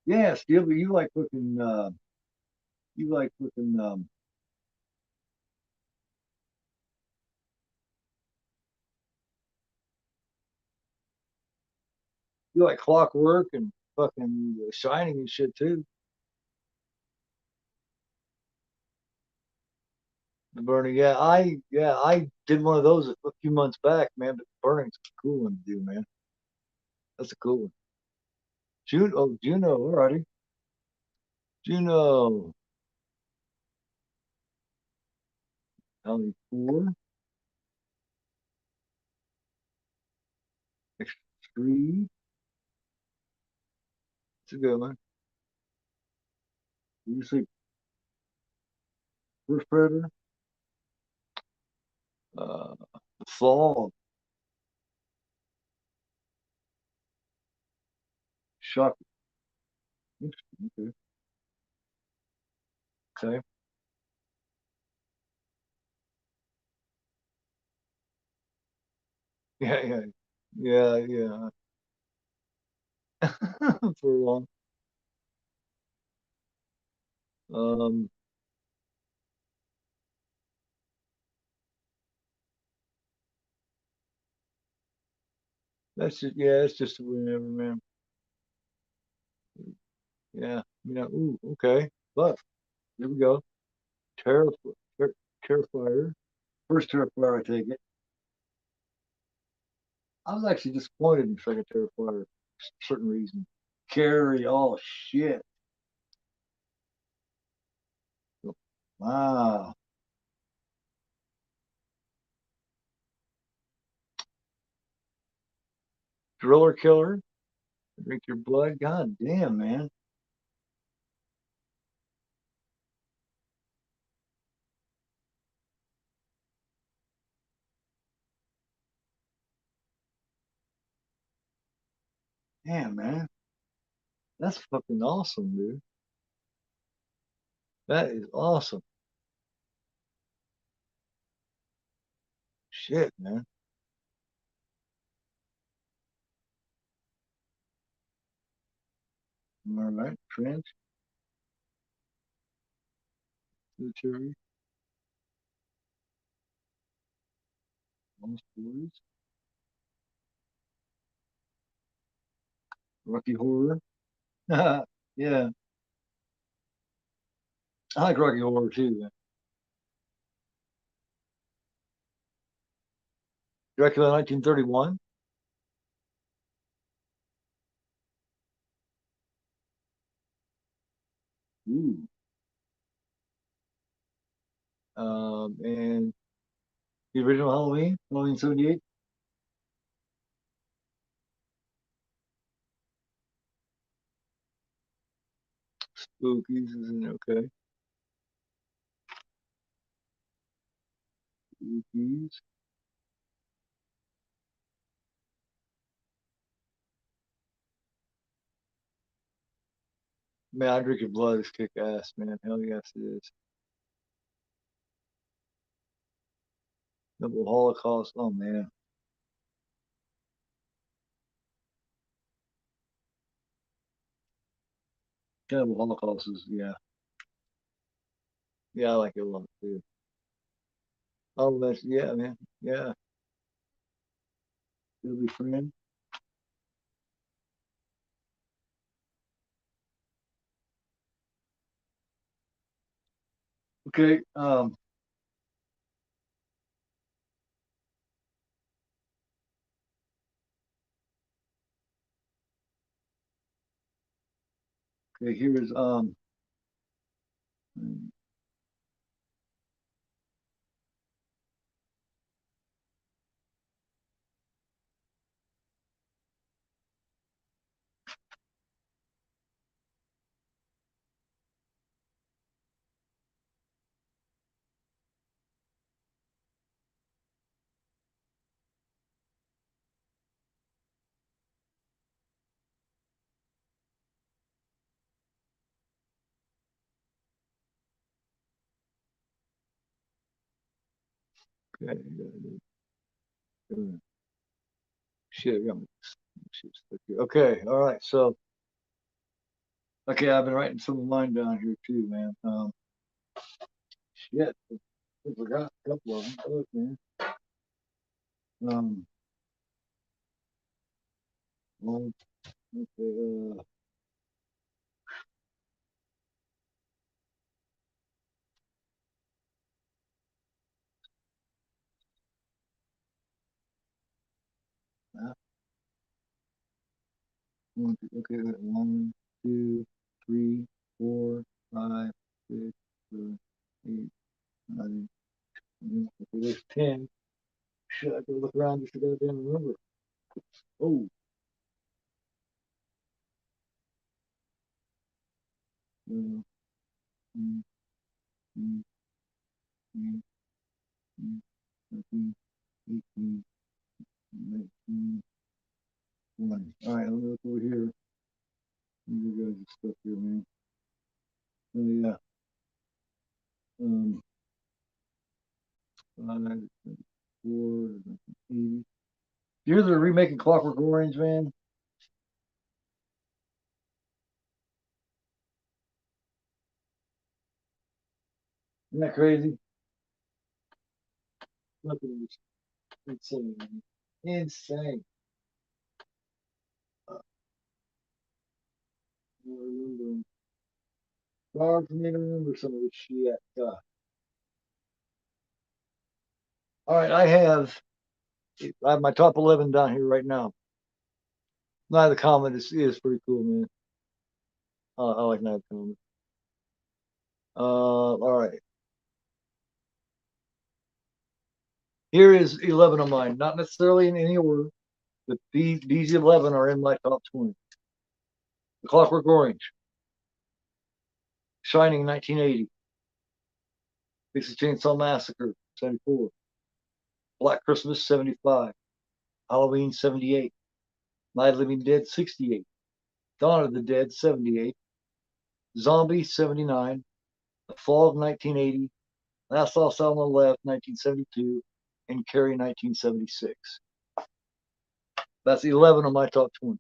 Yeah, Steel, but you like fucking you like Clockwork and fucking Shining and shit too. The burning, yeah, I did one of those a few months back, man. But burning's a cool one to do, man. That's a cool one. Juno, oh Juno, alrighty. Juno, only four, extra three. It's a good one. You see, first predator, the fall, shock. Okay, okay, yeah, yeah, yeah, yeah. For long. Um, that's just yeah, it's just whenever, man. Yeah, yeah. Ooh, okay. But here we go. Terrif ter Terrifier. First Terrifier, I take it. I was actually disappointed in second Terrifier for certain reasons. Carrie, oh shit. Wow. Driller Killer. Drink your blood. God damn, man. Damn, man. That's fucking awesome, dude. That is awesome. Shit, man. All right. Trench, military, almost stories. Rocky Horror. Yeah. I like Rocky Horror too, man. Dracula 1931. Ooh. And the original Halloween, Halloween 78. Spookies is in okay. Spookies. Man, I drink your blood is kick ass, man. Hell yes, it is. Double Holocaust. Oh man. Double Holocaust is yeah. Yeah, I like it a lot too. Oh, that's yeah, man. Yeah. It'll be friend. Okay. Okay, here's okay. Shit, I got my shit stuck here. Okay, all right. So okay, I've been writing some of mine down here too, man. Shit. I forgot a couple of them. Fuck, man. Um, well, okay, One, two, okay, 1, 2, 3, 4, 5, 6, 7, 8, 9. Okay, there's 10. Shit, I gotta look around just to goddamn remember. Oh, mm, mm, mm, mm, mm, 13, 18, 19, 20. All right, let me look over here. You guys' stuff here, man. Oh yeah. Um, 5, 4, 80. You're the remaking Clockwork Orange, man. Isn't that crazy? Fucking insane, man. Insane. I remember. Hard for me to remember some of this shit. All right, I have my top 11 down here right now. Night of the Comet is pretty cool, man. I like Night of the Comet. All right. Here is 11 of mine. Not necessarily in any order, but these 11 are in my top 20. The Clockwork Orange, Shining 1980, Texas Chainsaw Massacre 74, Black Christmas 75, Halloween 78, Night of the Living Dead 68, Dawn of the Dead 78, Zombie 79, The Fall of 1980, Last House on the Left 1972, and Carrie 1976. That's 11 of my top 20.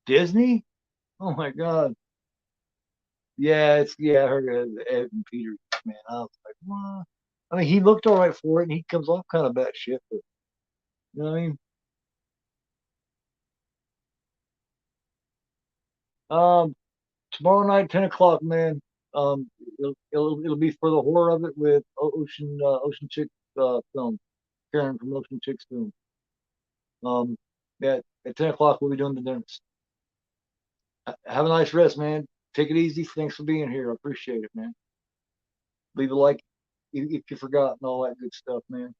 Disney? Oh my God. Yeah, I heard Evan Peters, man. I was like, what? I mean, he looked all right for it, and he comes off kind of bad shit, but you know what I mean? Um, Tomorrow night, 10 o'clock, man. It'll be for the horror of it with Ocean Chick film, Karen from Ocean Chick's film. Um, at 10 o'clock, we'll be doing the dance. Have a nice rest, man. Take it easy. Thanks for being here. I appreciate it, man. Leave a like if you forgot and all that good stuff, man.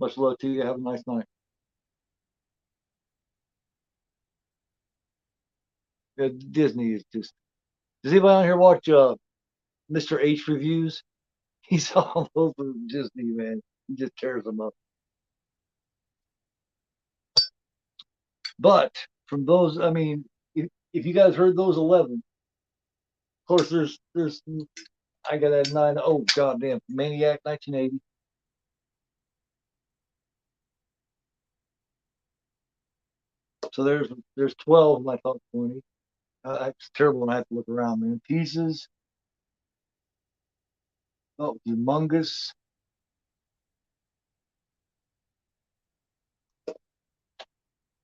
Much love to you. Have a nice night. Disney is just. Does anybody on here watch Mr. H reviews? He's all over Disney, man. He just tears them up. But from those, I mean, if you guys heard those 11, of course, there's I got that 9. Oh goddamn, Maniac 1980. So there's 12 in my top 20. It's terrible when I have to look around, man. Pieces. Oh, humongous.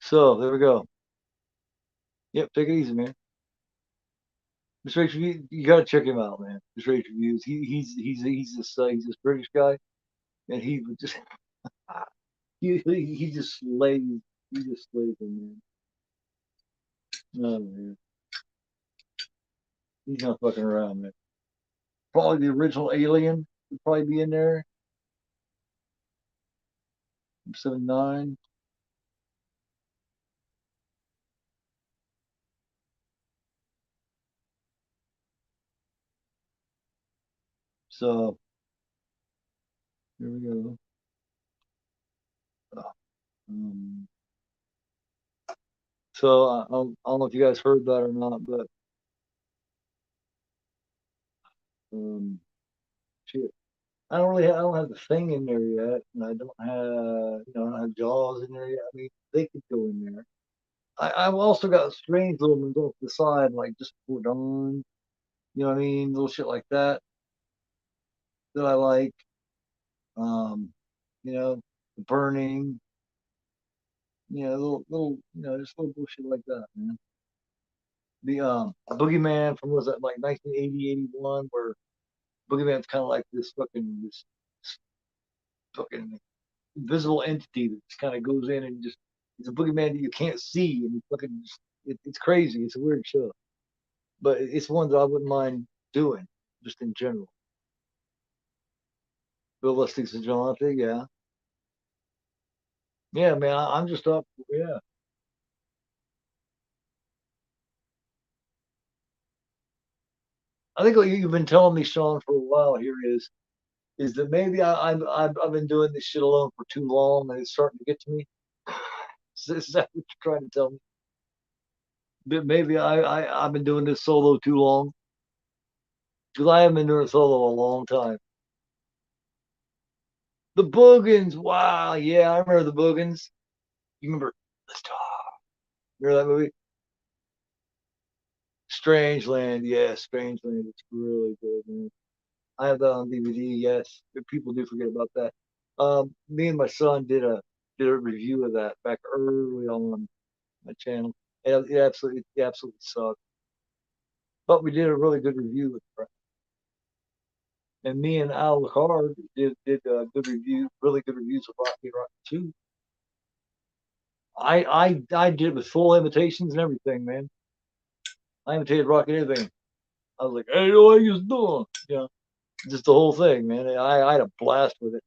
So there we go. Yep, take it easy, man. Mr. H, you gotta check him out, man. Mr. H reviews. He's this British guy, and he would just he just slays. He just slays him, man. Oh man, he's not fucking around, man. Probably the original Alien would probably be in there. 79. So here we go. Um, so I don't know if you guys heard that or not, but um, shit. I don't have the thing in there yet, and I don't have, I don't have Jaws in there yet. I mean, they could go in there. I've also got strange little ones off the side, like just before dawn. You know what I mean? Little shit like that I like. Um, the burning. Just little bullshit like that, man. The Boogeyman from was that like 1980, 81, where boogeyman's kind of like this fucking invisible entity that just kind of goes in and just it's a boogeyman that you can't see and it's crazy. It's a weird show, but it's one that I wouldn't mind doing just in general. Realistic vigilante, yeah, yeah, man. I'm just up, yeah. I think what you've been telling me, Sean, for a while here is that maybe I've been doing this shit alone for too long and it's starting to get to me. Is that what you're trying to tell me? But maybe I've been doing this solo too long because I haven't been doing solo a long time. The Boogans, wow, yeah, I remember the Boogans. You remember? Let's talk. Remember that movie? Strangeland, yeah, Strangeland. It's really good, man. I have that on DVD. Yes, people do forget about that. Me and my son did a review of that back early on my channel. And it absolutely sucked. But we did a really good review with it. And me and Al Card did good review, really good reviews of Rocky and Rocky Two. I did it with full imitations and everything, man. I imitated Rocky and everything. I was like, "Hey, what are you doing?" You know, just the whole thing, man. I had a blast with it.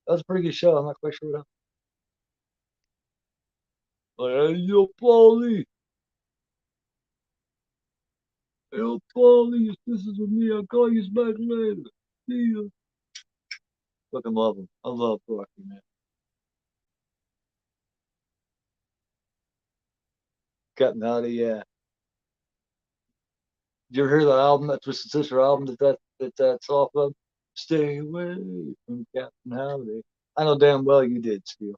That was a pretty good show. I'm not quite sure what else. Like, hey, yo, Paulie, yo, Paulie, this is with me. I'll call you back later. See ya. Fucking love him. I love Rocky, man. Captain Howdy, yeah. Did you ever hear that album, that Twisted Sister album that's off of? Stay away from Captain Howdy. I know damn well you did, Steel.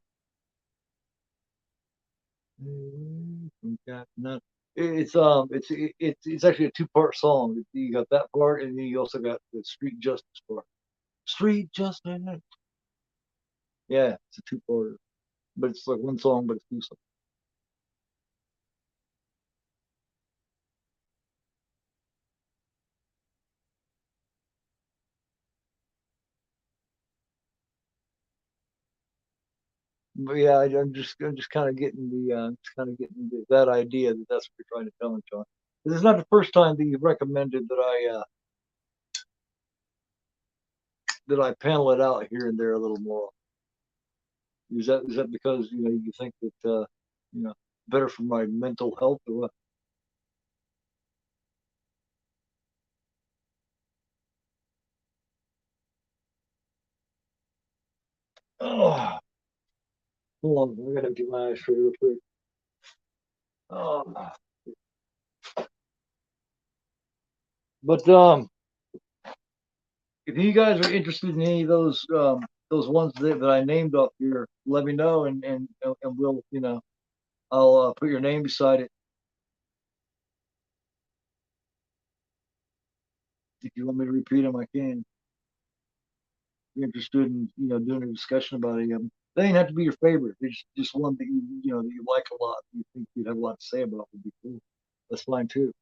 Stay away from Captain Howdy. It's actually a two-part song. You got that part, and then you also got the Street Justice part. Street Justice. Yeah, it's a two-parter, but it's like one song, but it's two songs. But yeah, I'm just kind of getting that idea that that's what you're trying to tell me, John. This is not the first time that you've recommended that I panel it out here and there a little more. Is that because you think that you know better for my mental health or what? Oh, hold on, I gotta get my eyes straight real quick. Oh, but if you guys are interested in any of those ones that I named up here, let me know and we'll I'll put your name beside it if you want me to repeat them. I can. If you're interested in doing a discussion about any of them. They ain't have to be your favorite. It's just one that that you like a lot. You think you'd have a lot to say about would be cool. That's fine too.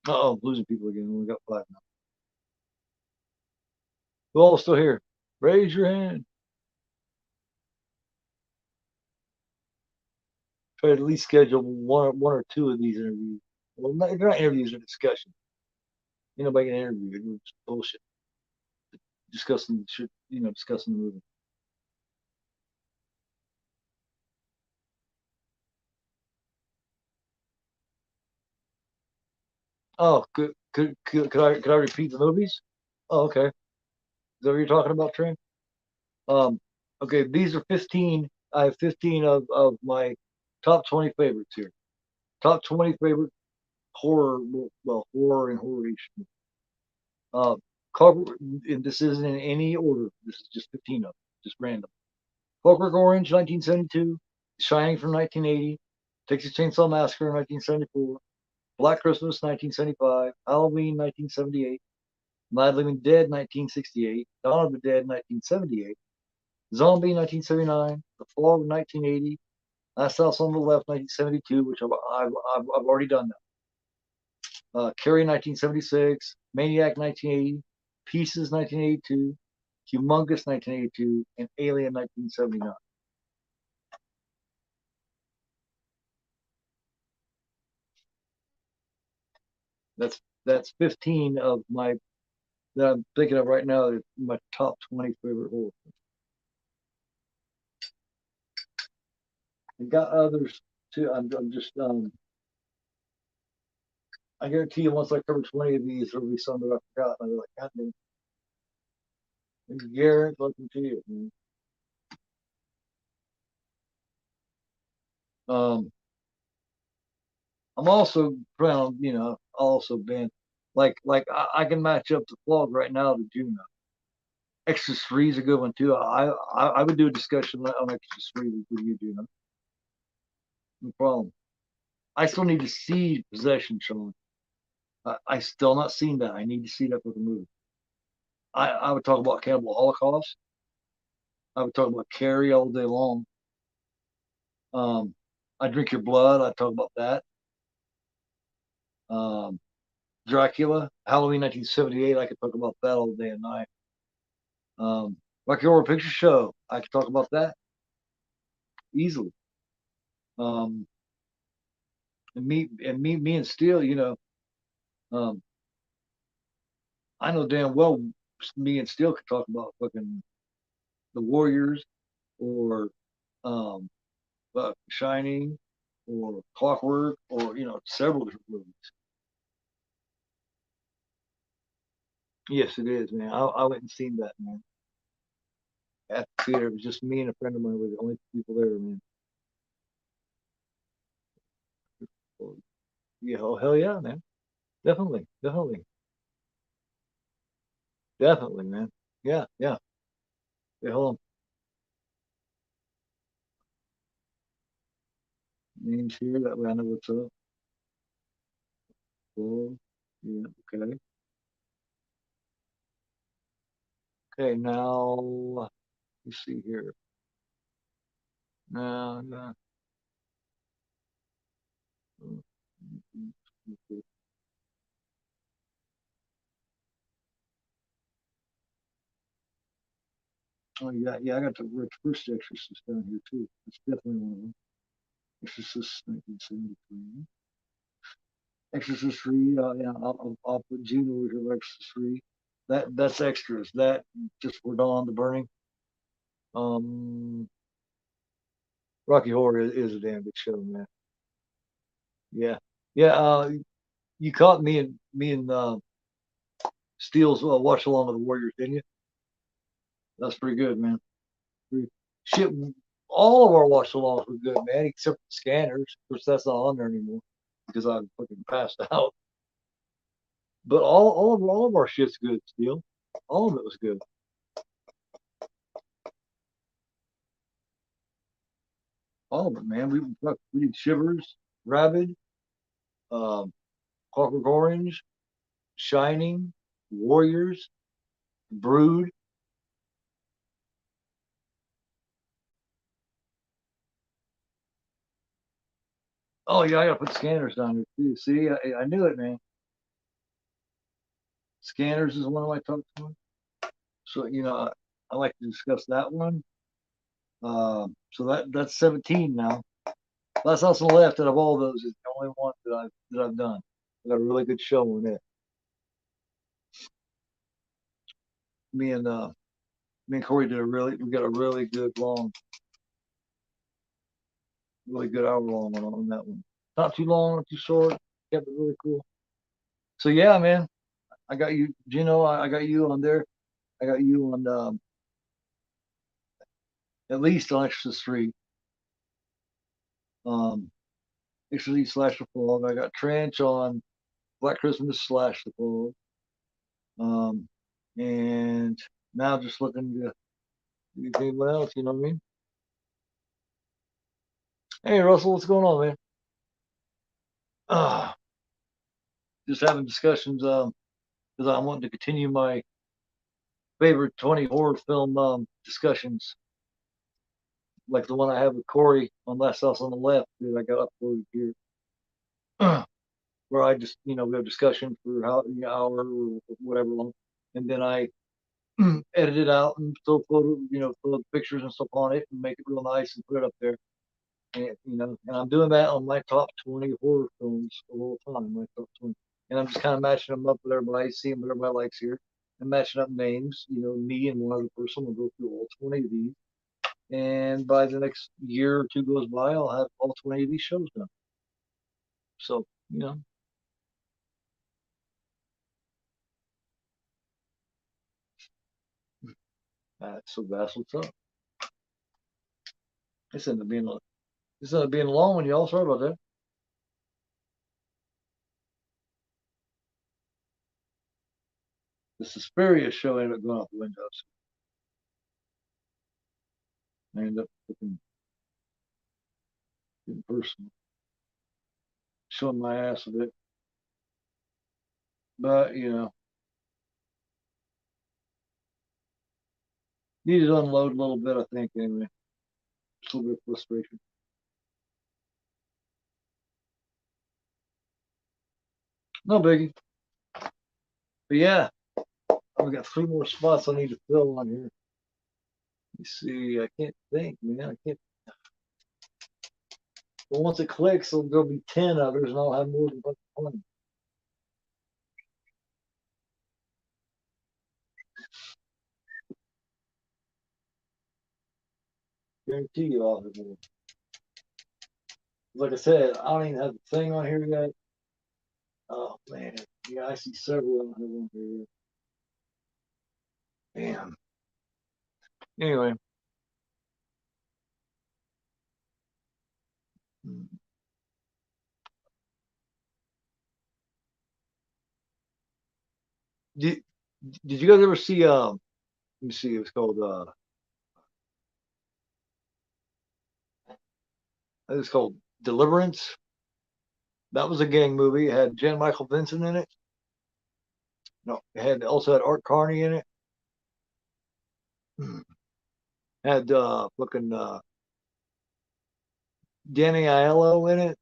Oh, I'm losing people again. We only got five now. Who all still here? Raise your hand. Try to at least schedule one or two of these interviews. Well, they're not interviews, they're discussions. Nobody can interview. It's bullshit. Discussing shit, discussing the movie. Oh, could I repeat the movies? Oh, okay. Is that what you're talking about, Trent? Um, okay, these are 15. I have 15 of my top 20 favorites here. Top 20 favorite horror, well, horror and horror. Uh, cover, and this isn't in any order. This is just 15 of them, just random. Clockwork Orange, 1972. Shining from 1980. Texas Chainsaw Massacre, 1974. Black Christmas, 1975. Halloween, 1978. Night of the Living Dead, 1968. Dawn of the Dead, 1978. Zombie, 1979. The Fog, 1980. Last House on the Left, 1972, which I've already done that. Carrie 1976, Maniac 1980, Pieces 1982, Humongous 1982, and Alien 1979. That's 15 of my that I'm thinking of right now. My top 20 favorite horror. I got others too. I'm just I guarantee you, once I cover 20 of these, there'll be some that I forgot. And I'll be like, God damn, guarantee it. Man. Um, I'm also proud, also been I can match up the Fog right now to Juno. Extras 3 is a good one too. I would do a discussion on Extras 3 with you, Juno. No problem. I still need to see Possession, Sean. I still not seen that. I need to see that for the movie. I would talk about Cannibal Holocaust. I would talk about Carrie all day long. I Drink Your Blood. I talk about that. Um, Dracula, Halloween 1978. I could talk about that all day and night. Rocky Horror Picture Show. I could talk about that easily. Um, me and Steele. Um, I know damn well me and Steele could talk about fucking the Warriors or um, Shining or Clockwork or several different movies. Yes, it is, man. I went and seen that, man. At the theater, it was just me and a friend of mine were the only people there, man. So, yeah, oh hell yeah, man. Definitely, definitely, definitely, man. Yeah, yeah. Yeah, hold on. Names here that way I know what's up. Oh, yeah, okay. Okay, now let's see here. Now, oh yeah, yeah. I got the first Exorcist down here too. It's definitely one of them. Exorcist 1973. Exorcist 3. Yeah, I'll put Juno with your Exorcist 3. That's extras. That just for Dawn the Burning. Um, Rocky Horror is a damn good show, man. Yeah, yeah. You caught me and Steele's watch along with the Warriors, didn't you? That's pretty good, man. Pretty, shit, all of our watch alongs were good, man, except for the Scanners. Of course, that's not on there anymore because I fucking passed out. But all of our shit's good, Steele. All of it was good. All of it, man. We did Shivers, Rabid, um, Clockwork Orange, Shining, Warriors, Brood. Oh yeah, I gotta put Scanners down there too. See, I knew it, man. Scanners is one of my top 20. So I like to discuss that one. So that's 17 now. Last House on the Left out of all those is the only one that I've done. I got a really good show on it. Me and uh me and Corey we got a really good long, really good hour long one on that one. Not too long, not too short. Kept it really cool. So yeah, man, I got you, Gino. I got you on there. I got you on at least on Exorcist 3. Um, Exorcist slash the Fog. I got Trench on Black Christmas slash the Fog. Um, and now just looking to anything else. You know what I mean? Hey Russell, what's going on, man? Uh, just having discussions because I want to continue my favorite 20 horror film discussions, like the one I have with Corey on Last House on the Left that I got uploaded here. where I just, we have discussion for how an hour or whatever long, and then I edit it out and throw photo, throw pictures and stuff on it and make it real nice and put it up there. And I'm doing that on my top 20 horror films of all time, my top 20. And I'm just kind of matching them up with everybody, seeing what everybody likes here, and matching up names. Me and one other person will go through all 20 of these. And by the next year or two goes by, I'll have all 20 of these shows done. So, so that's what's up. This ended up being a long one, y'all. Sorry about that. The Suspiria show ended up going out the window. So I ended up getting personal, showing my ass a bit. But, needed to unload a little bit, I think, anyway. Just a little bit of frustration. No biggie. But yeah, I've got 3 more spots I need to fill on here. You see, I can't think, man. I can't. But once it clicks, there'll be 10 others, and I'll have more than 20. Guarantee you I'll have more. Like I said, I don't even have the thing on here yet. Oh, man. Yeah, I see several. I don't have one here yet. Damn. Anyway. Did, did you guys ever see, let me see, it was called, it was called Deliverance. That was a gang movie. It had Jan Michael Vincent in it. No, it had also had Art Carney in it. Had fucking Danny Aiello in it.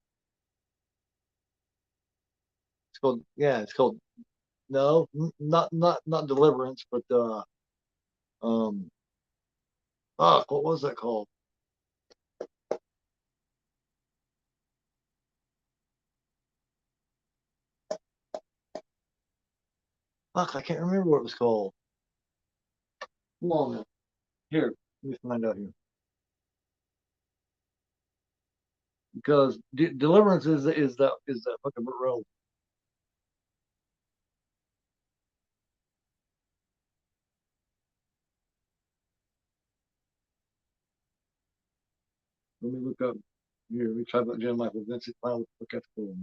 It's called no, not Deliverance, but um what was that called? Fuck, I can't remember what it was called. Hold on, here, let me find out here because Deliverance is that fucking real. Let me look up here. Let me try about Jan Michael Vincent. Find what the fuck that's called.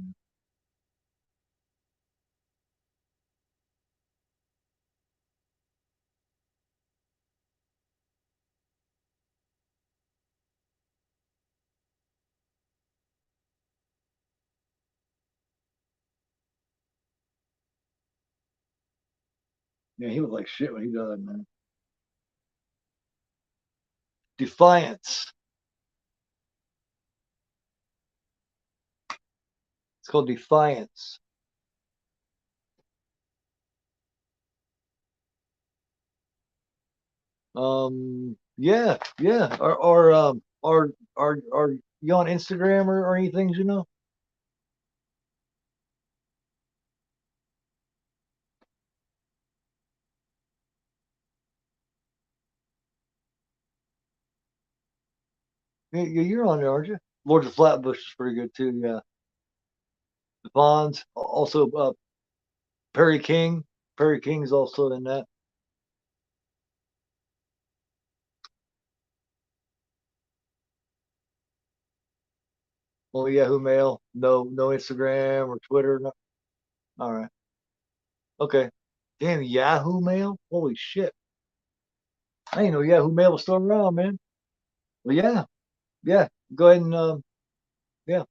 Yeah, he was like shit when he died, man. Defiance. It's called Defiance. Yeah, yeah. Are you on Instagram or anything? You're on there, aren't you? Lord of Flatbush is pretty good too. Yeah, the Fonz, also Perry King. Perry King's also in that. Oh, Yahoo Mail. No Instagram or Twitter. No. All right. Okay. Damn, Yahoo Mail. Holy shit! I didn't know Yahoo Mail was still around, man. Well, yeah, yeah. Go ahead and yeah.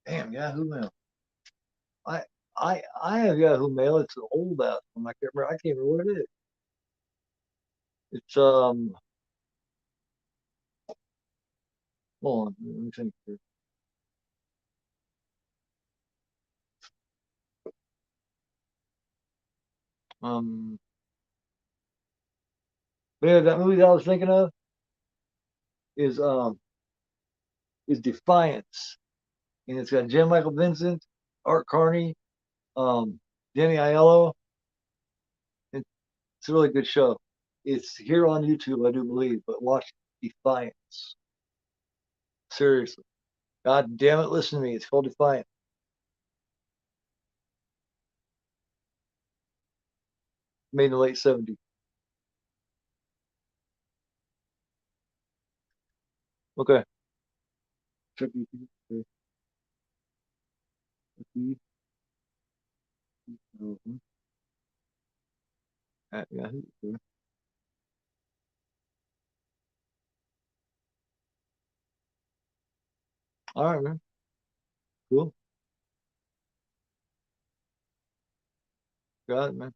Damn, Yahoo Mail. I I have Yahoo Mail. It's an old ass one. I can't remember what it is. It's Hold on, let me think here. Um, but yeah, that movie that I was thinking of is um is Defiance, and it's got Jen Michael Vincent, Art Carney, Danny Aiello. It's a really good show. It's here on YouTube, I do believe, but watch Defiance. Seriously. God damn it, listen to me. It's called Defiance. Made in the late 70s. Okay. Check YouTube. At Yahoo. All right, man. Cool. Got it, man.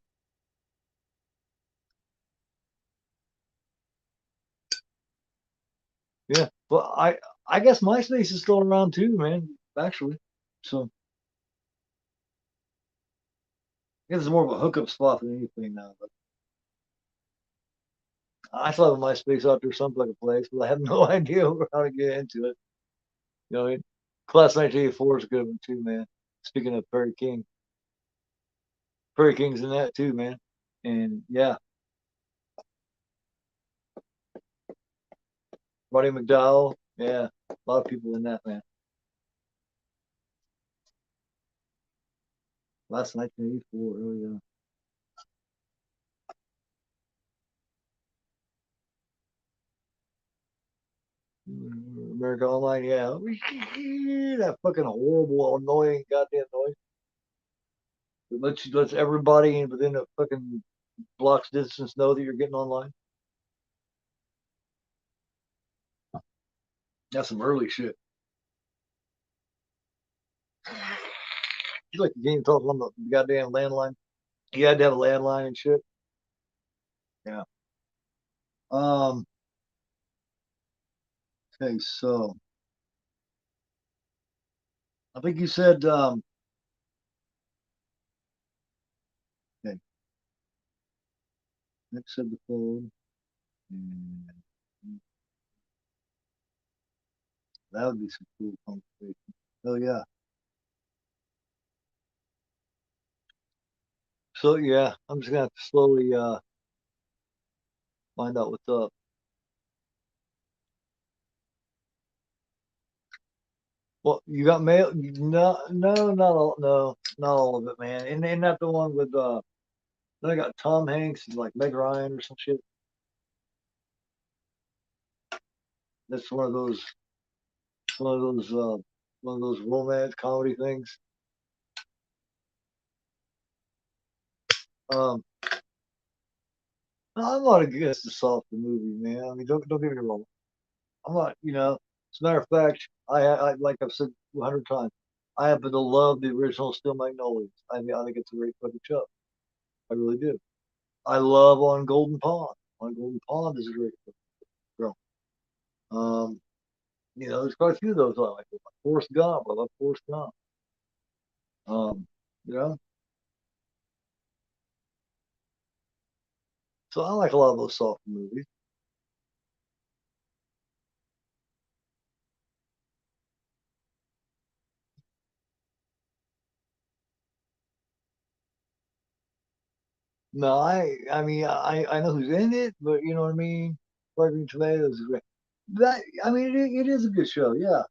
Yeah. Well, I guess MySpace is still around too, man. Actually. So I guess it's more of a hookup spot than anything now. But I still have a MySpace out there someplace, a place, but I have no idea how to get into it. You know what I mean? Class 1984 is a good one too, man. Speaking of Perry King, Perry King's in that too, man. And yeah, Roddy McDowell. Yeah, a lot of people in that, man. Last 1984, really. America Online, yeah. That fucking horrible, annoying goddamn noise. It lets everybody within a fucking block's distance know that you're getting online. That's some early shit. You like the game talking on the goddamn landline. You had to have a landline and shit. Yeah. Um. Okay, so I think you said okay, next said the phone. And that would be some cool conversation. Oh yeah. So yeah, I'm just gonna have to slowly find out what's up. Well, you got mail? No, no, not all. No, not all of it, man. And not the one with then I got Tom Hanks and like Meg Ryan or some shit. That's one of those one of those romance comedy things. Um, I'm not against the softer movie, man. I mean, don't get me wrong. I'm not, As a matter of fact, like I've said 100 times, I happen to love the original Still Magnolias. I think it's a great fucking show. I really do. I love On Golden Pond. On Golden Pond is a great show. Um, there's quite a few of those I like. Forrest Gump. I love Forrest Gump. Um, you know, so I like a lot of those soft movies. No, I mean, I know who's in it, but you know what I mean. Rotten Tomatoes is great. That I mean, it is a good show, yeah.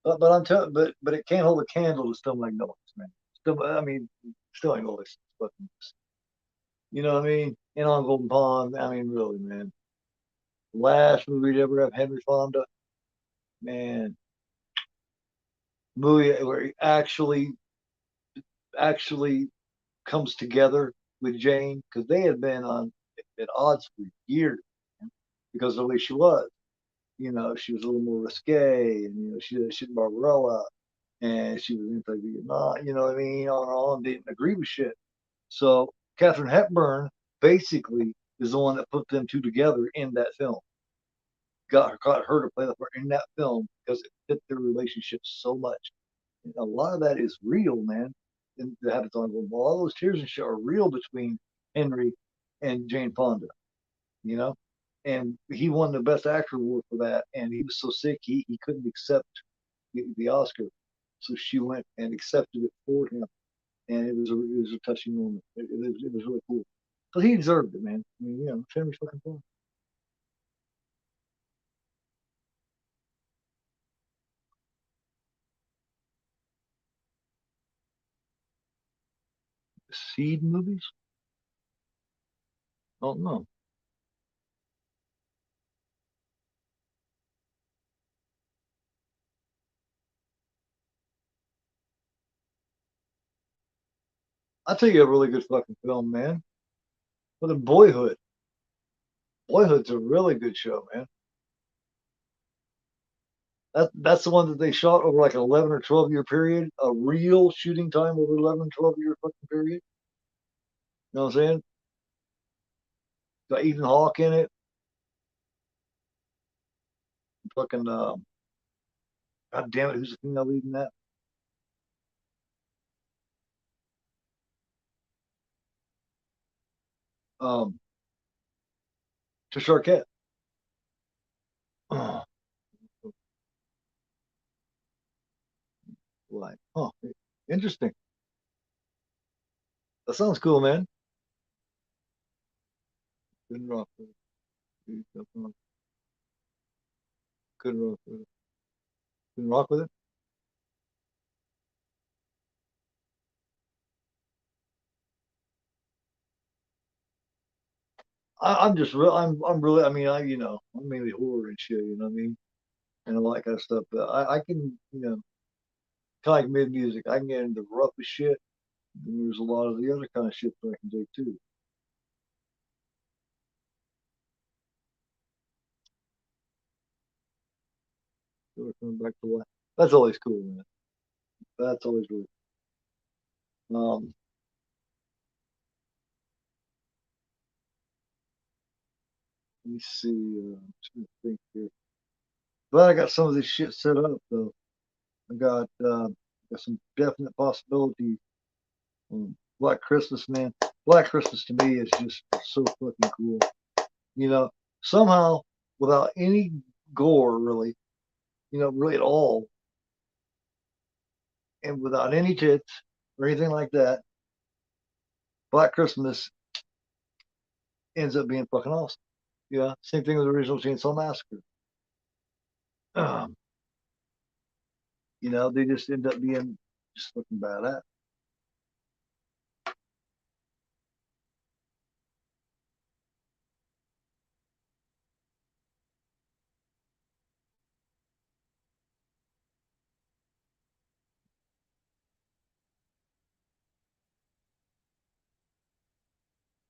But I'm telling, but it can't hold a candle to Still Magnolias, man. Still, I mean, Still Magnolias, fucking, you know what I mean. And on Golden Pond, I mean, really, man. Last movie to ever have Henry Fonda, man. Movie where he actually comes together with Jane because they had been on at odds for years because of the way she was. She was a little more risque, and she's Barbarella, and she was anti-Vietnam. You know what I mean? On and on, didn't agree with shit. So Catherine Hepburn basically is the one that put them two together in that film. got her to play the part in that film because it fit their relationship so much. And a lot of that is real, man. And that happens on all those tears and shit are real between Henry and Jane Fonda, you know. And he won the Best Actor award for that, and he was so sick he couldn't accept the Oscar, so she went and accepted it for him, and it was a touching moment. It was really cool, but he deserved it, man. I mean, Henry's fucking fun. Seed movies? Oh no, I'll tell you a really good fucking film, man. For the Boyhood. Boyhood's a really good show, man. That's the one that they shot over like an 11 or 12 year period, a real shooting time over 11, 12 year fucking period. You know what I'm saying? Got Ethan Hawke in it. Fucking, God damn it, who's the female lead in that? Um, Trisha Arquette. Oh, like, oh, interesting. That sounds cool, man. Couldn't rock with it. Couldn't rock with it. Couldn't rock with it. I'm just real. I'm really. I mean, I'm mainly horror and shit. You know what I mean? And all that kind of stuff. But I can, kind of like mid music. I can get into rough as shit. And there's a lot of the other kind of shit that I can dig too. So we're coming back to what? That's always cool, man. That's always really. Um, Let me see. I'm trying to think here. Glad I got some of this shit set up though. I got some definite possibility. Black Christmas, man. Black Christmas to me is just so fucking cool. You know, somehow without any gore, really, really at all, and without any tits or anything like that, Black Christmas ends up being fucking awesome. Yeah, same thing with the original Chainsaw Massacre. Um, they just end up being just fucking badass.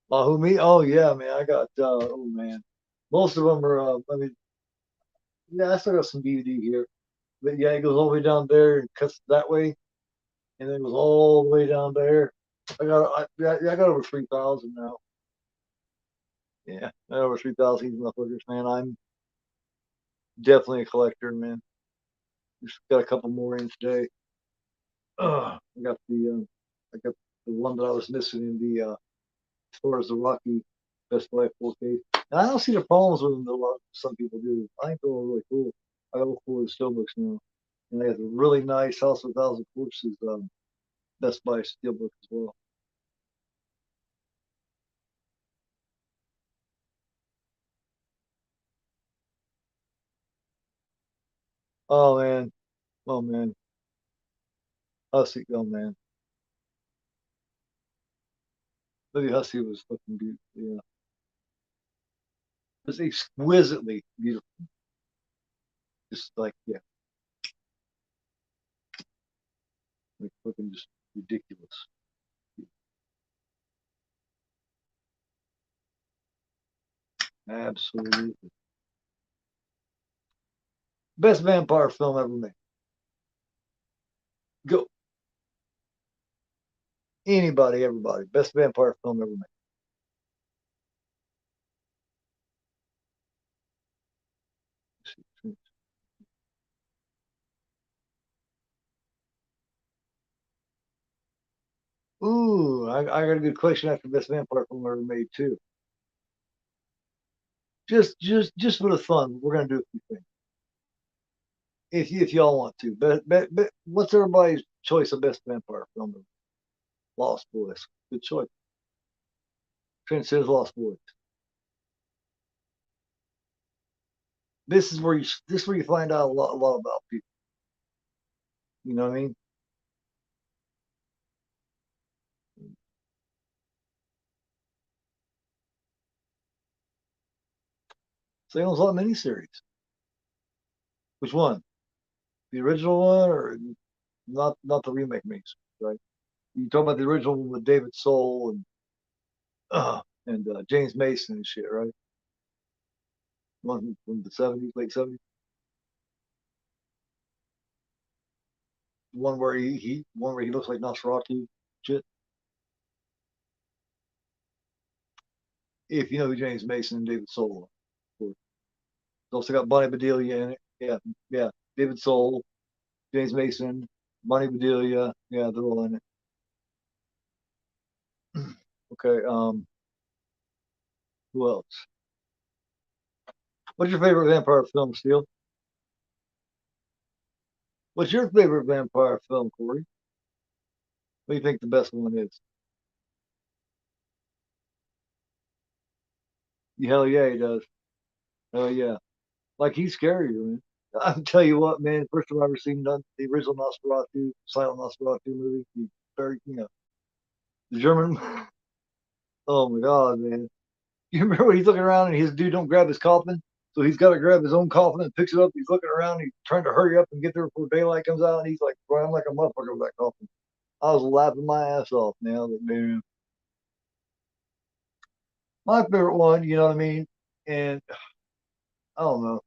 Who me? Oh yeah, man. I got. Oh man, most of them are. I mean, yeah, I still got some DVD here, but yeah, it goes all the way down there and cuts that way, and then it goes all the way down there. I got over 3,000 now. Yeah, I got over 3,000 these motherfuckers, man. I'm definitely a collector, man. Just got a couple more in today. I got the one that I was missing in the as far as the Rocky Best Buy 4K. And I don't see the problems with them that a lot some people do. I think they're all really cool. I got all four of the steelbooks now, and they have a really nice House of a Thousand Corpses Best Buy steelbook as well. Oh man, oh man, Hussey, oh man, Lady Hussey was fucking beautiful. Yeah, it was exquisitely beautiful. Just like yeah, like fucking just ridiculous. Absolutely, best vampire film ever made. Go anybody, everybody, best vampire film ever made. Ooh, I got a good question after best vampire film ever made too. Just for the fun, we're gonna do a few things. If y'all want to, but what's everybody's choice of best vampire film? Lost Boys, good choice. Trent says Lost Boys. This is where you find out a lot about people. You know what I mean? Salem's Lot miniseries. Which one? The original one, or not the remake mix, right? You talking about the original one with David Soul and James Mason and shit, right? One from the '70s, late '70s. One where he looks like Nosferatu. Shit. If you know who James Mason and David Soul are. It's also got Bonnie Bedelia in it. Yeah, yeah. David Soul, James Mason, Bonnie Bedelia. Yeah, they're all in it. Okay. Who else? What's your favorite vampire film, Steele? What's your favorite vampire film, Corey? What do you think the best one is? Hell yeah, he does. Hell yeah. Like he's scarier, man. I'll tell you what, man. First time I ever seen the original Nosferatu, silent Nosferatu movie. Very, the German. Oh my god, man! You remember when he's looking around and his dude don't grab his coffin, so he's got to grab his own coffin and picks it up. He's looking around, he's trying to hurry up and get there before daylight comes out, and he's like, "Bro, I'm like a motherfucker with that coffin." I was laughing my ass off. Now that man, my favorite one, you know what I mean? And I don't know.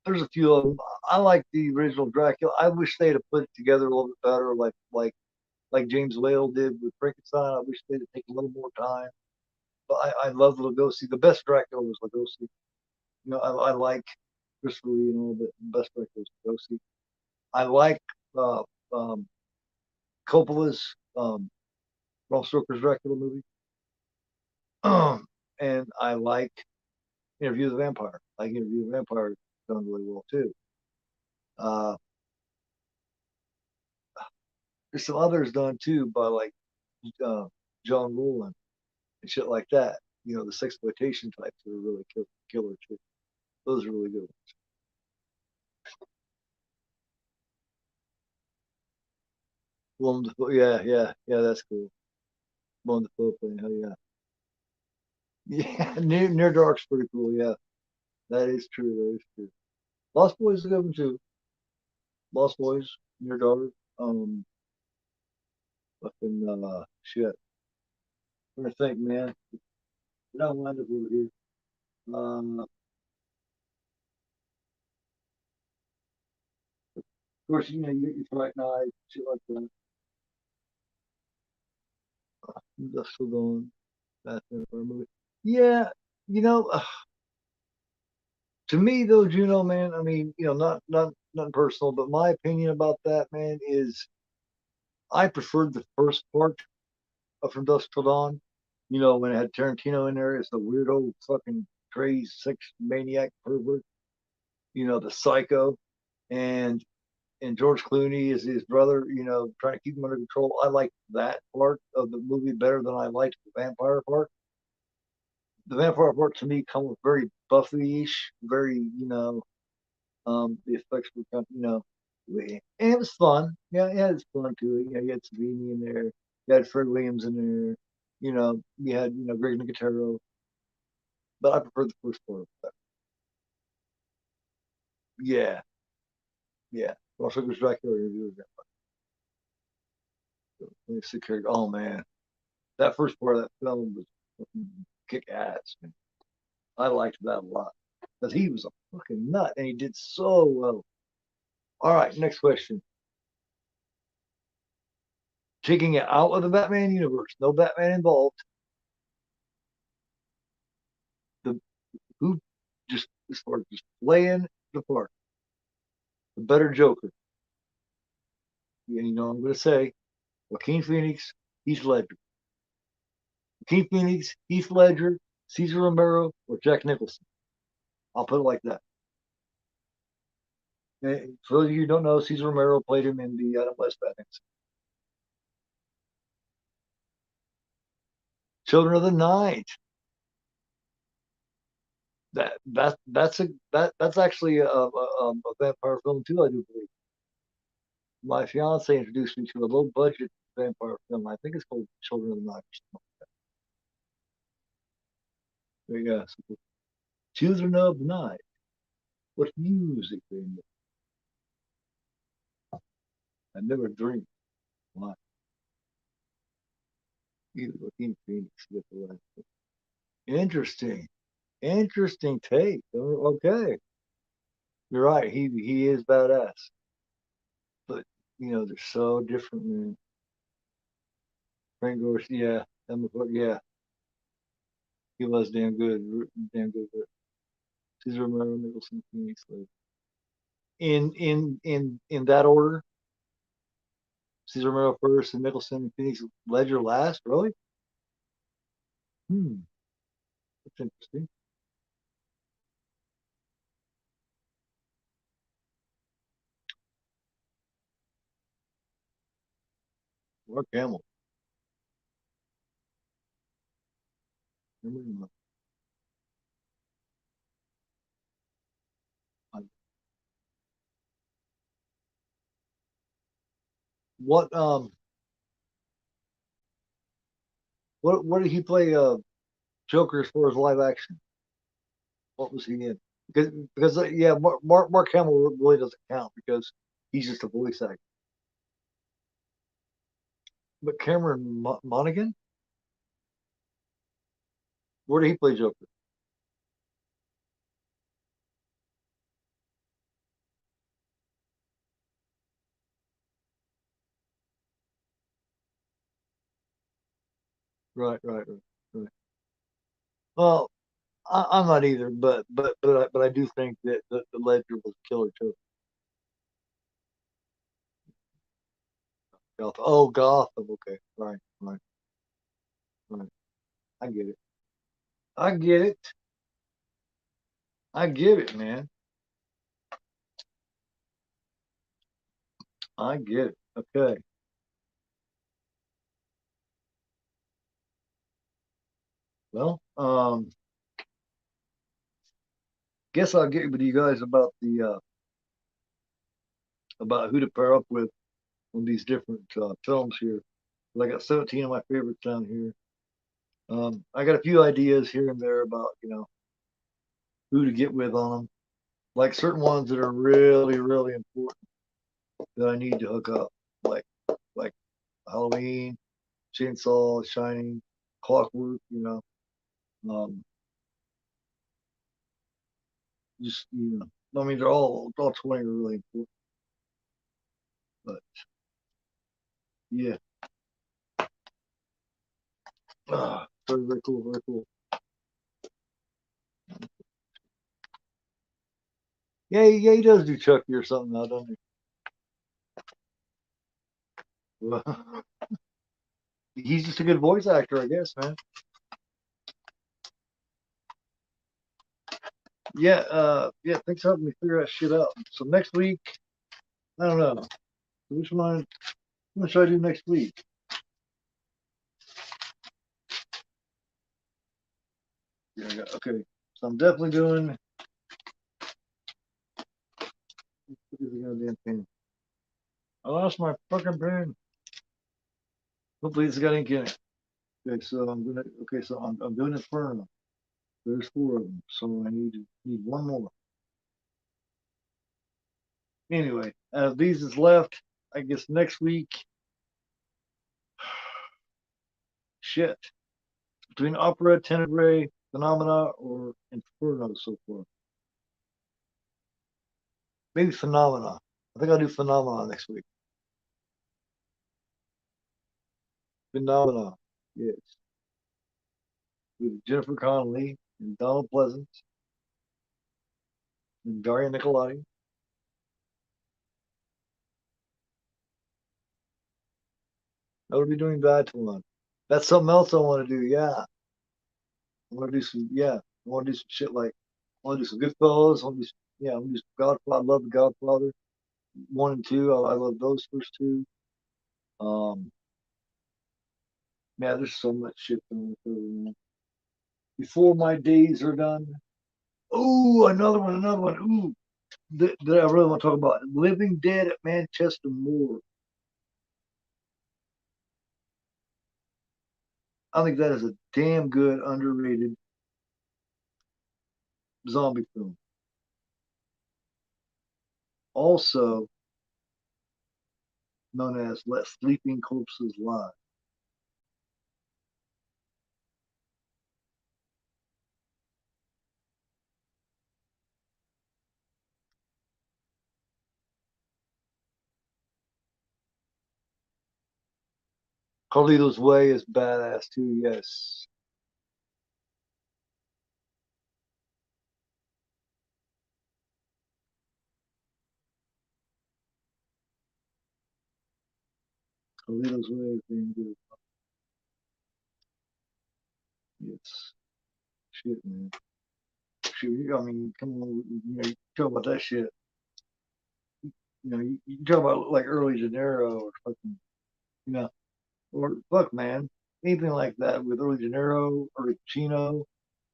There's a few of them. I like the original Dracula. I wish they'd have put it together a little bit better, like James Whale did with Frankenstein. I wish they'd have taken a little more time. But I love Lugosi. The best Dracula was Lugosi. I like Christopher Lee and all, but the best Dracula was Lugosi. I like uh, um, Coppola's Bram Stoker's Dracula movie, and I like Interview with the Vampire. I like Interview with the Vampire done really well too. Uh, there's some others done too by like uh, John Rowland and shit like that. The sexploitation types that are really killer too. Those are really good. Willem Dafoe, yeah, yeah, yeah, that's cool. Willem Dafoe playing, hell yeah. Yeah, Near Dark's pretty cool, yeah. That is true, that is true. Lost Boys is a good one too. Lost Boys, Near Dark, fucking, shit. I'm trying to think, man. I don't wind up over here. Of course, you get your Fright Night, shit like that. Industrial Dawn, that's a movie. Yeah, you know, uh, to me though, Juno, man, I mean, not nothing personal, but my opinion about that, man, is I preferred the first part of From Dusk Till Dawn. When it had Tarantino in there as the weirdo fucking crazy sex maniac pervert, the psycho, and George Clooney is his brother, trying to keep him under control. I liked that part of the movie better than I liked the vampire part. The vampire part to me come with very Buffy-ish, very, the effects were kind of, and it was fun. Yeah, yeah, it's fun too. You had Savini in there, you had Fred Williams in there, you had Greg Nicotero, but I prefer the first part of that. Yeah, yeah. Also, it was Dracula review again. Let me see here. Oh man, that first part of that film was kick ass. Man. I liked that a lot because he was a fucking nut and he did so well. All right, next question. Taking it out of the Batman universe, no Batman involved. The who just as far as just playing the part, the better Joker. I'm going to say Joaquin Phoenix, Heath Ledger. King Phoenix, Heath Ledger, Cesar Romero, or Jack Nicholson. I'll put it like that. For those of you who don't know, Cesar Romero played him in the Adam West Batman. Children of the Night. That's actually a vampire film too. I do believe. My fiance introduced me to a low budget vampire film. I think it's called Children of the Night. There you go. Children of the Night. What music they make. I never dreamed. Why? Either Joaquin Phoenix get the last. Interesting. Interesting take. Okay. You're right. He is badass. But they're so different, man. Frank Gorsh, yeah. Yeah. He was damn good. Damn good. But Cesar Romero, Nicholson, Phoenix, like in that order. Cesar Romero first and Nicholson and Phoenix Ledger last, really? Hmm. That's interesting. Mark Hamill. What what did he play Joker as far as live action? What was he in? Because yeah, Mark Hamill really doesn't count because he's just a voice actor. But Cameron Monaghan, where did he play Joker? Right. Well, I'm not either, but I do think that the Ledger was killer too. Gotham. Oh, Gotham. Okay, right. I get it. I get it. I get it, man. I get it. Okay. Well, guess I'll get with you guys about the about who to pair up with on these different films here. I got 17 of my favorites down here. I got a few ideas here and there about who to get with on them, like certain ones that are really really important that I need to hook up, like like Halloween, Chainsaw, Shining, Clockwork. Um, just I mean, they're all 20 are really important, but yeah, very cool, very cool. Yeah, he does do Chucky or something now, doesn't he? He's just a good voice actor, I guess, man. Yeah, thanks for helping me figure that shit out. So next week, I don't know. Which one? What should I do next week? Yeah, okay. So I'm definitely doing. What is the goddamn pen? I lost my fucking pen. Hopefully it's got ink in it. Okay, so I'm gonna. Okay, so I'm doing Inferno. There's four of them, so I need one more. Anyway, these is left. I guess next week. Shit. Between Opera, Tenebrae, Phenomena, or Inferno so far. Maybe Phenomena. I think I'll do Phenomena next week. Phenomena. Yes. With Jennifer Connelly and Donald Pleasance and Daria Nicolodi. I would be doing that one. That's something else I want to do. Yeah, I want to do some. Yeah, I want to do some shit like. I want to do some Goodfellas. I want to do some, yeah, I want to do some Godfather. I love the Godfather 1 and 2. I love those first two. Um, man, there's so much shit going on, man. Before my days are done. Ooh, another one, another one. Ooh, that I really want to talk about. Living Dead at Manchester Moor. I think that is a damn good, underrated zombie film. Also known as Let Sleeping Corpses Lie. Carlito's Way is badass too. Yes, Carlito's Way is being good. Yes, shit, man. Shit, I mean, come on, you talk about that shit. You talk about like early De Niro or fucking, you know, or fuck, man, anything like that with early De Niro or Pacino.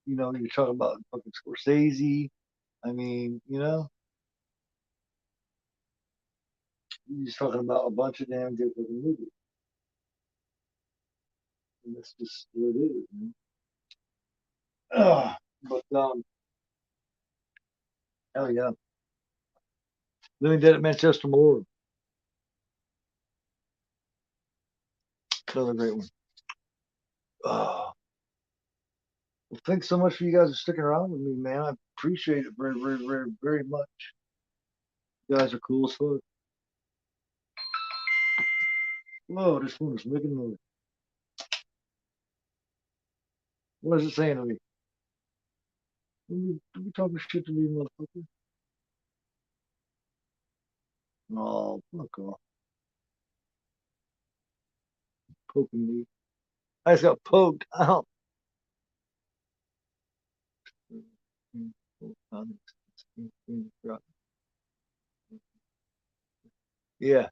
You're talking about fucking Scorsese. I mean, you're just talking about a bunch of damn good fucking movies. And that's just what it is, man. But hell yeah, Living Dead at Manchester Moore, another great one. Uh, well, thanks so much for you guys for sticking around with me, man. I appreciate it very, very, very, very much. You guys are cool as fuck. Whoa, this one is making noise. What is it saying to me? You talking shit to me, motherfucker? No, fuck off. Poking me. I just got poked out. Yeah,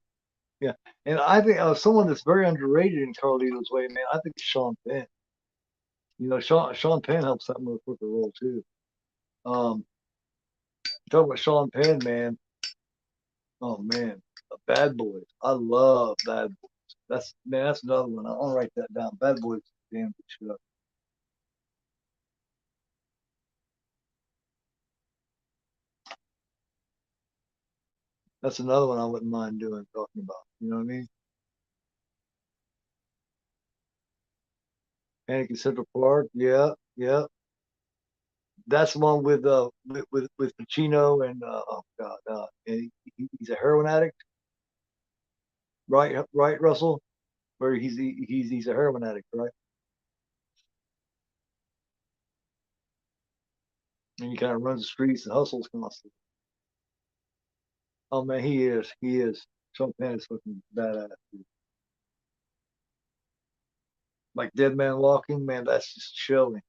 yeah. And I think someone that's very underrated in Carlito's Way, man, I think it's Sean Penn. Sean Penn helps that motherfucker roll too. Um, talking about Sean Penn, man. Oh man, Bad Boys. I love Bad Boys. That's another one. I want to write that down. Bad Boys, damn good shit. That's another one I wouldn't mind doing, talking about. You know what I mean? Panic in Central Park. Yeah, yeah. That's the one with Pacino and oh god, and he's a heroin addict, right? Right, Russell, where he's a heroin addict, right? And he kind of runs the streets and hustles constantly. Oh man, he is. Sean Penn is fucking badass. Dude. Like Dead Man Walking, man, that's just chilling.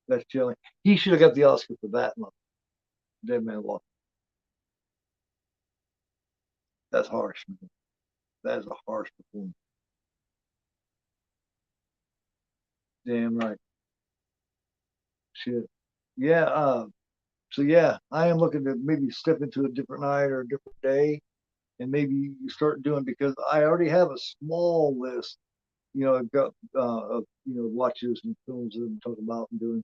That's chilling. He should have got the Oscar for that one. Dead Man Walking. That's harsh, man. That is a harsh performance. Damn right. Shit. Yeah. So yeah, I am looking to maybe step into a different night or a different day, and maybe you start doing because I already have a small list. I've got of watches and films that I'm talking about and doing.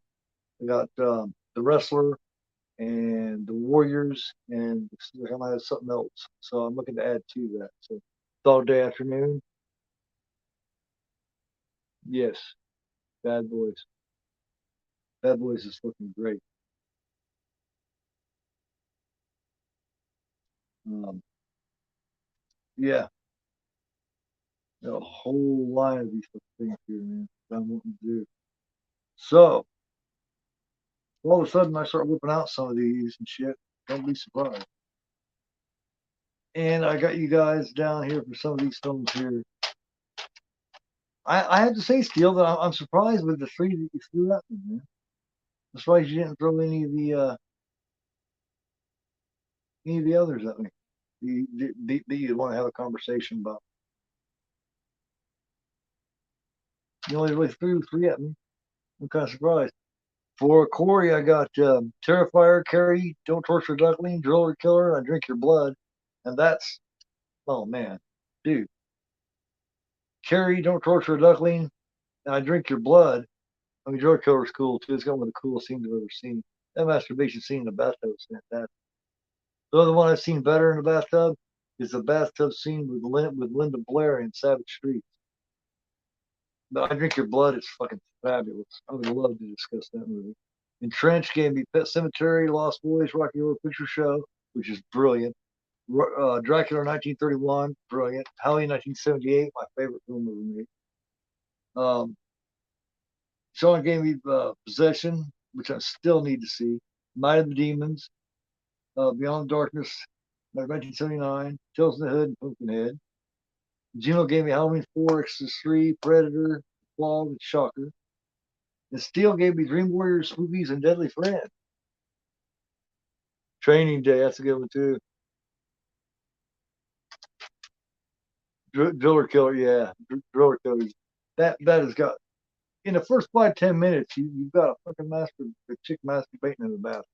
I got the Wrestler and the Warriors, and I might have something else. So I'm looking to add to that. So Dog Day Afternoon, yes. Bad Boys. Bad Boys is looking great. Um, yeah, got a whole line of these things here, man. That I'm wanting to do. So all of a sudden, I start whipping out some of these and shit. Don't be surprised. And I got you guys down here for some of these films here. I have to say, Steele, that I'm surprised with the three that you threw at me, man. I'm surprised you didn't throw any of the others at me. You want to have a conversation about. You only really threw three at me. I'm kind of surprised. For Corey, I got Terrifier, Carrie, Don't Torture Duckling, Driller Killer, I Drink Your Blood. And that's, oh man, dude. Carrie, Don't Torture Duckling, and I Drink Your Blood. I mean, Driller Killer's cool too. It's got one of the coolest scenes I've ever seen. That masturbation scene in the bathtub is fantastic. The other one I've seen better in the bathtub is the bathtub scene with Linda Blair in Savage Streets. But I Drink Your Blood is fucking fabulous. I would love to discuss that movie. And Trench gave me Pet Cemetery, Lost Boys, Rocky Horror Picture Show, which is brilliant. Dracula 1931, brilliant. Halloween 1978, my favorite film ever made. Sean gave me Possession, which I still need to see. Night of the Demons, Beyond the Darkness, 1979, Tales in the Hood, and Pumpkinhead. Gino gave me Halloween 4, Exorcist 3, Predator, Flaw, and Shocker. And Steele gave me Dream Warriors, Spookies, and Deadly Friend. Training Day, that's a good one too. Driller Killer, yeah. Driller Killer. That has got, in the first 5-10 minutes, you've got a fucking a chick masturbating in the bathtub.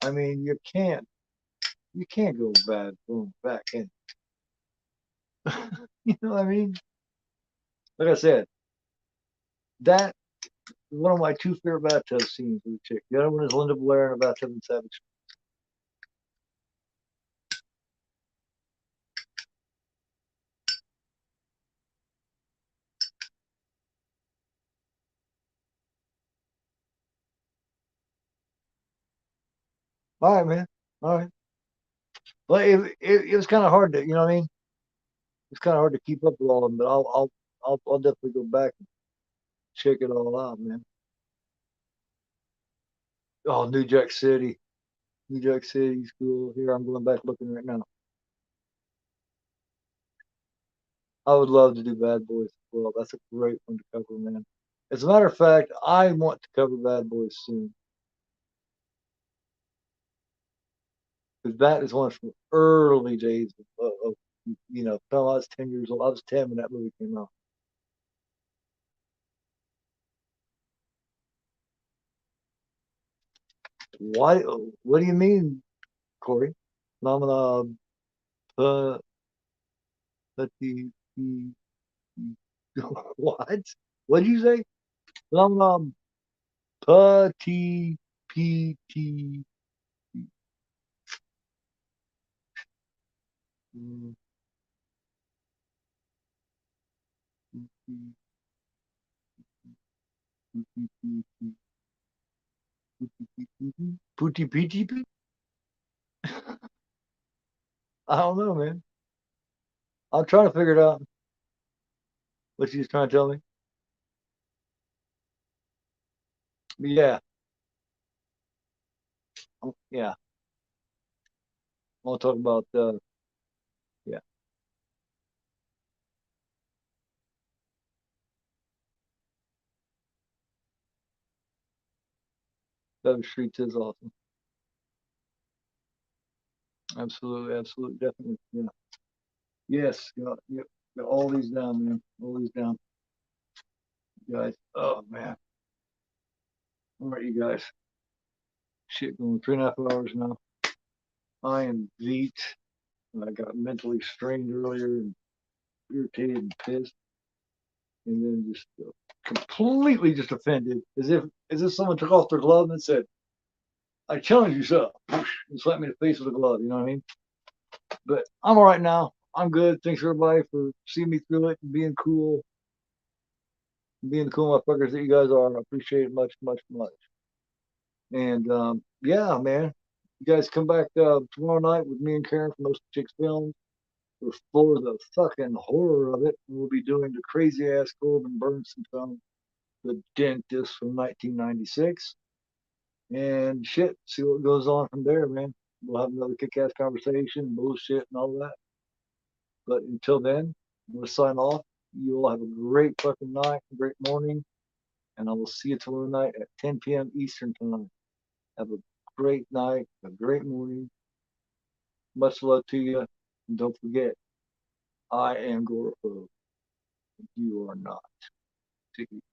I mean, you can't go bad boom back in. You know what I mean? Like I said, that is one of my two favorite bathtub scenes with a chick. The other one is Linda Blair in a bathtub in Savage. All right, man. All right. Well, it was kind of hard to, you know what I mean? It's kind of hard to keep up with all of them, but I'll definitely go back and check it all out, man. Oh, New Jack City. New Jack City's cool. Here, I'm going back looking right now. I would love to do Bad Boys as well. That's a great one to cover, man. As a matter of fact, I want to cover Bad Boys soon because that is one from early days of I was 10 years old. I was 10 when that movie came out. Why? What do you mean, Corey? Phenomena, uh, that what? What did you say? Phenomena, putty, pt. Pooty peachy. I don't know, man. I'm trying to figure it out. What she's trying to tell me. But yeah, yeah. I want to talk about yeah, Seven Streets is awesome. Absolutely, absolutely, definitely. Yeah. Yes, got all these down, man. All these down, guys. Oh man. All right, you guys. Shit, going 3.5 hours now. I am beat. And I got mentally strained earlier and irritated and pissed, and then just completely just offended, as if someone took off their glove and said, "I challenge you, sir," and slapped me in the face with a glove. You know what I mean? But I'm all right now. I'm good. Thanks everybody for seeing me through it and being the cool motherfuckers that you guys are. I appreciate it much, much, much. And yeah, man, you guys come back tomorrow night with me and Karen from Most Chicks Films for the fucking horror of it. We'll be doing the crazy ass Corbin Burnson film, The Dentist from 1996. And shit, see what goes on from there, man. We'll have another kick ass conversation, bullshit, and all that. But until then, I'm going to sign off. You all have a great fucking night, great morning, and I will see you tomorrow night at 10 p.m. Eastern time. Have a great night, a great morning. Much love to you. And don't forget, I am Gora. You are not. Take it